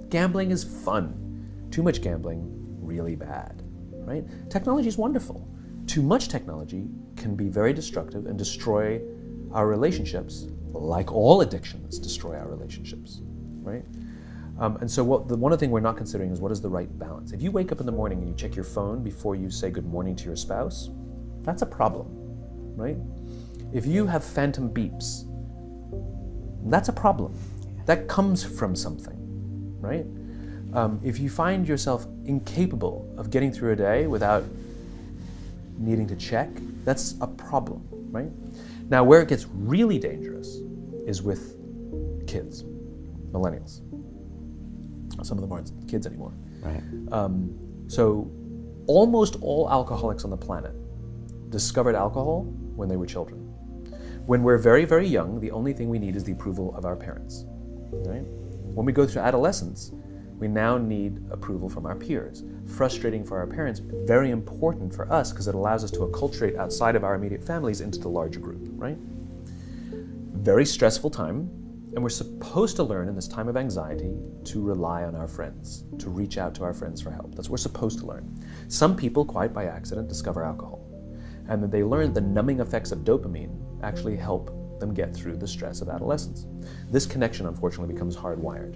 Gambling is fun. Too much gambling, really bad, right? Technology is wonderful. Too much technology can be very destructive and destroy our relationships, like all addictions destroy our relationships, right? And so one of the things we're not considering is what is the right balance. If you wake up in the morning and you check your phone before you say good morning to your spouse, that's a problem, right? If you have phantom beeps, that's a problem. That comes from something, right? If you find yourself incapable of getting through a day without needing to check, that's a problem, right? Now, where it gets really dangerous is with kids, millennials. Some of them aren't kids anymore. Right. So almost all alcoholics on the planet discovered alcohol when they were children. When we're very, very young, the only thing we need is the approval of our parents, right? When we go through adolescence, we now need approval from our peers. Frustrating for our parents, very important for us because it allows us to acculturate outside of our immediate families into the larger group, right? Very stressful time, and we're supposed to learn in this time of anxiety to rely on our friends, to reach out to our friends for help. That's what we're supposed to learn. Some people, quite by accident, discover alcohol. And then they learn the numbing effects of dopamine actually help them get through the stress of adolescence. This connection, unfortunately, becomes hardwired.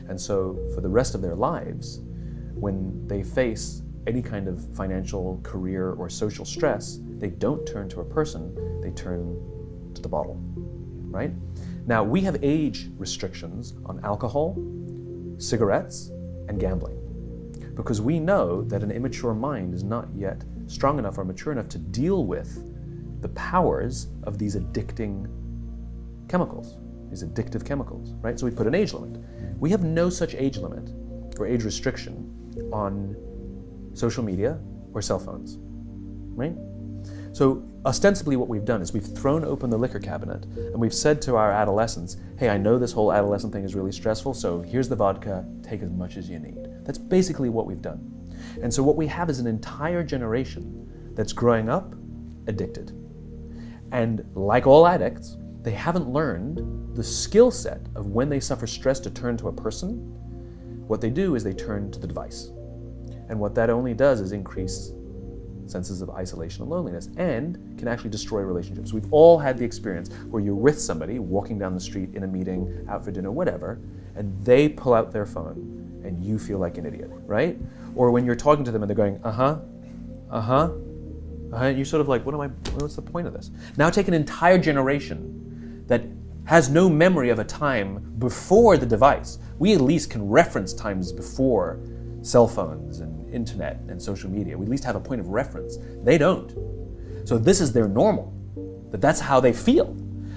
And so for the rest of their lives, when they face any kind of financial, career, or social stress, they don't turn to a person, they turn to the bottle, right? Now, we have age restrictions on alcohol, cigarettes, and gambling, because we know that an immature mind is not yet strong enough or mature enough to deal with the powers of these addicting chemicals, these addictive chemicals, right? So we put an age limit. We have no such age limit or age restriction on social media or cell phones, right? So ostensibly what we've done is we've thrown open the liquor cabinet and we've said to our adolescents, hey, I know this whole adolescent thing is really stressful, so here's the vodka, take as much as you need. That's basically what we've done. And so what we have is an entire generation that's growing up addicted. And like all addicts, they haven't learned the skill set of when they suffer stress to turn to a person. What they do is they turn to the device. And what that only does is increase senses of isolation and loneliness, and can actually destroy relationships. We've all had the experience where you're with somebody, walking down the street, in a meeting, out for dinner, whatever, and they pull out their phone and you feel like an idiot, right? Or when you're talking to them and they're going, and you're sort of like, what's the point of this? Now take an entire generation that has no memory of a time before the device. We at least can reference times before cell phones and internet and social media. We at least have a point of reference. They don't. So this is their normal, that's how they feel.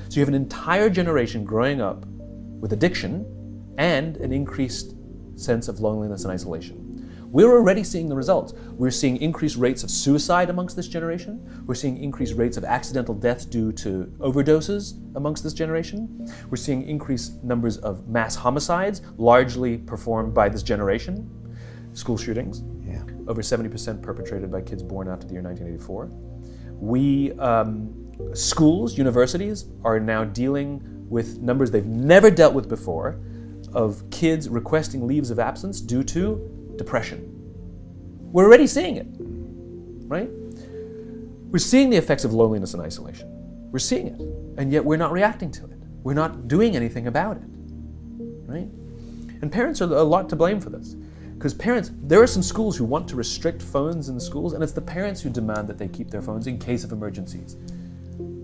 So you have an entire generation growing up with addiction and an increased sense of loneliness and isolation. We're already seeing the results. We're seeing increased rates of suicide amongst this generation. We're seeing increased rates of accidental deaths due to overdoses amongst this generation. We're seeing increased numbers of mass homicides, largely performed by this generation. School shootings, over 70% perpetrated by kids born after the year 1984. Schools, universities are now dealing with numbers they've never dealt with before of kids requesting leaves of absence due to depression. We're already seeing it, right? We're seeing the effects of loneliness and isolation. We're seeing it, and yet we're not reacting to it. We're not doing anything about it, right? And parents are a lot to blame for this. Because parents, there are some schools who want to restrict phones in the schools, and it's the parents who demand that they keep their phones in case of emergencies.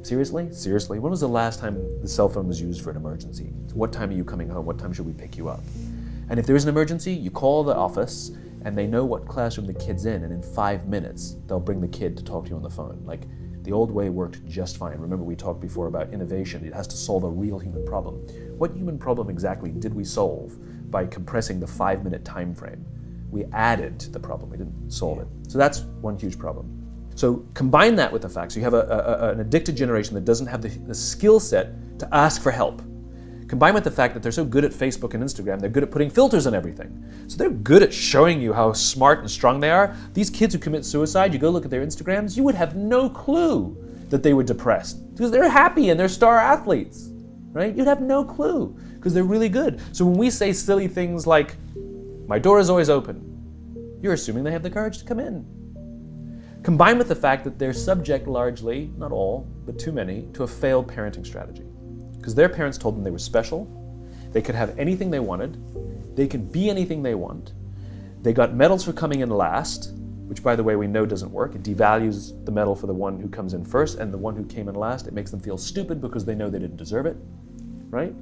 Seriously? Seriously? When was the last time the cell phone was used for an emergency? What time are you coming home? What time should we pick you up? And if there is an emergency, you call the office, and they know what classroom the kid's in, and in 5 minutes, they'll bring the kid to talk to you on the phone. Like, the old way worked just fine. Remember, we talked before about innovation. It has to solve a real human problem. What human problem exactly did we solve by compressing the 5-minute time frame? We added to the problem, we didn't solve it. So that's one huge problem. So combine that with the fact, so you have an addicted generation that doesn't have the skill set to ask for help. Combined with the fact that they're so good at Facebook and Instagram, they're good at putting filters on everything. So they're good at showing you how smart and strong they are. These kids who commit suicide, you go look at their Instagrams, you would have no clue that they were depressed because they're happy and they're star athletes, right? You'd have no clue because they're really good. So when we say silly things like, my door is always open, you're assuming they have the courage to come in. Combined with the fact that they're subject largely, not all, but too many, to a failed parenting strategy. Because their parents told them they were special, they could have anything they wanted, they could be anything they want. They got medals for coming in last, which by the way we know doesn't work. It devalues the medal for the one who comes in first, and the one who came in last, it makes them feel stupid because they know they didn't deserve it, right?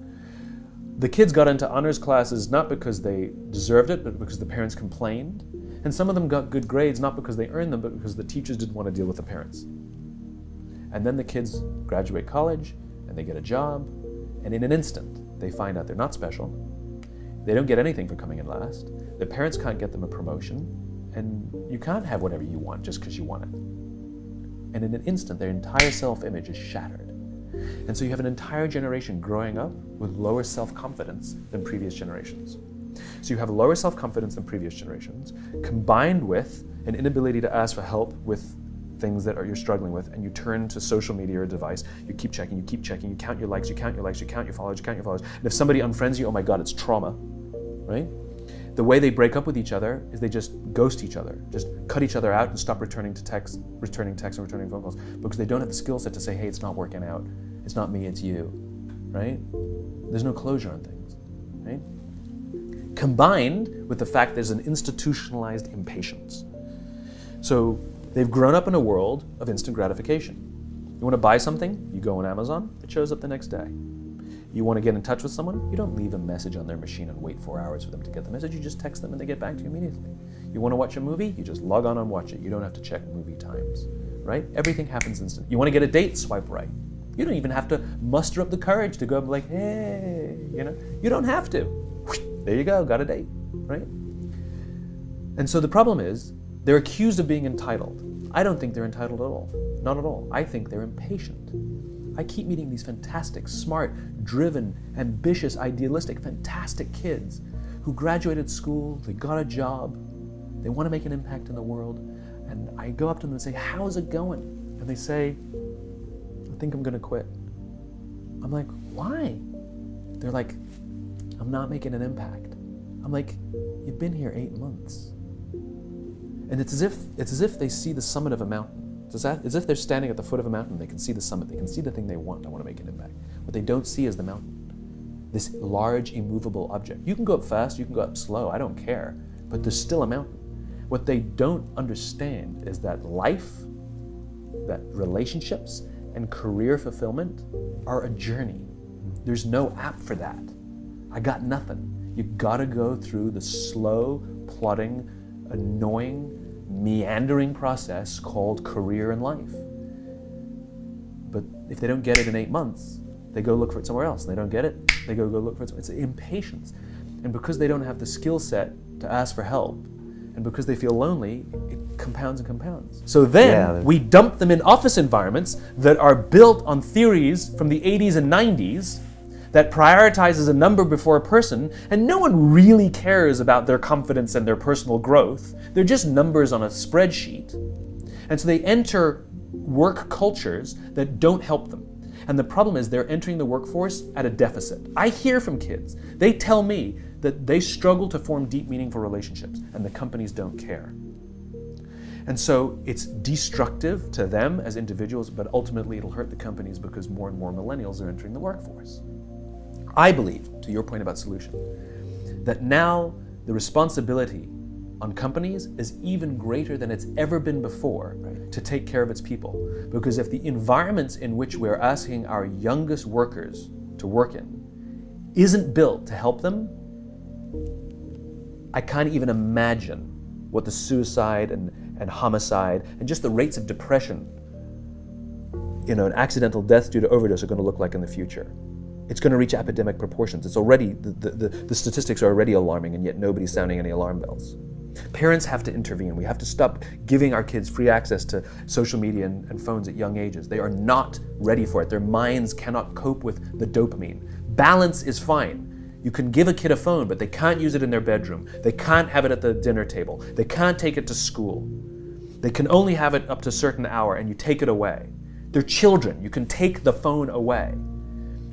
The kids got into honors classes not because they deserved it, but because the parents complained. And some of them got good grades not because they earned them, but because the teachers didn't want to deal with the parents. And then the kids graduate college, and they get a job, and in an instant, they find out they're not special. They don't get anything for coming in last. Their parents can't get them a promotion, and you can't have whatever you want just because you want it. And in an instant, their entire self-image is shattered. And so you have an entire generation growing up with lower self-confidence than previous generations. So you have lower self-confidence than previous generations, combined with an inability to ask for help with things that you're struggling with, and you turn to social media or a device, you keep checking, you count your likes, you count your likes, you count your followers, and if somebody unfriends you, oh my God, it's trauma, right? The way they break up with each other is they just ghost each other, just cut each other out and stop returning texts and returning phone calls, because they don't have the skill set to say, hey, it's not working out, it's not me, it's you, right? There's no closure on things, right? Combined with the fact there's an institutionalized impatience. So they've grown up in a world of instant gratification. You want to buy something, you go on Amazon, it shows up the next day. You want to get in touch with someone, you don't leave a message on their machine and wait 4 hours for them to get the message, you just text them and they get back to you immediately. You want to watch a movie, you just log on and watch it. You don't have to check movie times, right? Everything happens instant. You want to get a date, swipe right. You don't even have to muster up the courage to go up like, hey, you don't have to. There you go, got a date, right? And so the problem is, they're accused of being entitled. I don't think they're entitled at all. Not at all. I think they're impatient. I keep meeting these fantastic, smart, driven, ambitious, idealistic, fantastic kids who graduated school, they got a job, they want to make an impact in the world, and I go up to them and say, how's it going? And they say, I think I'm going to quit. I'm like, why? They're like, I'm not making an impact. I'm like, you've been here 8 months. And it's as if they see the summit of a mountain. As if they're standing at the foot of a mountain, they can see the summit, they can see the thing they want. I want to make an impact. What they don't see is the mountain, this large, immovable object. You can go up fast, you can go up slow, I don't care, but there's still a mountain. What they don't understand is that life, that relationships, and career fulfillment are a journey. There's no app for that. I got nothing. You gotta go through the slow, plodding, annoying, meandering process called career and life. But if they don't get it in 8 months, they go look for it somewhere else. They don't get it, they go look for it somewhere. It's impatience. And because they don't have the skill set to ask for help, and because they feel lonely, it compounds and compounds. So then we dump them in office environments that are built on theories from the 80s and 90s that prioritizes a number before a person, and no one really cares about their confidence and their personal growth. They're just numbers on a spreadsheet. And so they enter work cultures that don't help them. And the problem is they're entering the workforce at a deficit. I hear from kids, they tell me that they struggle to form deep, meaningful relationships, and the companies don't care. And so it's destructive to them as individuals, but ultimately it'll hurt the companies because more and more millennials are entering the workforce. I believe, to your point about solution, that now the responsibility on companies is even greater than it's ever been before to take care of its people. Because if the environments in which we're asking our youngest workers to work in isn't built to help them, I can't even imagine what the suicide and homicide and just the rates of depression, and accidental deaths due to overdose are going to look like in the future. It's going to reach epidemic proportions. It's already, the statistics are already alarming, and yet nobody's sounding any alarm bells. Parents have to intervene. We have to stop giving our kids free access to social media and phones at young ages. They are not ready for it. Their minds cannot cope with the dopamine. Balance is fine. You can give a kid a phone, but they can't use it in their bedroom. They can't have it at the dinner table. They can't take it to school. They can only have it up to a certain hour, and you take it away. They're children. You can take the phone away.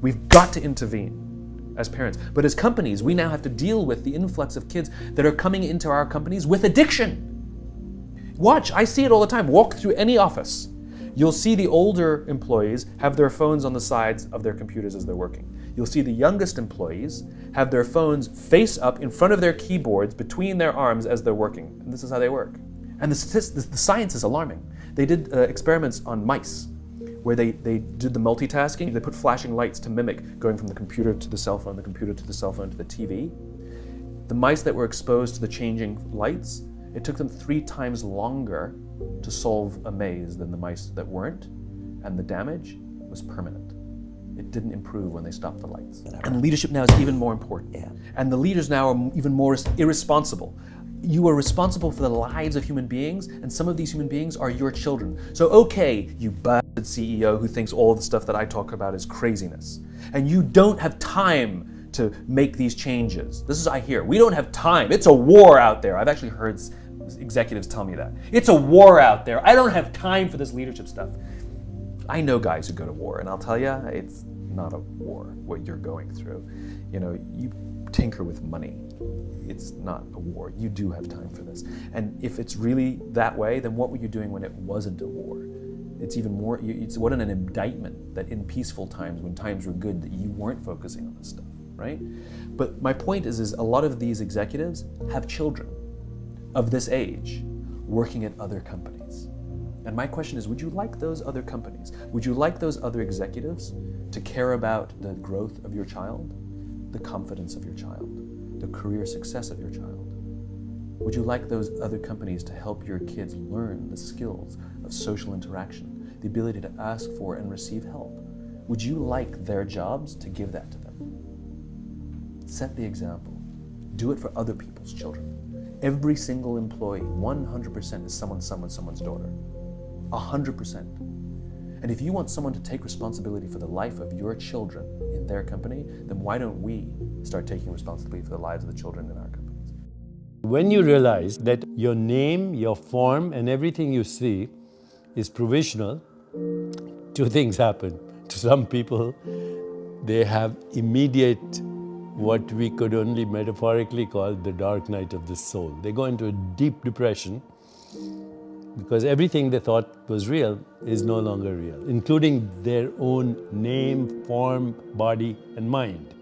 We've got to intervene as parents. But as companies, we now have to deal with the influx of kids that are coming into our companies with addiction. Watch, I see it all the time. Walk through any office. You'll see the older employees have their phones on the sides of their computers as they're working. You'll see the youngest employees have their phones face up in front of their keyboards between their arms as they're working. And this is how they work. And the science is alarming. They did experiments on mice where they did the multitasking. They put flashing lights to mimic going from the computer to the cell phone, the computer to the cell phone to the TV. The mice that were exposed to the changing lights, it took them 3 times longer to solve a maze than the mice that weren't, and the damage was permanent. It didn't improve when they stopped the lights. And leadership now is even more important. And the leaders now are even more irresponsible. You are responsible for the lives of human beings, and some of these human beings are your children. So okay, you bastard CEO who thinks all the stuff that I talk about is craziness, and you don't have time to make these changes. This is I hear. We don't have time. It's a war out there. I've actually heard executives tell me that. It's a war out there. I don't have time for this leadership stuff. I know guys who go to war, and I'll tell you, it's not a war, what you're going through. You tinker with money. It's not a war. You do have time for this. And if it's really that way, then what were you doing when it wasn't a war? It's even more, it's what an indictment that in peaceful times, when times were good, that you weren't focusing on this stuff, right? But my point is a lot of these executives have children of this age working at other companies. And my question is, would you like those other companies? Would you like those other executives to care about the growth of your child, the confidence of your child, the career success of your child? Would you like those other companies to help your kids learn the skills of social interaction, the ability to ask for and receive help? Would you like their jobs to give that to them? Set the example. Do it for other people's children. Every single employee, 100% is someone's daughter. 100%. And if you want someone to take responsibility for the life of your children in their company, then why don't we start taking responsibility for the lives of the children in our companies? When you realize that your name, your form, and everything you see is provisional, 2 things happen. To some people, they have immediate, what we could only metaphorically call the dark night of the soul. They go into a deep depression Because everything they thought was real is no longer real, including their own name, form, body, and mind.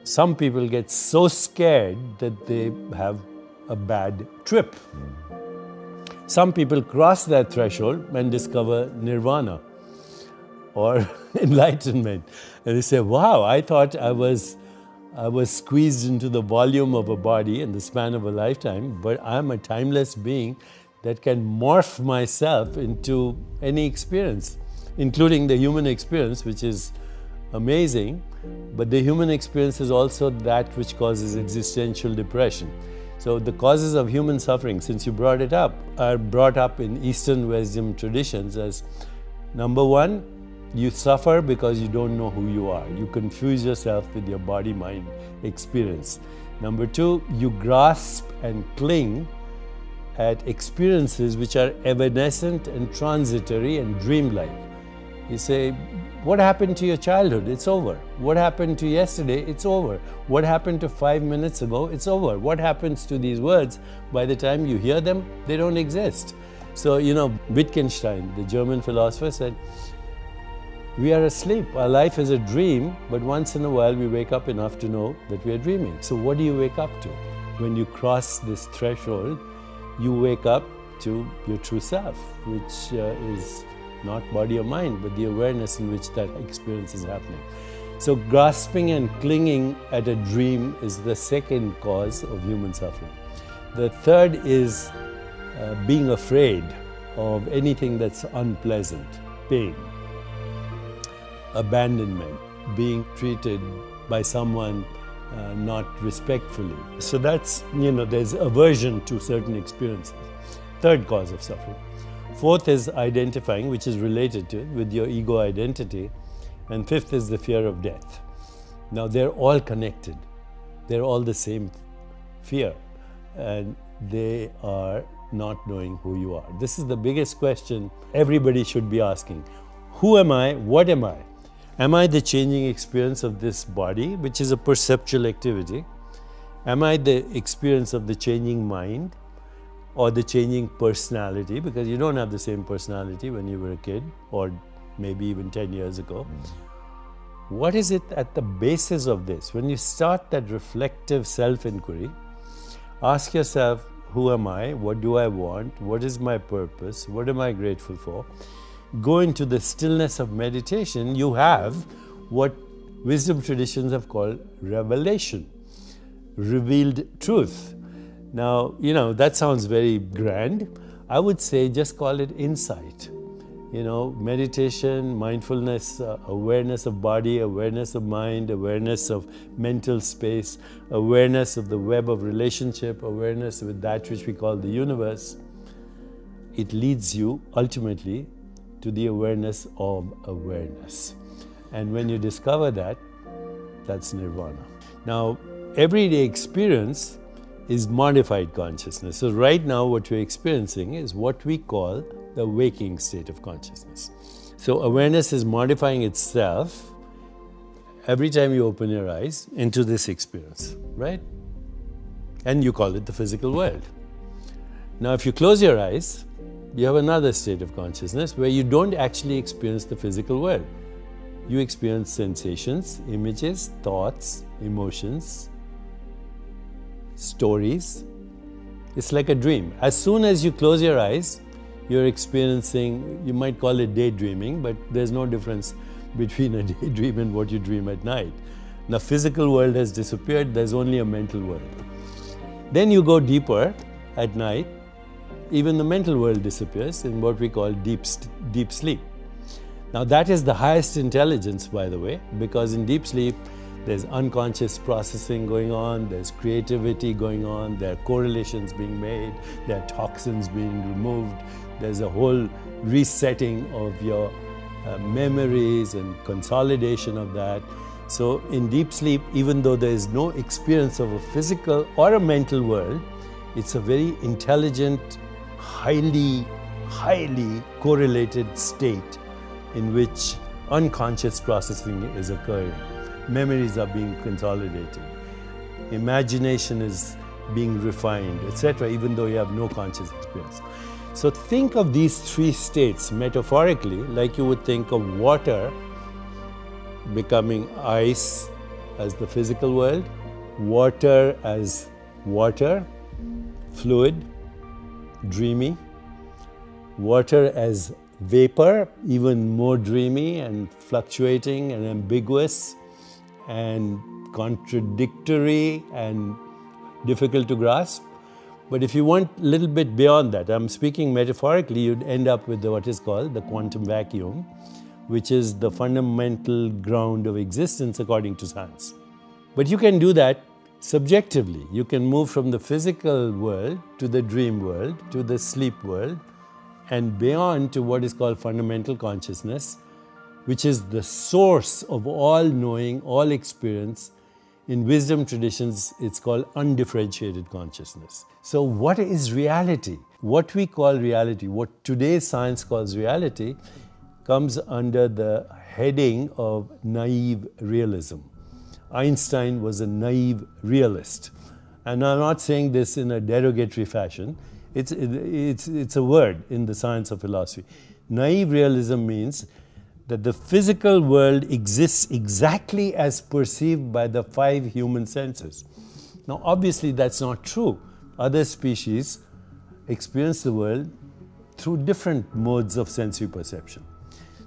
Some people get so scared that they have a bad trip. Some people cross that threshold and discover nirvana or enlightenment. And they say, wow, I thought I was squeezed into the volume of a body in the span of a lifetime, but I'm a timeless being that can morph myself into any experience, including the human experience, which is amazing. But the human experience is also that which causes existential depression. So the causes of human suffering, since you brought it up, are brought up in Eastern wisdom traditions as, number one, you suffer because you don't know who you are. You confuse yourself with your body-mind experience. Number two, you grasp and cling at experiences which are evanescent and transitory and dreamlike. You say, what happened to your childhood? It's over. What happened to yesterday? It's over. What happened to 5 minutes ago? It's over. What happens to these words? By the time you hear them, they don't exist. So, Wittgenstein, the German philosopher, said, we are asleep. Our life is a dream, but once in a while we wake up enough to know that we are dreaming. So what do you wake up to? When you cross this threshold, you wake up to your true self, which is not body or mind, but the awareness in which that experience is happening. So grasping and clinging at a dream is the second cause of human suffering. The third is being afraid of anything that's unpleasant, pain, abandonment, being treated by someone not respectfully. So that's, there's aversion to certain experiences. Third cause of suffering. Fourth is identifying, which is related to it, with your ego identity. And fifth is the fear of death. Now they're all connected. They're all the same fear. And they are not knowing who you are. This is the biggest question everybody should be asking. Who am I? What am I? Am I the changing experience of this body, which is a perceptual activity? Am I the experience of the changing mind or the changing personality? Because you don't have the same personality when you were a kid or maybe even 10 years ago. What is it at the basis of this? When you start that reflective self-inquiry, ask yourself, who am I? What do I want? What is my purpose? What am I grateful for? Go into the stillness of meditation, you have what wisdom traditions have called revelation, revealed truth. Now, that sounds very grand. I would say just call it insight. Meditation, mindfulness, awareness of body, awareness of mind, awareness of mental space, awareness of the web of relationship, awareness with that which we call the universe. It leads you ultimately to the awareness of awareness. And when you discover that, that's nirvana. Now, everyday experience is modified consciousness. So right now what we're experiencing is what we call the waking state of consciousness. So awareness is modifying itself every time you open your eyes into this experience, right? And you call it the physical world. Now, if you close your eyes, you have another state of consciousness where you don't actually experience the physical world. You experience sensations, images, thoughts, emotions, stories. It's like a dream. As soon as you close your eyes, you're experiencing, you might call it daydreaming, but there's no difference between a daydream and what you dream at night. Now, physical world has disappeared, there's only a mental world. Then you go deeper at night, even the mental world disappears in what we call deep sleep. Now that is the highest intelligence, by the way, because in deep sleep, there's unconscious processing going on, there's creativity going on, there are correlations being made, there are toxins being removed, there's a whole resetting of your memories and consolidation of that. So in deep sleep, even though there is no experience of a physical or a mental world, it's a very intelligent, highly correlated state in which unconscious processing is occurring. Memories are being consolidated. Imagination is being refined, etc., even though you have no conscious experience. So think of these three states metaphorically, like you would think of water becoming ice as the physical world, water as water, fluid, dreamy, water as vapor, even more dreamy and fluctuating and ambiguous and contradictory and difficult to grasp. But if you want a little bit beyond that, I'm speaking metaphorically, you'd end up with what is called the quantum vacuum, which is the fundamental ground of existence according to science. But you can do that subjectively. You can move from the physical world to the dream world, to the sleep world, and beyond to what is called fundamental consciousness, which is the source of all knowing, all experience. In wisdom traditions, it's called undifferentiated consciousness. So what is reality? What we call reality, what today's science calls reality, comes under the heading of naive realism. Einstein was a naive realist. And I'm not saying this in a derogatory fashion. It's a word in the science of philosophy. Naive realism means that the physical world exists exactly as perceived by the 5 human senses. Now, obviously, that's not true. Other species experience the world through different modes of sensory perception.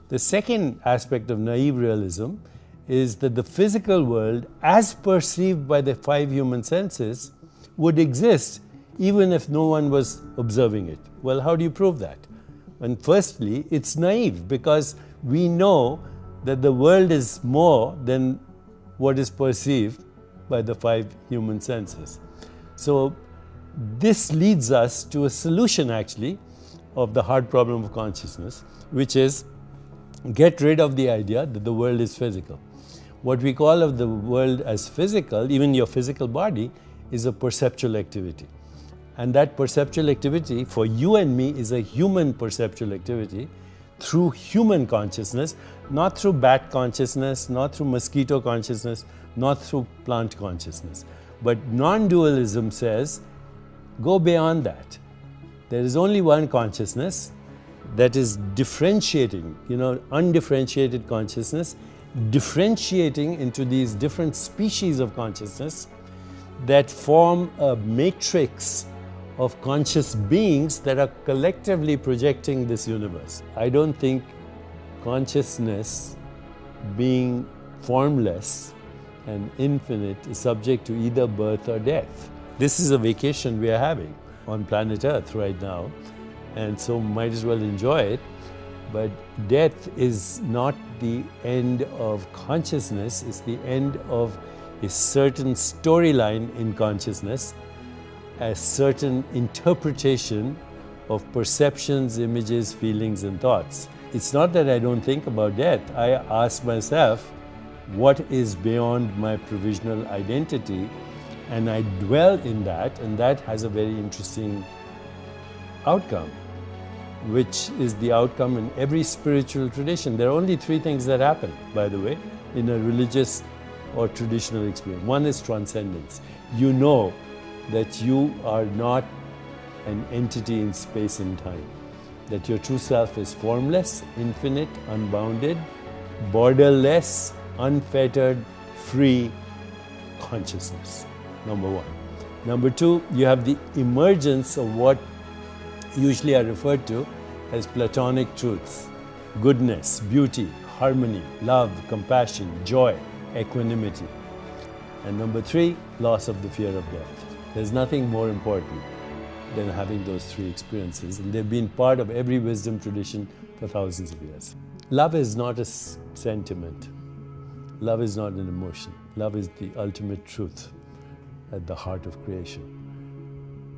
The second aspect of naive realism is that the physical world, as perceived by the 5 human senses, would exist even if no one was observing it. Well, how do you prove that? And firstly, it's naive because we know that the world is more than what is perceived by the 5 human senses. So this leads us to a solution actually of the hard problem of consciousness, which is get rid of the idea that the world is physical. What we call of the world as physical, even your physical body, is a perceptual activity. And that perceptual activity for you and me is a human perceptual activity through human consciousness, not through bat consciousness, not through mosquito consciousness, not through plant consciousness. But non-dualism says, go beyond that. There is only one consciousness that is differentiating, undifferentiated consciousness, differentiating into these different species of consciousness that form a matrix of conscious beings that are collectively projecting this universe. I don't think consciousness, being formless and infinite, is subject to either birth or death. This is a vacation we are having on planet Earth right now, and so might as well enjoy it. But death is not the end of consciousness, it's the end of a certain storyline in consciousness, a certain interpretation of perceptions, images, feelings, and thoughts. It's not that I don't think about death. I ask myself, what is beyond my provisional identity? And I dwell in that, and that has a very interesting outcome, which is the outcome in every spiritual tradition. There are only 3 things that happen, by the way, in a religious or traditional experience. One is transcendence. You know that you are not an entity in space and time, that your true self is formless, infinite, unbounded, borderless, unfettered, free consciousness, number 1. Number 2, you have the emergence of what usually are referred to as Platonic truths: goodness, beauty, harmony, love, compassion, joy, equanimity. And number 3, loss of the fear of death. There's nothing more important than having those 3 experiences, and they've been part of every wisdom tradition for thousands of years. Love is not a sentiment. Love is not an emotion. Love is the ultimate truth at the heart of creation,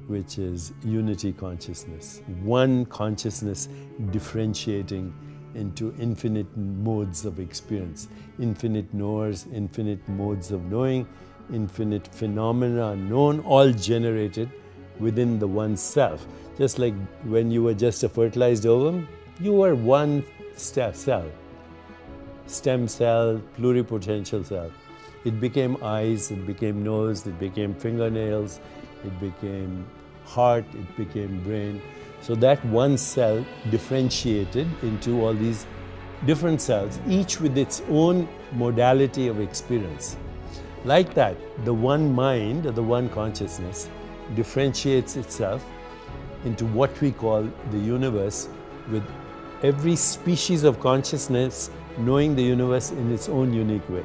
which is unity consciousness. One consciousness differentiating into infinite modes of experience, infinite knowers, infinite modes of knowing, infinite phenomena known, all generated within the one self. Just like when you were just a fertilized ovum, you were one cell, stem cell, pluripotential cell. It became eyes, it became nose, it became fingernails, it became heart, it became brain. So that one cell differentiated into all these different cells, each with its own modality of experience. Like that, the one mind, or the one consciousness, differentiates itself into what we call the universe, with every species of consciousness knowing the universe in its own unique way.